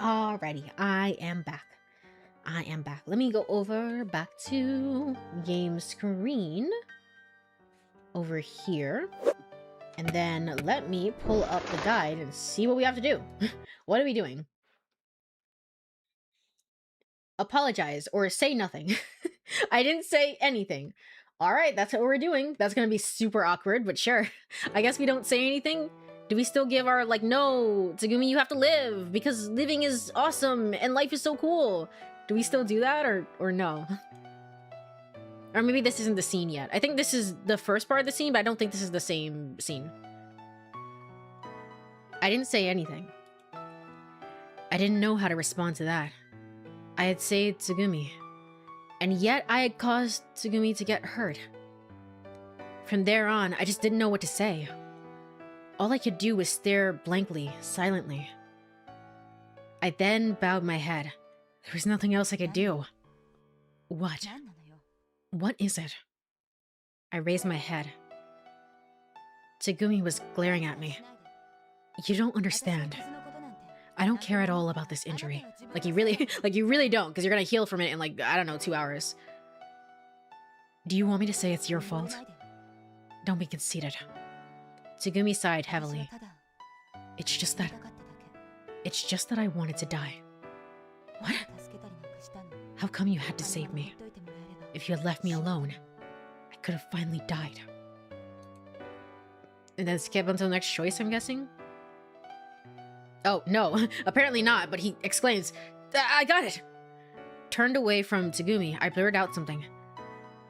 Alrighty, I am back. I am back. Let me go over back to game screen over here. And then let me pull up the guide and see what we have to do. What are we doing? Apologize or say nothing. I didn't say anything. All right, that's what we're doing. That's gonna be super awkward, but sure. I guess we don't say anything. Do we still give our, like, no, Tsugumi, you have to live because living is awesome and life is so cool. Do we still do that or no? Or maybe this isn't the scene yet. I think this is the first part of the scene, but I don't think this is the same scene. I didn't say anything. I didn't know how to respond to that. I had saved Tsugumi, and yet I had caused Tsugumi to get hurt. From there on, I just didn't know what to say. All I could do was stare blankly, silently. I then bowed my head. There was nothing else I could do. What? What is it? I raised my head. Tsugumi was glaring at me. You don't understand. I don't care at all about this injury. Like you really don't, because you're gonna heal from it in like, I don't know, 2 hours. Do you want me to say it's your fault? Don't be conceited. Tsugumi sighed heavily. It's just that I wanted to die. What? How come you had to save me? If you had left me alone, I could have finally died. And then skip until the next choice, I'm guessing? Oh, no, apparently not, but he exclaims, I got it! Turned away from Tsugumi, I blurted out something.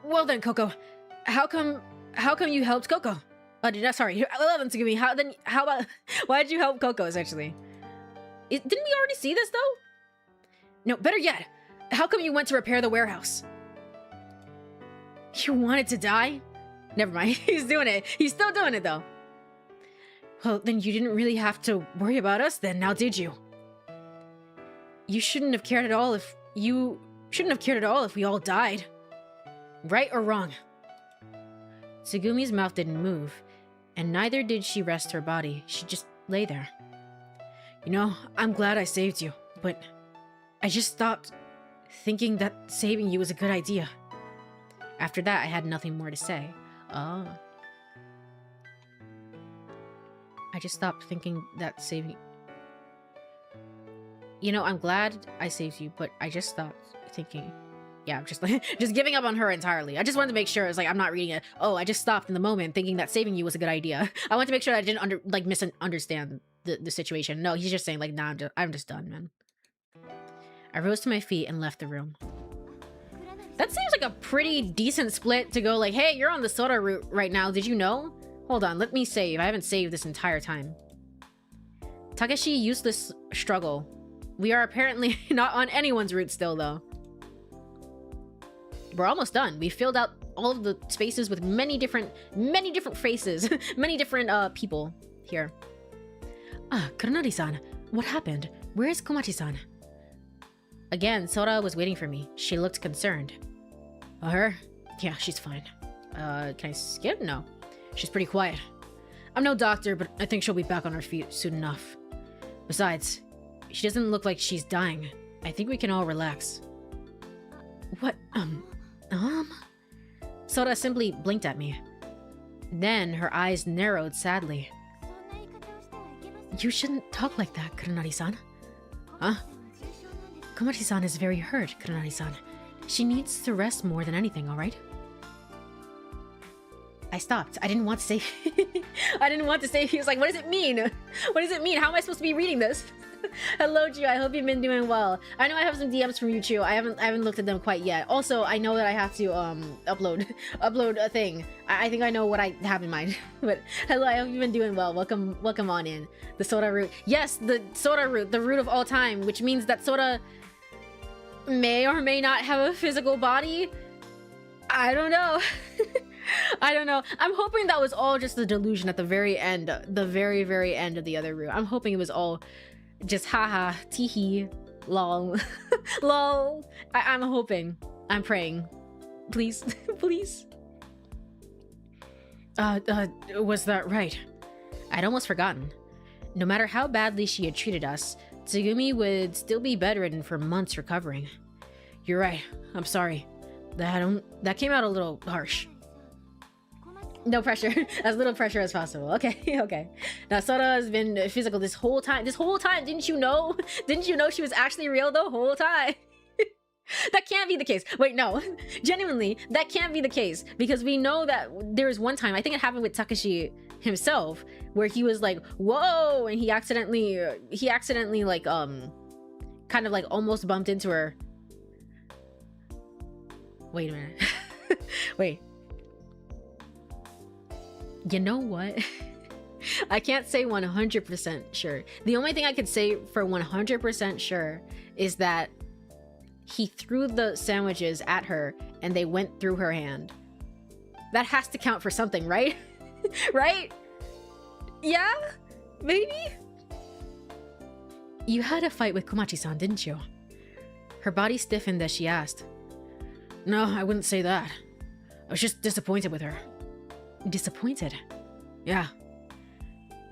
Well then, Coco, how come you helped Coco? Sorry, well then, Tsugumi, how about, why did you help Coco, essentially? Didn't we already see this, though? No, better yet, how come you went to repair the warehouse? You wanted to die? Never mind, he's doing it. He's still doing it, though. Well, then you didn't really have to worry about us then, now did you? You shouldn't have cared at all if we all died. Right or wrong? Tsugumi's mouth didn't move, and neither did she rest her body. She just lay there. You know, I'm glad I saved you, but I just stopped thinking that saving you was a good idea. After that, I had nothing more to say. Oh. I just stopped thinking that saving... You know, I'm glad I saved you, but I just stopped thinking... Yeah, I'm just like, just giving up on her entirely. I just wanted to make sure, it's like, I'm not reading it. Oh, I just stopped in the moment thinking that saving you was a good idea. I want to make sure I didn't misunderstand the situation. No, he's just saying, like, nah, I'm just done, man. I rose to my feet and left the room. That seems like a pretty decent split to go like, hey, you're on the Sora route right now, did you know? Hold on, let me save. I haven't saved this entire time. Takeshi, useless struggle. We are apparently not on anyone's route still, though. We're almost done. We filled out all of the spaces with many different faces, many different people here. Ah, Kuronari-san, what happened? Where is Komachi-san? Again, Sora was waiting for me. She looked concerned. Her? Yeah, she's fine. Can I skip? No. She's pretty quiet. I'm no doctor, but I think she'll be back on her feet soon enough. Besides, she doesn't look like she's dying. I think we can all relax. What, Sora simply blinked at me. Then her eyes narrowed sadly. You shouldn't talk like that, Kuronari-san. Huh? Komachi-san is very hurt, Kuronari-san. She needs to rest more than anything, alright? I stopped. I didn't want to say... I didn't want to say... He was like, what does it mean? What does it mean? How am I supposed to be reading this? Hello, Chu. I hope you've been doing well. I know I have some DMs from you, Chu. I haven't looked at them quite yet. Also, I know that I have to upload a thing. I think I know what I have in mind. But hello, I hope you've been doing well. Welcome on in. The Sora route. Yes, the Sora route, the route of all time, which means that Sora may or may not have a physical body. I don't know. I don't know. I'm hoping that was all just a delusion at the very end, the very, very end of the other route. I'm hoping it was all just haha, teehee, lol, lol. I'm hoping. I'm praying. Please, please. Was that right? I'd almost forgotten. No matter how badly she had treated us, Tsugumi would still be bedridden for months recovering. You're right. I'm sorry. That came out a little harsh. No pressure. As little pressure as possible. Okay, okay. Now Sora has been physical this whole time. This whole time, didn't you know? Didn't you know she was actually real the whole time? That can't be the case. Wait, no. Genuinely, that can't be the case. Because we know that there was one time, I think it happened with Takashi himself, where he was like, whoa, and he accidentally like, kind of like almost bumped into her. Wait a minute. Wait. You know what? I can't say 100% sure. The only thing I could say for 100% sure is that he threw the sandwiches at her and they went through her hand. That has to count for something, right? Right? Yeah? Maybe? You had a fight with Komachi-san, didn't you? Her body stiffened as she asked. No, I wouldn't say that. I was just disappointed with her. Disappointed? Yeah.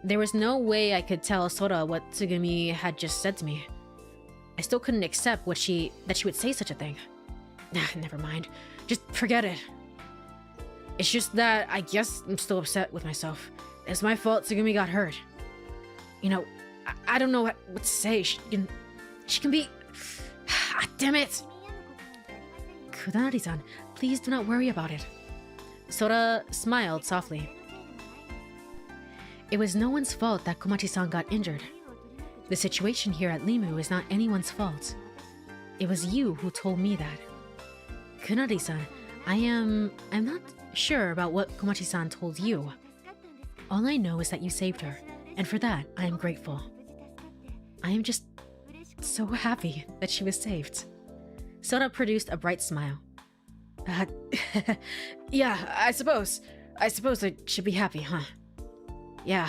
There was no way I could tell Sora what Tsugumi had just said to me. I still couldn't accept that she would say such a thing. Nah, never mind. Just forget it. It's just that I guess I'm still upset with myself. It's my fault Tsugumi got hurt. You know, I don't know what to say. She can be... Ah, damn it! Kudanari-san, please do not worry about it. Sora smiled softly. It was no one's fault that Komachi-san got injured. The situation here at Limu is not anyone's fault. It was you who told me that. Kunari-san, I'm not sure about what Komachi-san told you. All I know is that you saved her, and for that, I am grateful. I am just so happy that she was saved. Sora produced a bright smile. Yeah, I suppose I should be happy, huh? Yeah.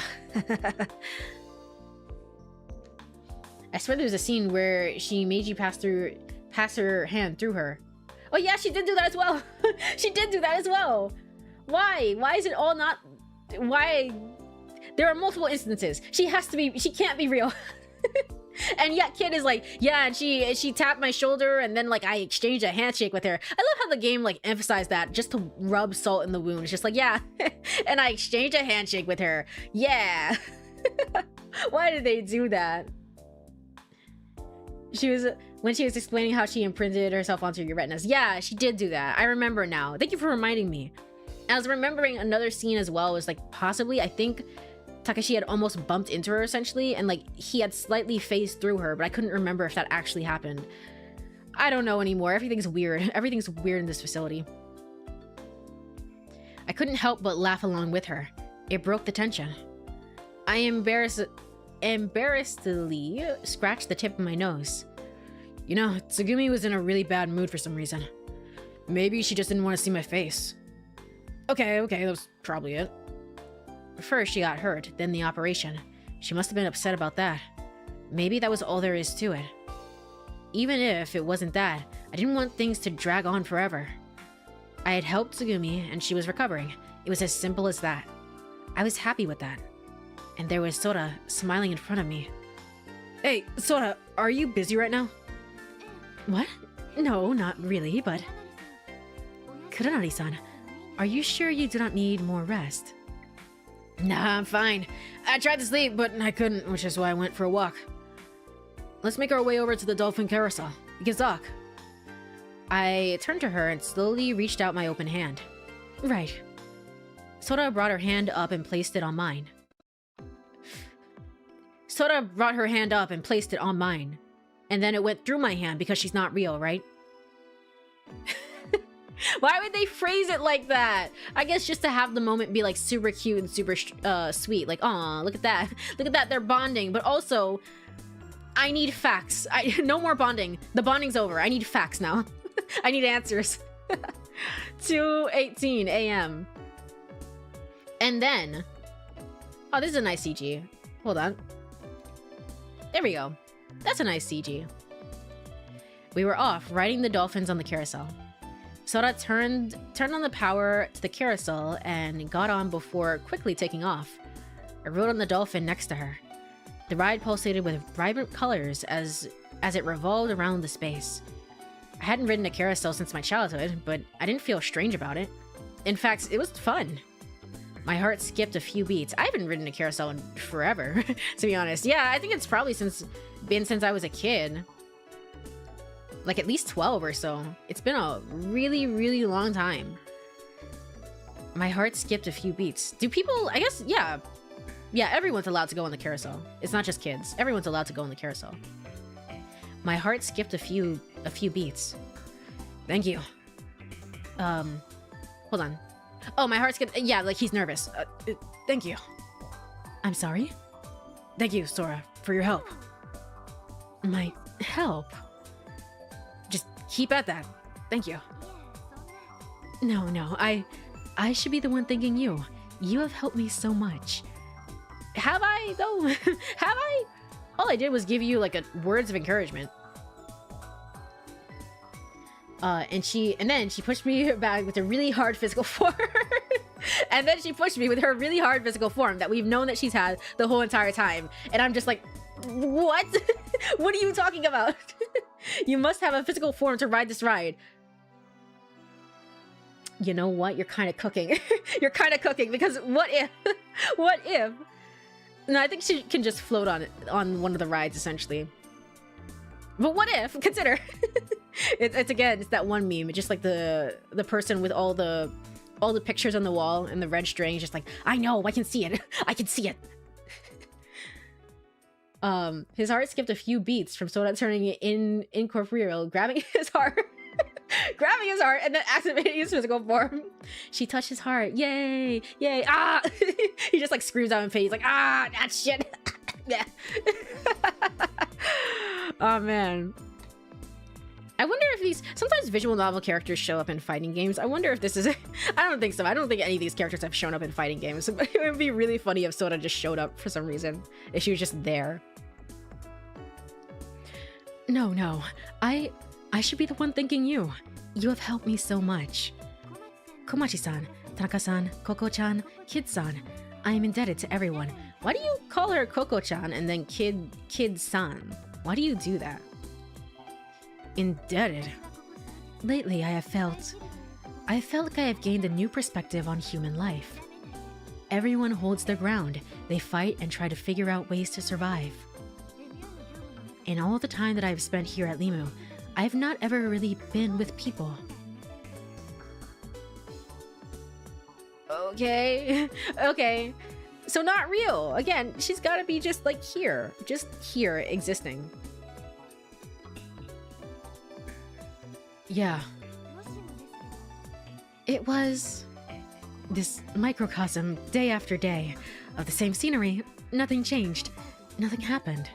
I swear there's a scene where she made you pass her hand through her. Oh yeah, she did do that as well. She did do that as well. Why? Why is it all not... Why? There are multiple instances. She can't be real. And yet Kid is like, yeah, and she tapped my shoulder and then like I exchanged a handshake with her. I love how the game like emphasized that just to rub salt in the wound. It's just like, yeah, and I exchanged a handshake with her. Yeah. Why did they do that? When she was explaining how she imprinted herself onto your retinas. Yeah, she did do that. I remember now. Thank you for reminding me. I was remembering another scene as well. Was like possibly, I think Takashi had almost bumped into her essentially, and like he had slightly phased through her, but I couldn't remember if that actually happened. I don't know anymore. Everything's weird. Everything's weird in this facility. I couldn't help but laugh along with her. It broke the tension. I embarrassedly scratched the tip of my nose. You know, Tsugumi was in a really bad mood for some reason. Maybe she just didn't want to see my face. Okay, that was probably it. First she got hurt, then the operation. She must have been upset about that. Maybe that was all there is to it. Even if it wasn't that, I didn't want things to drag on forever. I had helped Tsugumi and she was recovering. It was as simple as that. I was happy with that. And there was Sora smiling in front of me. Hey, Sora, are you busy right now? What? No, not really, but... Kuranari-san, are you sure you do not need more rest? Nah, I'm fine. I tried to sleep, but I couldn't, which is why I went for a walk. Let's make our way over to the dolphin carousel. Gizok. I turned to her and slowly reached out my open hand. Right. Sora brought her hand up and placed it on mine. Sora brought her hand up and placed it on mine. And then it went through my hand because she's not real, right? Why would they phrase it like that? I guess just to have the moment be like super cute and super sweet. Like, aw, look at that. Look at that, they're bonding. But also, I need facts. No more bonding. The bonding's over. I need facts now. I need answers. 2:18 a.m. And then... Oh, this is a nice CG. Hold on. There we go. That's a nice CG. We were off, riding the dolphins on the carousel. Sora turned on the power to the carousel and got on before quickly taking off. I rode on the dolphin next to her. The ride pulsated with vibrant colors as it revolved around the space. I hadn't ridden a carousel since my childhood, but I didn't feel strange about it. In fact, it was fun. My heart skipped a few beats. I haven't ridden a carousel in forever, to be honest. Yeah, I think it's probably been since I was a kid. Like at least 12 or so. It's been a really, really long time. My heart skipped a few beats. Do people, I guess, yeah. Yeah, everyone's allowed to go on the carousel. It's not just kids. Everyone's allowed to go on the carousel. My heart skipped a few beats. Thank you. Hold on. Oh, my heart skipped. Yeah, like he's nervous. Thank you. I'm sorry? Thank you, Sora, for your help. My help? Just keep at that. Thank you. No, I should be the one thanking you. You have helped me so much. Have I, though? Have I? All I did was give you, like, words of encouragement. And then she pushed me back with a really hard physical form. And then she pushed me with her really hard physical form that we've known that she's had the whole entire time. And I'm just like, what? What are you talking about? You must have a physical form to ride this ride. You know what? You're kind of cooking. You're kind of cooking, because what if? What if? No, I think she can just float on one of the rides, essentially. But what if? Consider. It's again, it's that one meme. It's just like the person with all the pictures on the wall and the red string, just like, I know, I can see it. I can see it. His heart skipped a few beats from Soda turning it incorporeal, grabbing his heart. Grabbing his heart and then activating his physical form. She touched his heart. Yay! Yay! Ah! He just like screams out in pain. He's like, ah, that shit. Yeah. Oh man. I wonder if sometimes visual novel characters show up in fighting games. I wonder if this is, I don't think so. I don't think any of these characters have shown up in fighting games. It would be really funny if Soda just showed up for some reason. If she was just there. No. I should be the one thanking you. You have helped me so much. Komachi-san, Tanaka-san, Koko-chan, Kid-san. I am indebted to everyone. Why do you call her Koko-chan and then Kid-san? Why do you do that? Indebted. Lately, I felt like I have gained a new perspective on human life. Everyone holds their ground. They fight and try to figure out ways to survive. In all the time that I've spent here at Limu, I've not ever really been with people. Okay. Okay. So not real. Again, she's gotta be just like here. Just here, existing. Yeah. It was this microcosm, day after day, of the same scenery. Nothing changed. Nothing happened.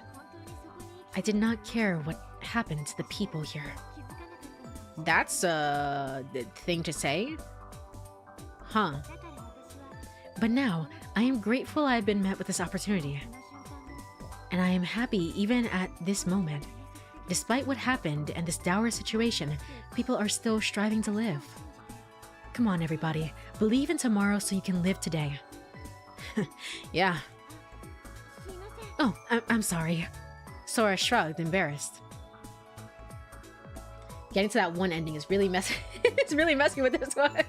I did not care what happened to the people here. That's a thing to say? Huh. But now, I am grateful I have been met with this opportunity. And I am happy even at this moment. Despite what happened and this dour situation, people are still striving to live. Come on, everybody. Believe in tomorrow so you can live today. Yeah. Oh, I'm sorry. Sora shrugged, embarrassed. Getting to that one ending is really messy. It's really messy with this one.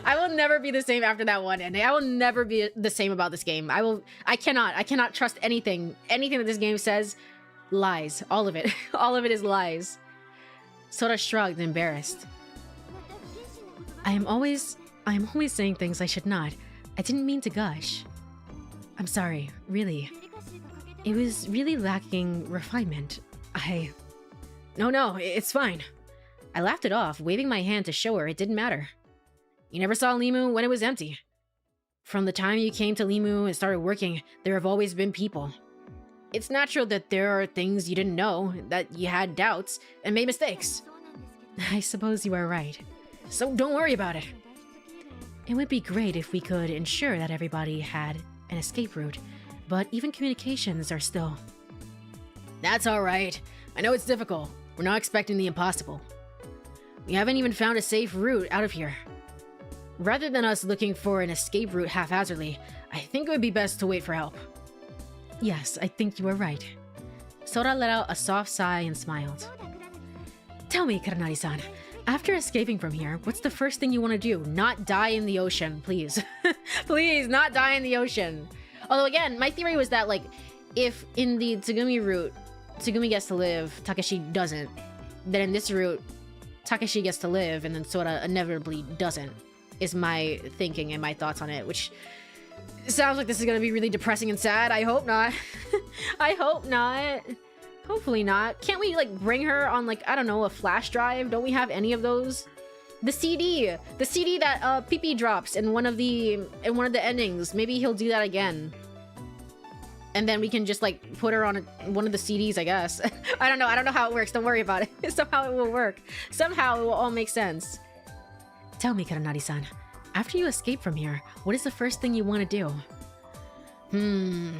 I will never be the same after that one ending. I will never be the same about this game. I cannot trust anything. Anything that this game says, lies. All of it. All of it is lies. Sora shrugged, embarrassed. I am always saying things I should not. I didn't mean to gush. I'm sorry, really. It was really lacking refinement. No, it's fine. I laughed it off, waving my hand to show her it didn't matter. You never saw Limu when it was empty. From the time you came to Limu and started working, there have always been people. It's natural that there are things you didn't know, that you had doubts, and made mistakes. I suppose you are right. So don't worry about it. It would be great if we could ensure that everybody had an escape route, but even communications are still... That's alright. I know it's difficult. We're not expecting the impossible. We haven't even found a safe route out of here. Rather than us looking for an escape route haphazardly, I think it would be best to wait for help. Yes, I think you were right. Sora let out a soft sigh and smiled. Tell me, Karanari-san, after escaping from here, what's the first thing you want to do? Not die in the ocean, please. Please, not die in the ocean. Although again, my theory was that like, if in the Tsugumi route, Tsugumi gets to live, Takeshi doesn't, then in this route, Takeshi gets to live and then Sora inevitably doesn't, is my thinking and my thoughts on it, which sounds like this is gonna be really depressing and sad. I hope not. I hope not. Hopefully not. Can't we like bring her on like, I don't know, a flash drive? Don't we have any of those? The CD that PP drops in one of the endings. Maybe he'll do that again. And then we can just like put her on one of the CDs, I guess. I don't know how it works. Don't worry about it. Somehow it will work. Somehow it will all make sense. Tell me, Karanari-san, after you escape from here, what is the first thing you want to do?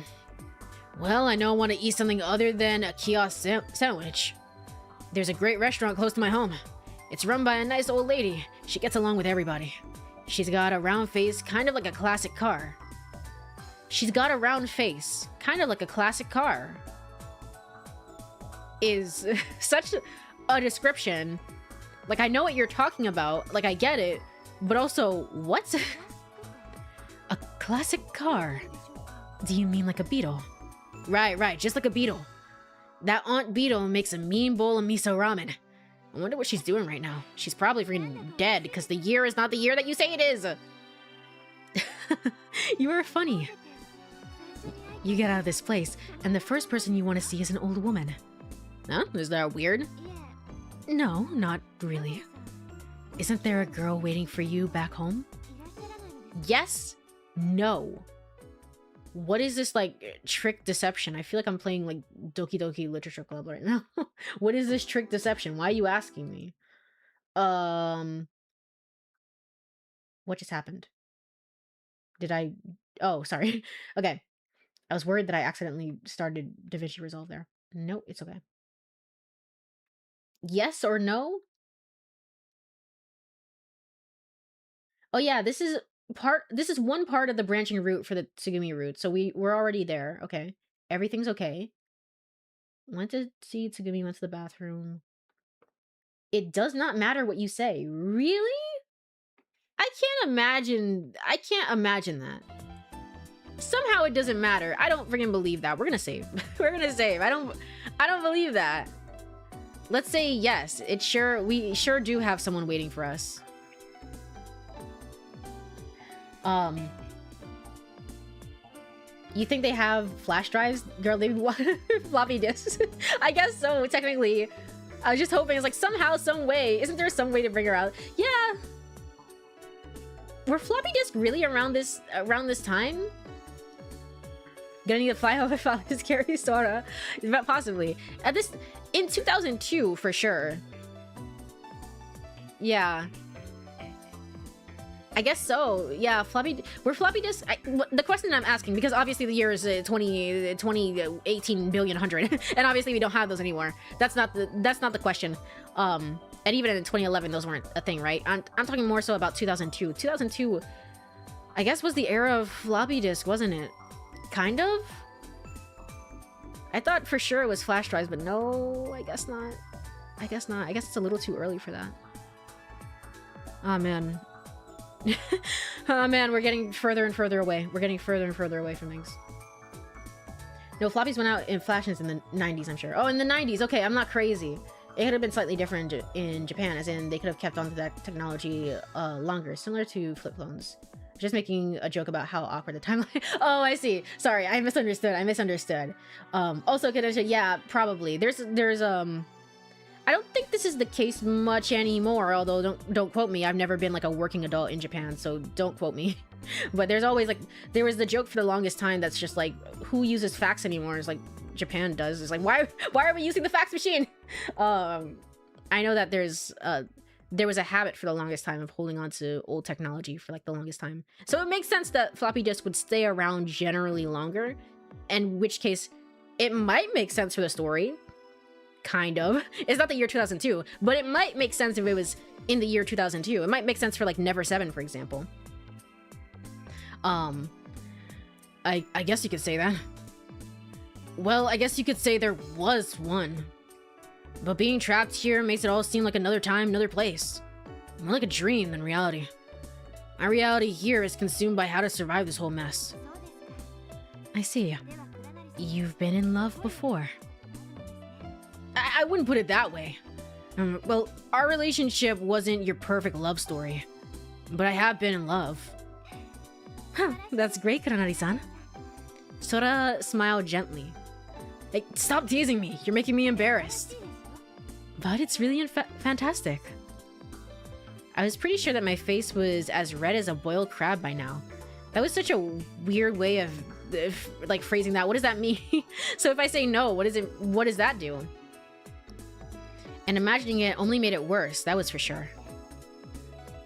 Well, I know I want to eat something other than a kiosk sandwich. There's a great restaurant close to my home. It's run by a nice old lady. She gets along with everybody. She's got a round face, kind of like a classic car. She's got a round face, kind of like a classic car. Is such a description. Like, I know what you're talking about. Like, I get it. But also, what? A classic car? Do you mean like a beetle? Right, just like a beetle. That Aunt Beetle makes a mean bowl of miso ramen. I wonder what she's doing right now. She's probably freaking dead because the year is not the year that you say it is. You are funny. You get out of this place, and the first person you want to see is an old woman. Huh? Is that weird? No, not really. Isn't there a girl waiting for you back home? Yes? No. What is this, like, trick deception? I feel like I'm playing, like, Doki Doki Literature Club right now. What is this trick deception? Why are you asking me? What just happened? Did I... Oh, sorry. Okay. I was worried that I accidentally started DaVinci Resolve there. Nope, it's okay. Yes or no? Oh yeah, this is one part of the branching route for the Tsugumi route. So we're already there. Okay. Everything's okay. Went to see Tsugumi, went to the bathroom. It does not matter what you say. Really? I can't imagine that. Somehow it doesn't matter. I don't freaking believe that. We're gonna save. We're gonna save. I don't believe that. Let's say yes. We sure do have someone waiting for us. You think they have flash drives? Girl, they want floppy disks. I guess so, technically. I was just hoping it's like somehow, some way. Isn't there some way to bring her out? Yeah. Were floppy disks really around this time? Gonna need to fly over floppy disk carry Sora. Possibly. In 2002 for sure. Yeah. I guess so. Yeah, were floppy disks... the question I'm asking, because obviously the year is 18 billion hundred, and obviously we don't have those anymore. That's not the question. And even in 2011, those weren't a thing, right? I'm talking more so about 2002. 2002, I guess, was the era of floppy disk, wasn't it? Kind of? I thought for sure it was flash drives, but no, I guess not. I guess not. I guess it's a little too early for that. Oh, man. Oh man, we're getting further and further away. We're getting further and further away from things. No, floppies went out in flashes in the 90s, I'm sure. Oh, in the 90s. Okay, I'm not crazy. It could have been slightly different in Japan, as in they could have kept on to that technology longer, similar to flip phones. Just making a joke about how awkward the timeline... Oh, I see. Sorry, I misunderstood. Also, yeah, probably. There's I don't think this is the case much anymore, although don't quote me. I've never been like a working adult in Japan, so don't quote me. But there's always like, there was the joke for the longest time that's just like, who uses fax anymore? It's like, Japan does. It's like, why are we using the fax machine? I know that there was a habit for the longest time of holding on to old technology for like the longest time. So it makes sense that floppy disk would stay around generally longer, in which case it might make sense for the story. Kind of. It's not the year 2002, but it might make sense if it was in the year 2002. It might make sense for like Never 7, for example. I guess you could say that. Well, I guess you could say there was one. But being trapped here makes it all seem like another time, another place. More like a dream than reality. My reality here is consumed by how to survive this whole mess. I see. You've been in love before. I wouldn't put it that way. Well, our relationship wasn't your perfect love story. But I have been in love. Huh, that's great, Kuranari-san. Sora smiled gently. Like, stop teasing me. You're making me embarrassed. But it's really fantastic. I was pretty sure that my face was as red as a boiled crab by now. That was such a weird way of like phrasing that. What does that mean? So if I say no, what does that do? And imagining it only made it worse, that was for sure.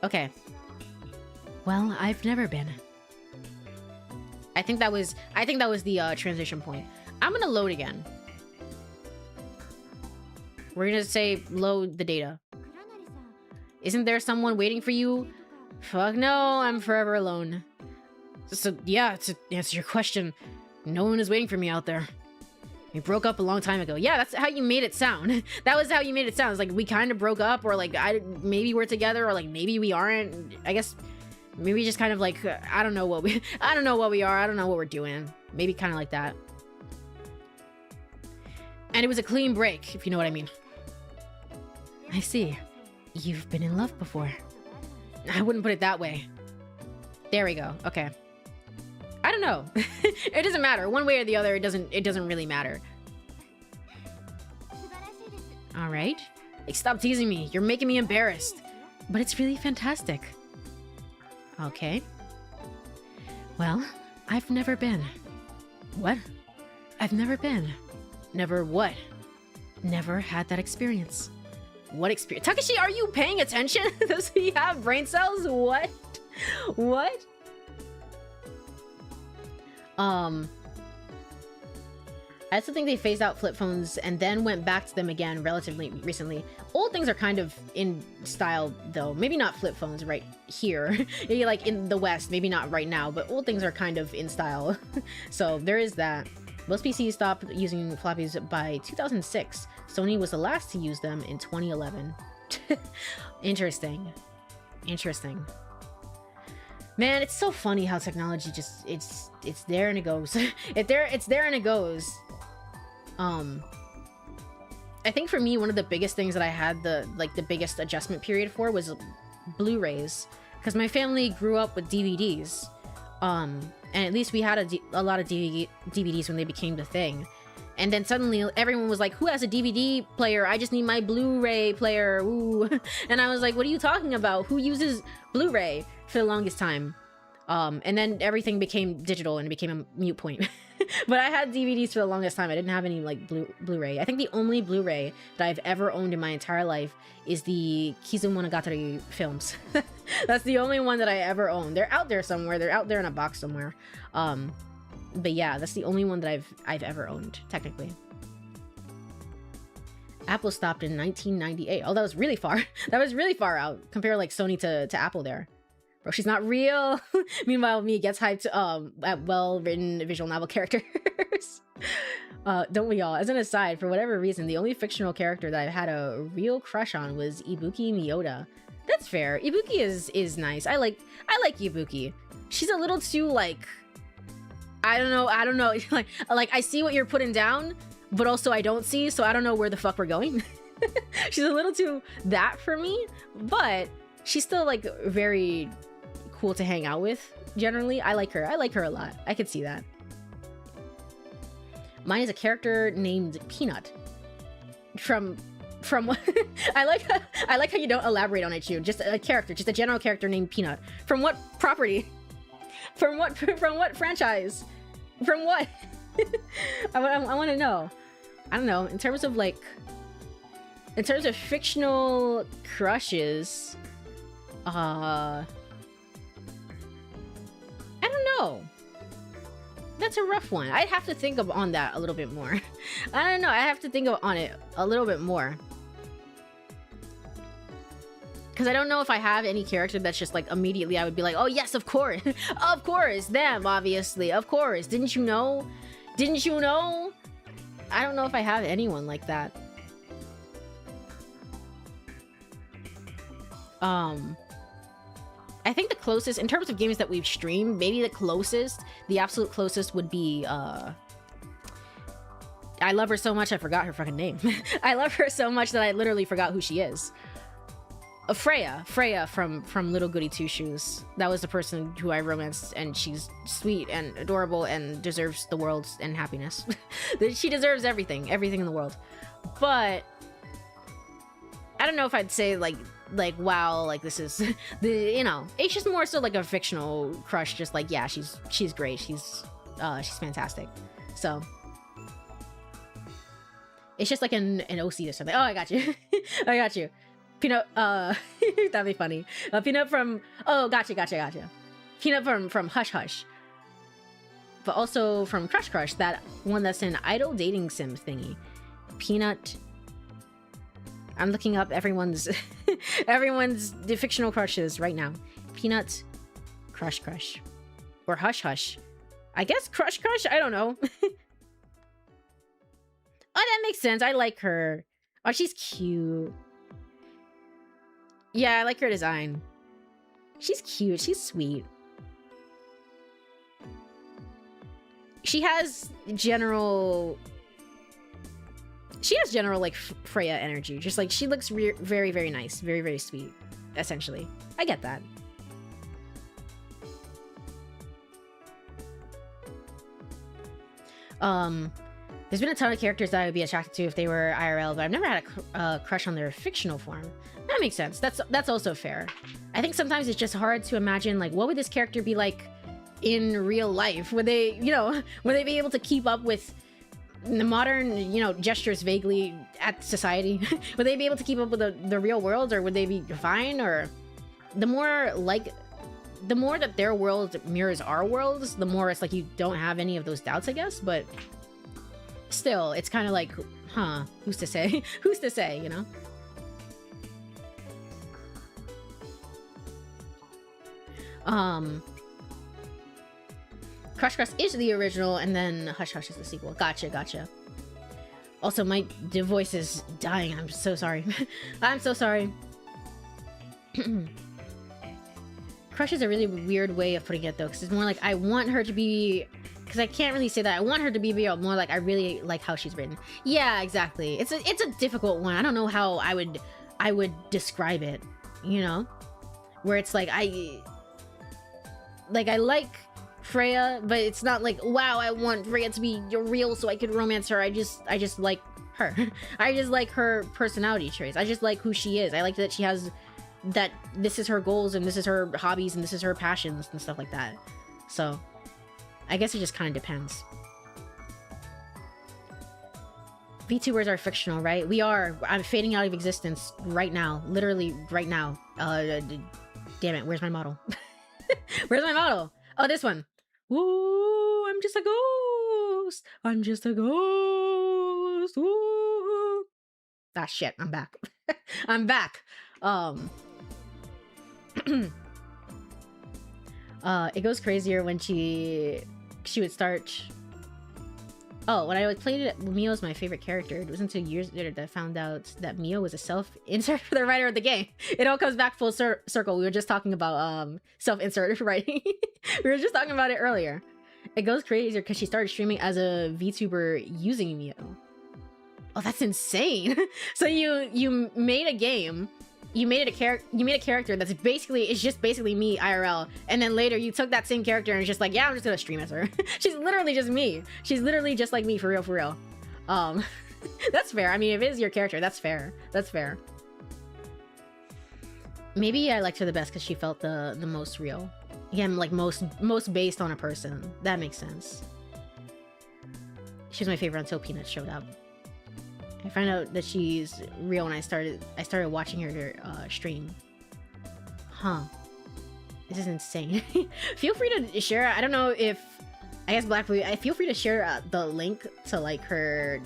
Okay. Well, I've never been. I think that was the transition point. I'm gonna load again. We're gonna say load the data. Isn't there someone waiting for you? Fuck no, I'm forever alone. So yeah, to answer your question, no one is waiting for me out there. We broke up a long time ago. Yeah, that's how you made it sound. That was how you made it sound. It's like we kind of broke up, or like maybe we're together, or like maybe we aren't. I guess maybe just kind of like I don't know what we are. I don't know what we're doing. Maybe kind of like that. And it was a clean break, if you know what I mean. I see. You've been in love before. I wouldn't put it that way. There we go. Okay. I don't know. It doesn't matter. One way or the other, it doesn't really matter. All right. Like, stop teasing me. You're making me embarrassed. But it's really fantastic. Okay. Well, I've never been. What? I've never been. Never what? Never had that experience. What experience? Takeshi, are you paying attention? Does he have brain cells? What? What? I also think they phased out flip phones and then went back to them again relatively recently. Old things are kind of in style though. Maybe not flip phones right here. Maybe like in the West, maybe not right now, but old things are kind of in style. So there is that. Most PCs stopped using floppies by 2006. Sony was the last to use them in 2011. Interesting. Interesting. Man, it's so funny how technology just it's there and it goes. It's there and it goes. I think for me, one of the biggest things that I had the biggest adjustment period for was Blu-rays, because my family grew up with DVDs. And at least we had a lot of DVDs when they became the thing. And then suddenly everyone was like, who has a DVD player? I just need my Blu-ray player. Ooh. And I was like, what are you talking about? Who uses Blu-ray for the longest time? And then everything became digital and it became a mute point. But I had DVDs for the longest time. I didn't have any like Blu-ray. I think the only Blu-ray that I've ever owned in my entire life is the Kizumonogatari films. That's the only one that I ever owned. They're out there somewhere. They're out there in a box somewhere. But yeah, that's the only one that I've ever owned, technically. Apple stopped in 1998. Oh, that was really far. That was really far out. Compare like Sony to Apple there. Bro, she's not real. Meanwhile, me gets hyped at well-written visual novel characters. Don't we all? As an aside, for whatever reason, the only fictional character that I've had a real crush on was Ibuki Miyoda. That's fair. Ibuki is nice. I like Ibuki. She's a little too like I don't know. like I see what you're putting down, but also I don't see, so I don't know where the fuck we're going. She's a little too that for me, but she's still like very cool to hang out with. Generally, I like her. I like her a lot. I could see that. Mine is a character named Peanut. From what? I like how you don't elaborate on it, Chu. Just a character, just a general character named Peanut. From what property? From what franchise? From what? I want to know. I don't know. In terms of fictional crushes, I don't know. That's a rough one. I'd have to think on that a little bit more. I don't know. I have to think on it a little bit more. Because I don't know if I have any character that's just like immediately I would be like, oh yes, of course. Of course, them, obviously. Of course. Didn't you know? Didn't you know? don't know if I have anyone like that. I think the closest, in terms of games that we've streamed, maybe the absolute closest would be, I love her so much I forgot her fucking name. I love her so much that I literally forgot who she is. Freya from Little Goody Two Shoes. That was the person who I romanced, and she's sweet and adorable and deserves the world and happiness. She deserves everything in the world. But I don't know if I'd say like wow, like this is it's just more so like a fictional crush. Just like, yeah, she's great. She's fantastic. So it's just like an OC or something. Oh, I got you. I got you. Peanut, that'd be funny. Peanut from, oh, gotcha. Peanut from Hush Hush. But also from Crush Crush, that one that's an idol dating sim thingy. Peanut. I'm looking up everyone's the fictional crushes right now. Peanut, Crush Crush. Or Hush Hush. I guess Crush Crush? I don't know. Oh, that makes sense. I like her. Oh, she's cute. Yeah, I like her design. She's cute. She's sweet. She has general like Freya energy. Just like she looks very, very nice. Very, very sweet, essentially. I get that. There's been a ton of characters that I would be attracted to if they were IRL, but I've never had a crush on their fictional form. That makes sense. That's also fair. I think sometimes it's just hard to imagine, like, what would this character be like in real life? Would they, would they be able to keep up with the modern, gestures vaguely at society? Would they be able to keep up with the real world, or would they be fine? Or the more that their world mirrors our worlds, the more it's like you don't have any of those doubts, I guess. But still, it's kind of like, huh, who's to say? Who's to say, Crush Crush is the original, and then Hush Hush is the sequel. Gotcha. Also, my voice is dying. I'm so sorry. I'm so sorry. Crush is a really weird way of putting it, though, because it's more like I want her to be... Because I can't really say that. I want her to be more like I really like how she's written. Yeah, exactly. It's a difficult one. I don't know how I would describe it, Where it's like I like Freya, but it's not like, wow, I want Freya to be real so I could romance her. I just like her. I just like her personality traits. I just like who she is. I like that she has that this is her goals and this is her hobbies and this is her passions and stuff like that. So I guess it just kind of depends. VTubers are fictional, right? We are. I'm fading out of existence right now. Literally right now. Damn it, where's my model? Where's my model? Oh, this one. Ooh, I'm just a ghost. I'm just a ghost. Ooh. Ah, shit, I'm back. I'm back. It goes crazier when she would start. Oh, when I played it, Mio was my favorite character. It wasn't until years later that I found out that Mio was a self-insert for the writer of the game. It all comes back full circle. We were just talking about self-insert writing. We were just talking about it earlier. It goes crazier because she started streaming as a VTuber using Mio. Oh, that's insane. So you made a game. You made a character that's just basically me IRL, and then later you took that same character and it's just like, yeah, I'm just gonna stream as her. She's literally just me. She's literally just like me, for real. That's fair. I mean, if it is your character, that's fair. That's fair. Maybe I liked her the best because she felt the most real. Again, like most based on a person. That makes sense. She was my favorite until Peanut showed up. I find out that she's real when I started watching her stream. Huh. This is insane. Feel free to share. I don't know if, I guess Black Blue, feel free to share the link to like her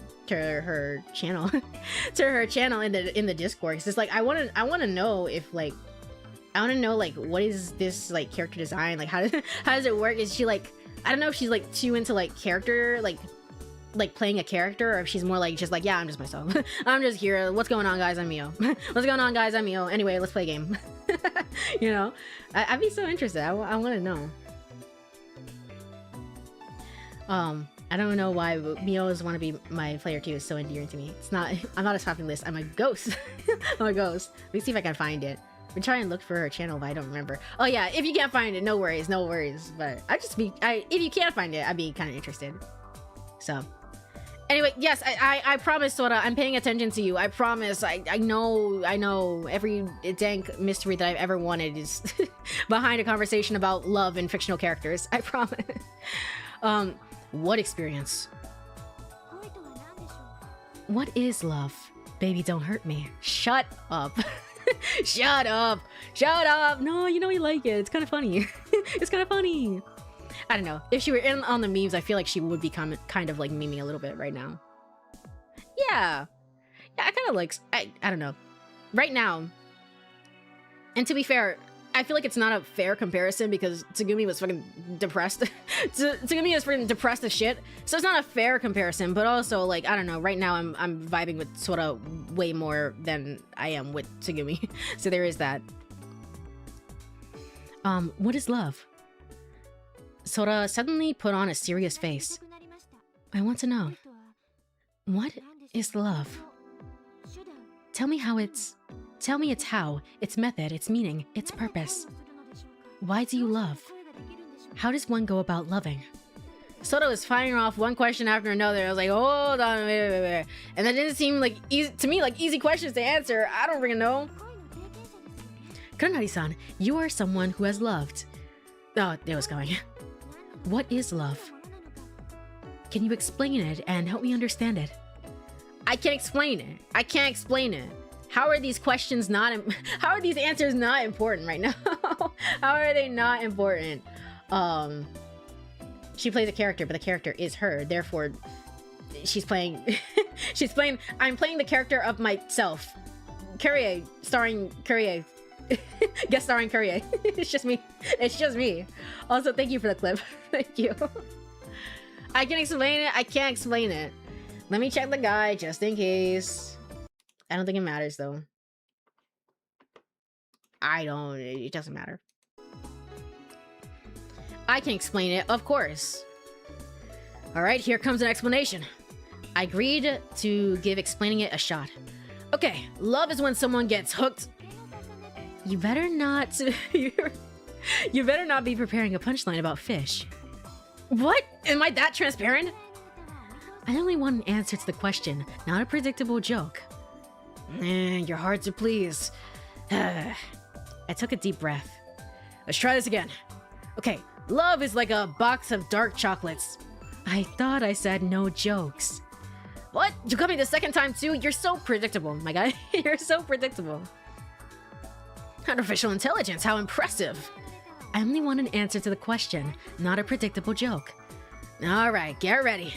channel to her channel in the Discord, because it's like I want to know if like what is this like character design, like how does it work? Is she like, I don't know if she's like too into like character like like playing a character, or if she's more like just like, yeah, I'm just myself. I'm just here. What's going on, guys? I'm Mio. What's going on, guys? I'm Mio. Anyway, let's play a game. You know, I'd be so interested. I want to know. I don't know why Mio's want to be my player 2 is so endearing to me. It's not. I'm not a shopping list. I'm a ghost. I'm a ghost. Let me see if I can find it. I've been trying to look for her channel, but I don't remember. Oh yeah, if you can't find it, no worries, no worries. But if you can't find it, I'd be kind of interested. So, anyway, yes, I promise, Sora, I'm paying attention to you. I promise. I know every dank mystery that I've ever wanted is behind a conversation about love and fictional characters. I promise. What experience? What is love? Baby, don't hurt me. Shut up. Shut up. Shut up. No, you know you like it. It's kind of funny. It's kind of funny. I don't know. If she were in on the memes, I feel like she would be kind of like memeing a little bit right now. Yeah. Yeah, I kind of like... I don't know. Right now... And to be fair, I feel like it's not a fair comparison because Tsugumi was fucking depressed. Tsugumi is freaking depressed as shit. So it's not a fair comparison, but also, like, I don't know. Right now, I'm vibing with Sora way more than I am with Tsugumi. So there is that. What is love? Sora suddenly put on a serious face. I want to know. What is love? Tell me its how, its method, its meaning, its purpose. Why do you love? How does one go about loving? Sora was firing off one question after another. I was like, hold on, wait. And that didn't seem like easy questions to answer. I don't really know. Kuronari-san, you are someone who has loved. Oh, it was going. What is love? Can you explain it and help me understand it? I can't explain it. I can't explain it. How are these questions not... How are these answers not important right now? How are they not important? She plays a character, but the character is her. Therefore, she's playing... I'm playing the character of myself. Courie, starring Courie. Guest starring Courie. It's just me. It's just me. Also, thank you for the clip. Thank you. I can explain it. I can't explain it. Let me check the guide just in case. I don't think it matters though. It doesn't matter. I can explain it, of course. Alright, here comes an explanation. I agreed to give explaining it a shot. Okay, love is when someone gets hooked. You better not... You better not be preparing a punchline about fish. What? Am I that transparent? I only want an answer to the question, not a predictable joke. You're hard to please. I took a deep breath. Let's try this again. Okay, love is like a box of dark chocolates. I thought I said no jokes. What? You got me the second time too? You're so predictable, my guy. You're so predictable. Artificial intelligence, how impressive. I only want an answer to the question, not a predictable joke. Alright, get ready.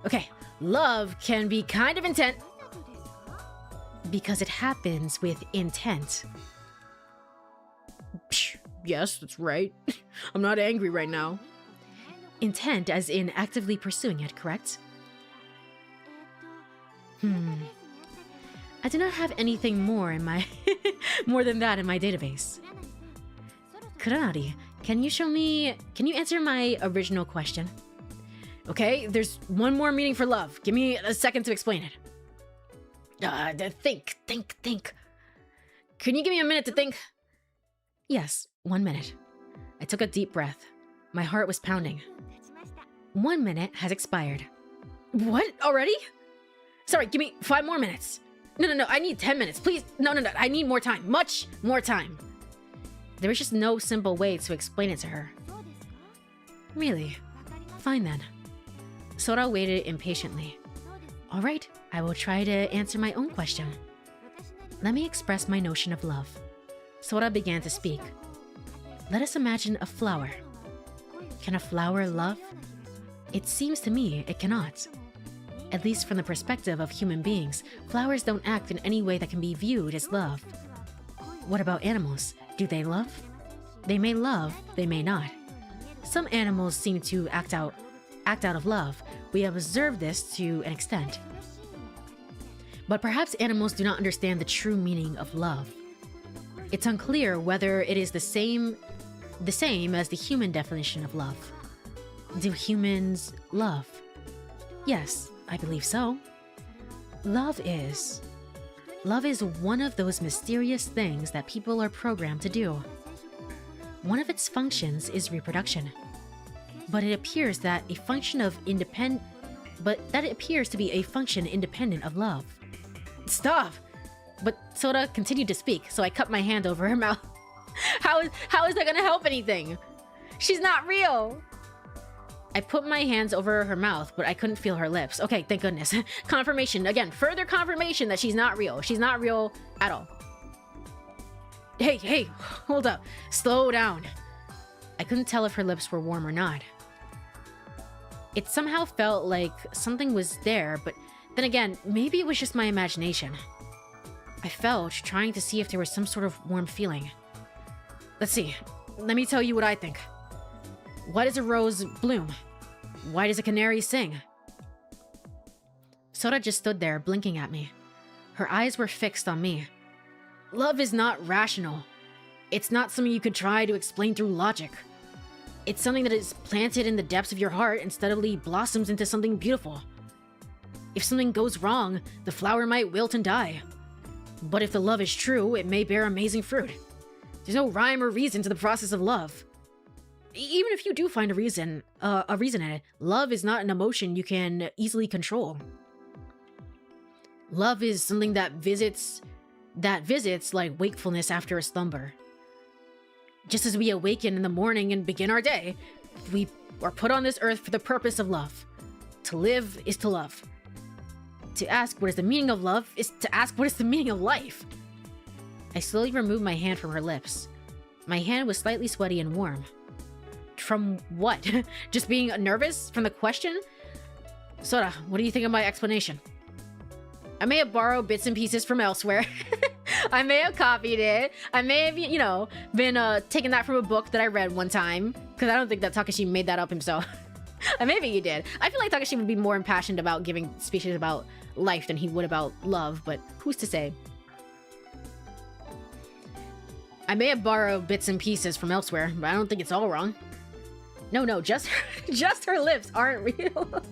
Okay, love can be kind of intense. Because it happens with intent. Psh, yes, that's right. I'm not angry right now. Intent as in actively pursuing it, correct? I do not have anything more in my... more than that in my database. Kuronari, can you answer my original question? Okay, there's one more meaning for love. Give me a second to explain it. Think. Can you give me a minute to think? Yes, 1 minute. I took a deep breath. My heart was pounding. 1 minute has expired. What? Already? Sorry, give me 5 more minutes. No, I need 10 minutes, please. No, I need more time. Much more time. There was just no simple way to explain it to her. Really? Fine then. Sora waited impatiently. Alright, I will try to answer my own question. Let me express my notion of love. Sora began to speak. Let us imagine a flower. Can a flower love? It seems to me it cannot. At least from the perspective of human beings, flowers don't act in any way that can be viewed as love. What about animals? Do they love? They may love, they may not. Some animals seem to act out of love, We have observed this to an extent. But perhaps animals do not understand the true meaning of love. It's unclear whether it is the same as the human definition of love. Do humans love? Yes, I believe so. Love is one of those mysterious things that people are programmed to do. One of its functions is reproduction. But it appears that a function independent of love. Stop! But Sora continued to speak, so I cut my hand over her mouth. How is that gonna help anything? She's not real! I put my hands over her mouth, but I couldn't feel her lips. Okay, thank goodness. Confirmation, again, further confirmation that she's not real. She's not real at all. Hey, hold up. Slow down. I couldn't tell if her lips were warm or not. It somehow felt like something was there, but then again, maybe it was just my imagination. I felt, trying to see if there was some sort of warm feeling. Let's see. Let me tell you what I think. Why does a rose bloom? Why does a canary sing? Sora just stood there, blinking at me. Her eyes were fixed on me. Love is not rational. It's not something you could try to explain through logic. It's something that is planted in the depths of your heart and steadily blossoms into something beautiful. If something goes wrong, the flower might wilt and die. But if the love is true, it may bear amazing fruit. There's no rhyme or reason to the process of love. Even if you do find a reason in it, love is not an emotion you can easily control. Love is something that visits like wakefulness after a slumber. Just as we awaken in the morning and begin our day, we are put on this earth for the purpose of love. To live is to love. To ask what is the meaning of love is to ask what is the meaning of life. I slowly removed my hand from her lips. My hand was slightly sweaty and warm. From what? Just being nervous from the question? Sora, what do you think of my explanation? I may have borrowed bits and pieces from elsewhere. I may have copied it. I may have, been taking that from a book that I read one time. Because I don't think that Takashi made that up himself. Maybe he did. I feel like Takashi would be more impassioned about giving speeches about life than he would about love, but who's to say? I may have borrowed bits and pieces from elsewhere, but I don't think it's all wrong. No, just her lips aren't real.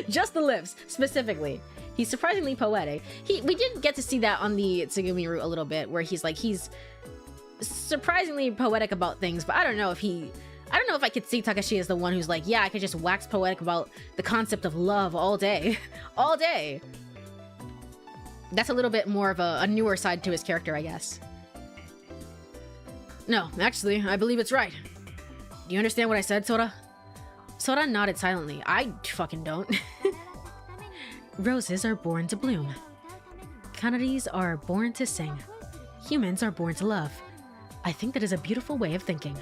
Just the lips, specifically. He's surprisingly poetic. We did get to see that on the Tsugumi route a little bit, where he's surprisingly poetic about things, but I don't know if I could see Takashi as the one who's like, yeah, I could just wax poetic about the concept of love all day. All day. That's a little bit more of a newer side to his character, I guess. No, actually, I believe it's right. Do you understand what I said, Sora? Sora nodded silently. I fucking don't. Roses are born to bloom. Canaries are born to sing. Humans are born to love. I think that is a beautiful way of thinking.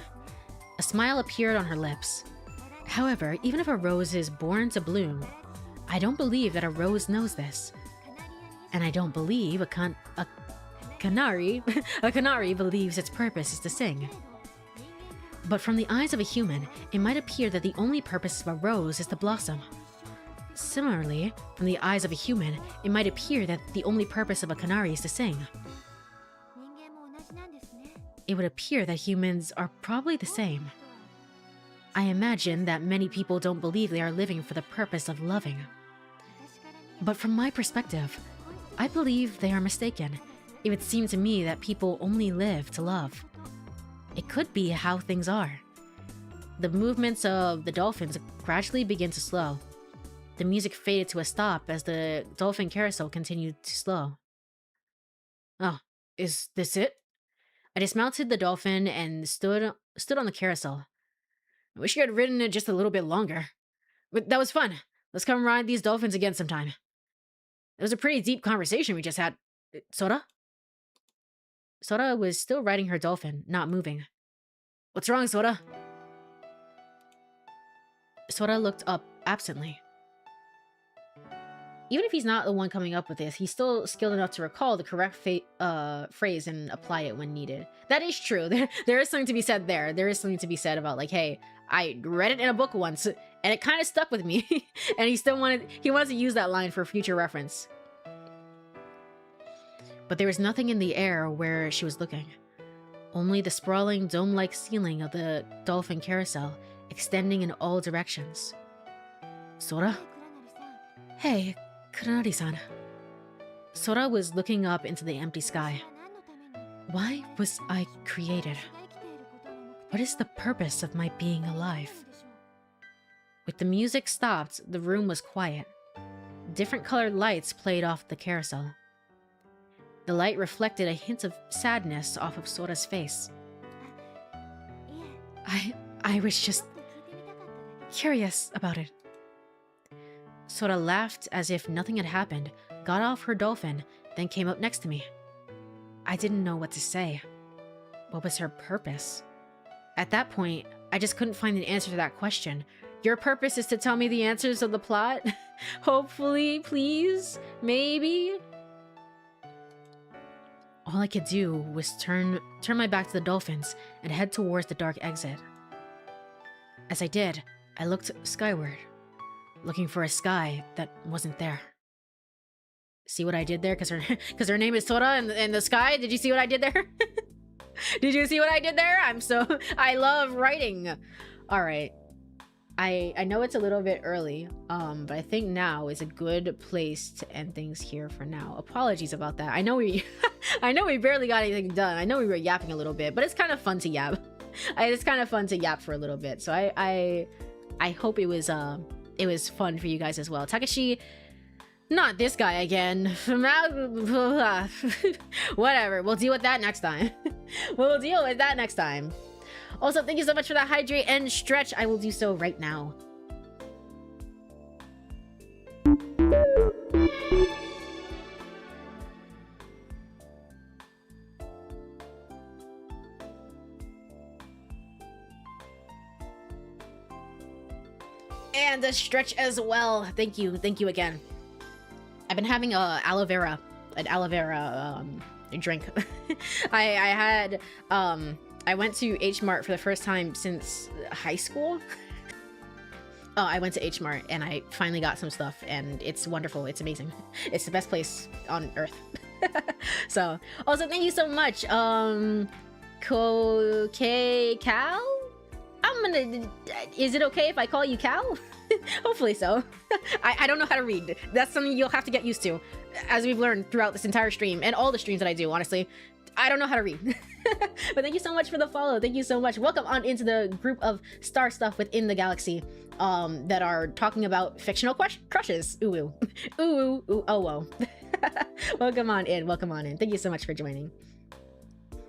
A smile appeared on her lips. However, even if a rose is born to bloom, I don't believe that a rose knows this. And I don't believe a canary believes its purpose is to sing. But from the eyes of a human, it might appear that the only purpose of a rose is to blossom. Similarly, from the eyes of a human, it might appear that the only purpose of a canary is to sing. It would appear that humans are probably the same. I imagine that many people don't believe they are living for the purpose of loving. But from my perspective, I believe they are mistaken. It would seem to me that people only live to love. It could be how things are. The movements of the dolphins gradually begin to slow. The music faded to a stop as the dolphin carousel continued to slow. Oh, is this it? I dismounted the dolphin and stood on the carousel. I wish you had ridden it just a little bit longer. But that was fun. Let's come ride these dolphins again sometime. It was a pretty deep conversation we just had. Sora? Sora was still riding her dolphin, not moving. What's wrong, Sora? Sora looked up absently. Even if he's not the one coming up with this, he's still skilled enough to recall the correct phrase and apply it when needed. That is true. There is something to be said there. There is something to be said about, like, hey, I read it in a book once, And it kind of stuck with me. And he wanted to use that line for future reference. But there was nothing in the air where she was looking. Only the sprawling dome-like ceiling of the dolphin carousel extending in all directions. Sora? Hey, Kuranari-san. Sora was looking up into the empty sky. Why was I created? What is the purpose of my being alive? With the music stopped, the room was quiet. Different colored lights played off the carousel. The light reflected a hint of sadness off of Sora's face. I was just curious about it. Sora laughed as if nothing had happened, got off her dolphin, then came up next to me. I didn't know what to say. What was her purpose? At that point, I just couldn't find an answer to that question. Your purpose is to tell me the answers of the plot? Hopefully, please, maybe? All I could do was turn my back to the dolphins and head towards the dark exit. As I did, I looked skyward, looking for a sky that wasn't there. See what I did there? Because her name is Sora in the sky. Did you see what I did there? Did you see what I did there? I love writing. All right. I know it's a little bit early, but I think now is a good place to end things here for now. Apologies about that. I know we barely got anything done. I know we were yapping a little bit, but it's kind of fun to yap. It's kind of fun to yap for a little bit. So I hope it was fun for you guys as well. Takeshi, not this guy again. Whatever. We'll deal with that next time. We'll deal with that next time. Also, thank you so much for that hydrate and stretch. I will do so right now. And a stretch as well. Thank you again. I've been having an aloe vera drink. I went to H Mart for the first time since high school. I went to H Mart and I finally got some stuff and it's wonderful. It's amazing. It's the best place on earth. So, also thank you so much. Cal? Is it okay if I call you Cal? Hopefully so. I don't know how to read. That's something you'll have to get used to, as we've learned throughout this entire stream and all the streams that I do, honestly. I don't know how to read. But thank you so much for the follow. Thank you so much. Welcome on into the group of star stuff within the galaxy that are talking about fictional crushes. Ooh, ooh. Ooh, ooh, ooh, oh, whoa. Welcome on in. Welcome on in. Thank you so much for joining.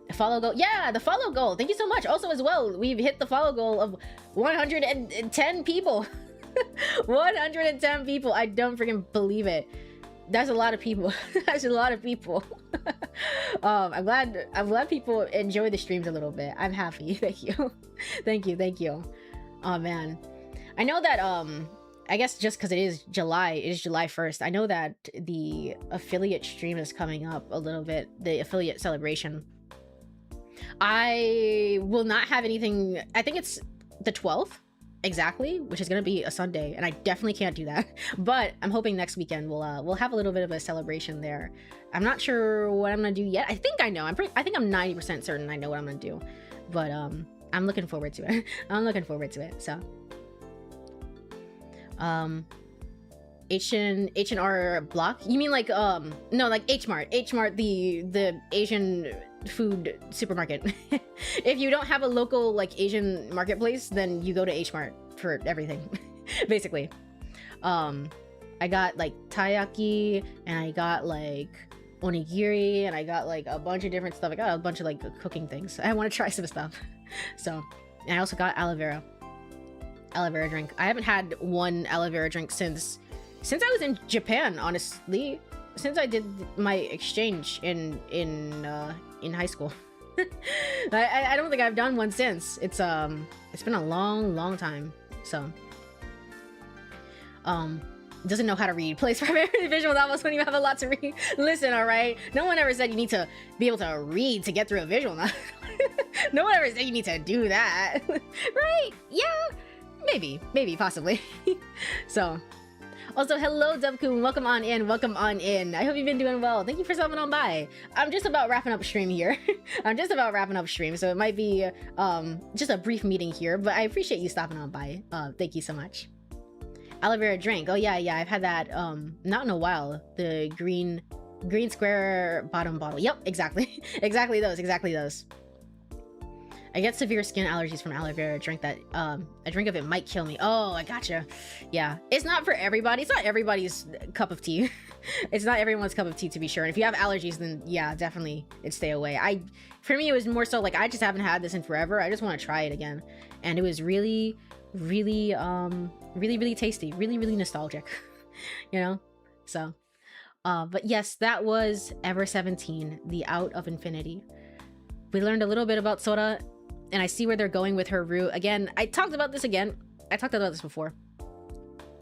The follow goal. Yeah, the follow goal. Thank you so much. Also, as well, we've hit the follow goal of 110 people. 110 people. I don't freaking believe it. That's a lot of people. That's a lot of people. I'm glad people enjoy the streams a little bit. I'm happy. Thank you. Thank you. Oh man. I know that I guess just because it is July 1st. I know that the affiliate stream is coming up a little bit, the affiliate celebration. I will not have anything. I think it's the 12th exactly, which is going to be a Sunday, and I definitely can't do that. But I'm hoping next weekend we'll have a little bit of a celebration there. I'm not sure what I'm going to do yet. I think I know. I think I'm 90% certain I know what I'm going to do. But I'm looking forward to it. I'm looking forward to it. So H&R Block? You mean like no, like H Mart, the Asian food supermarket. If you don't have a local like Asian marketplace, then you go to H Mart for everything. Basically. I got like taiyaki, and I got like onigiri, and I got like a bunch of different stuff. I got a bunch of like cooking things. I want to try some stuff. So, and I also got aloe vera drink. I haven't had one aloe vera drink since I was in Japan, honestly. Since I did my exchange in high school. I don't think I've done one since. It's been a long time. So doesn't know how to read, plays primarily visual novels when you have a lot to read. Listen, all right, no one ever said you need to be able to read to get through a visual novel. No one ever said you need to do that. Right? Yeah, maybe, possibly. So, also, hello, Dubkun. Welcome on in. Welcome on in. I hope you've been doing well. Thank you for stopping on by. I'm just about wrapping up stream here. I'm just about wrapping up stream, so it might be just a brief meeting here, but I appreciate you stopping on by. Thank you so much. Aloe vera drink. Oh yeah, I've had that not in a while. The green square bottom bottle. Yep, exactly. exactly those. I get severe skin allergies from aloe vera. A drink of it might kill me. Oh, I gotcha. Yeah, it's not for everybody. It's not everybody's cup of tea. It's not everyone's cup of tea, to be sure. And if you have allergies, then yeah, definitely it'd stay away. For me, it was more so like I just haven't had this in forever. I just want to try it again, and it was really tasty, really nostalgic. You know, so. But yes, that was Ever 17, the Out of Infinity. We learned a little bit about Sora. And I see where they're going with her route. Again, I talked about this before.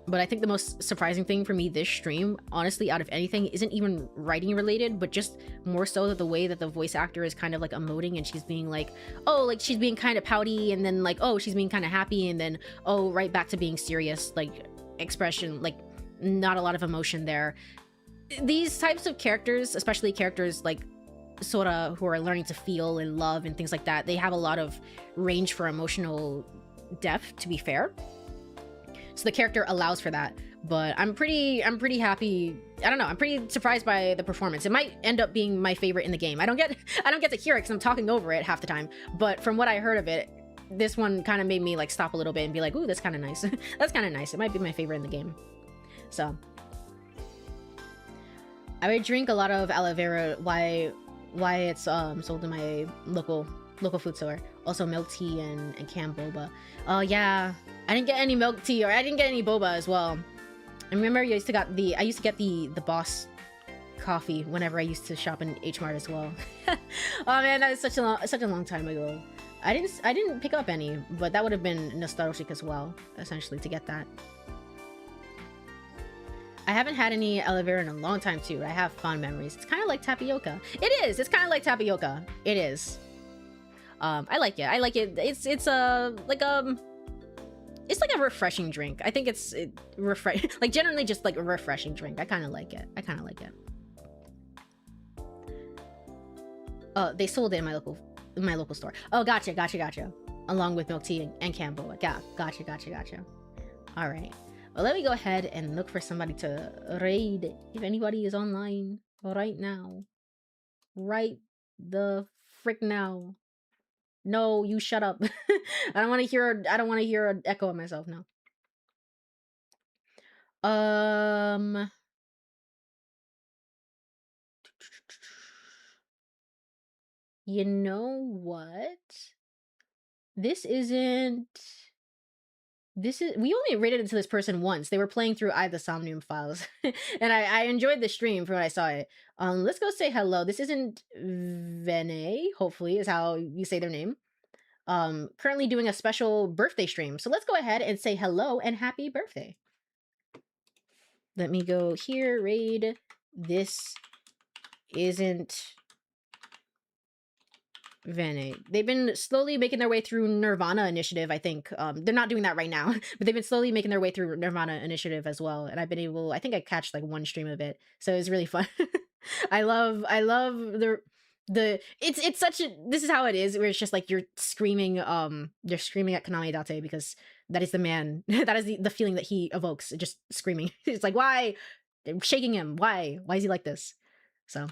But I think the most surprising thing for me this stream, honestly, out of anything, isn't even writing related, but just more so that the way that the voice actor is kind of like emoting, and she's being like, oh, like she's being kind of pouty, and then like, oh, she's being kind of happy, and then, oh, right back to being serious, like expression, like not a lot of emotion there. These types of characters, especially characters like Sora, who are learning to feel and love and things like that, they have a lot of range for emotional depth, to be fair. So the character allows for that. But I'm pretty happy. I don't know, I'm pretty surprised by the performance. It might end up being my favorite in the game. I don't get to hear it because I'm talking over it half the time. But from what I heard of it, this one kind of made me like stop a little bit and be like, ooh, that's kind of nice. That's kind of nice. It might be my favorite in the game. So I would drink a lot of aloe vera. Why it's sold in my local food store. Also milk tea and canned boba. Oh yeah, I didn't get any milk tea, or I didn't get any boba as well. I remember I used to get the Boss coffee whenever I used to shop in H Mart as well. Oh man, that is such a long time ago. I didn't pick up any, but that would have been nostalgic as well, essentially, to get that. I haven't had any aloe vera in a long time too. I have fond memories. It's kind of like tapioca. It is. It's kind of like tapioca. It is. I like it. It's like a refreshing drink. I think it's like generally just like a refreshing drink. I kind of like it. They sold it in my local store. Oh, gotcha. Along with milk tea and canned boba. Yeah, gotcha. All right. Well, let me go ahead and look for somebody to raid if anybody is online right now. Right the frick now. No, you shut up. I don't want to hear an echo of myself now. You know what? We only rated into this person once. They were playing through the Somnium Files. And I enjoyed the stream from when I saw it. Let's go say hello. This isn't Vene, hopefully, is how you say their name. Currently doing a special birthday stream. So let's go ahead and say hello and happy birthday. Let me go here, raid. This isn't Vene. They've been slowly making their way through Nirvana Initiative, I think. They're not doing that right now, but they've been slowly making their way through Nirvana Initiative as well. And I think I catched like one stream of it. So it's really fun. I love it's such a, this is how it is, where it's just like you're screaming at Konami Date, because that is the man, that is the feeling that he evokes, just screaming. It's like, why? Shaking him. Why is he like this? So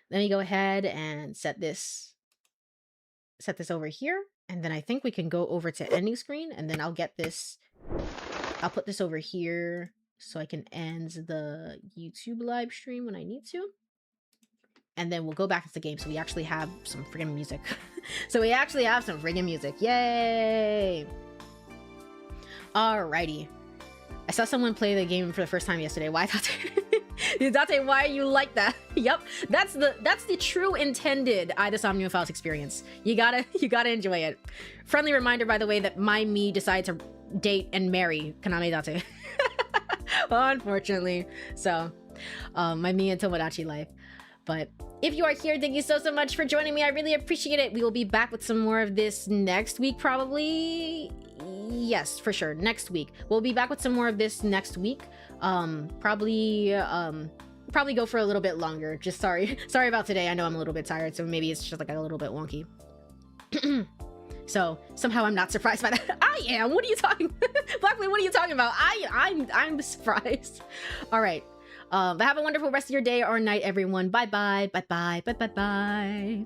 let me go ahead and set this over here. And then I think we can go over to ending screen, and then I'll put this over here so I can end the YouTube live stream when I need to. And then we'll go back into the game so we actually have some friggin' music. Yay! Alrighty. I saw someone play the game for the first time yesterday. Why Date, why are you like that? Yep, that's the true intended the Somnium Files experience. You gotta enjoy it. Friendly reminder, by the way, that me decided to date and marry Konami Date. Unfortunately. So, my me and Tomodachi life. But if you are here, thank you so much for joining me. I really appreciate it. We will be back with some more of this next week, probably. Yes, for sure. Next week. We'll be back with some more of this next week. Probably go for a little bit longer. Just sorry about today. I know I'm a little bit tired, so maybe it's just like a little bit wonky. So somehow I'm not surprised by that. I am. What are you talking? Blackman, what are you talking about? I'm surprised. All right. But have a wonderful rest of your day or night, everyone. Bye bye. Bye bye. Bye bye bye.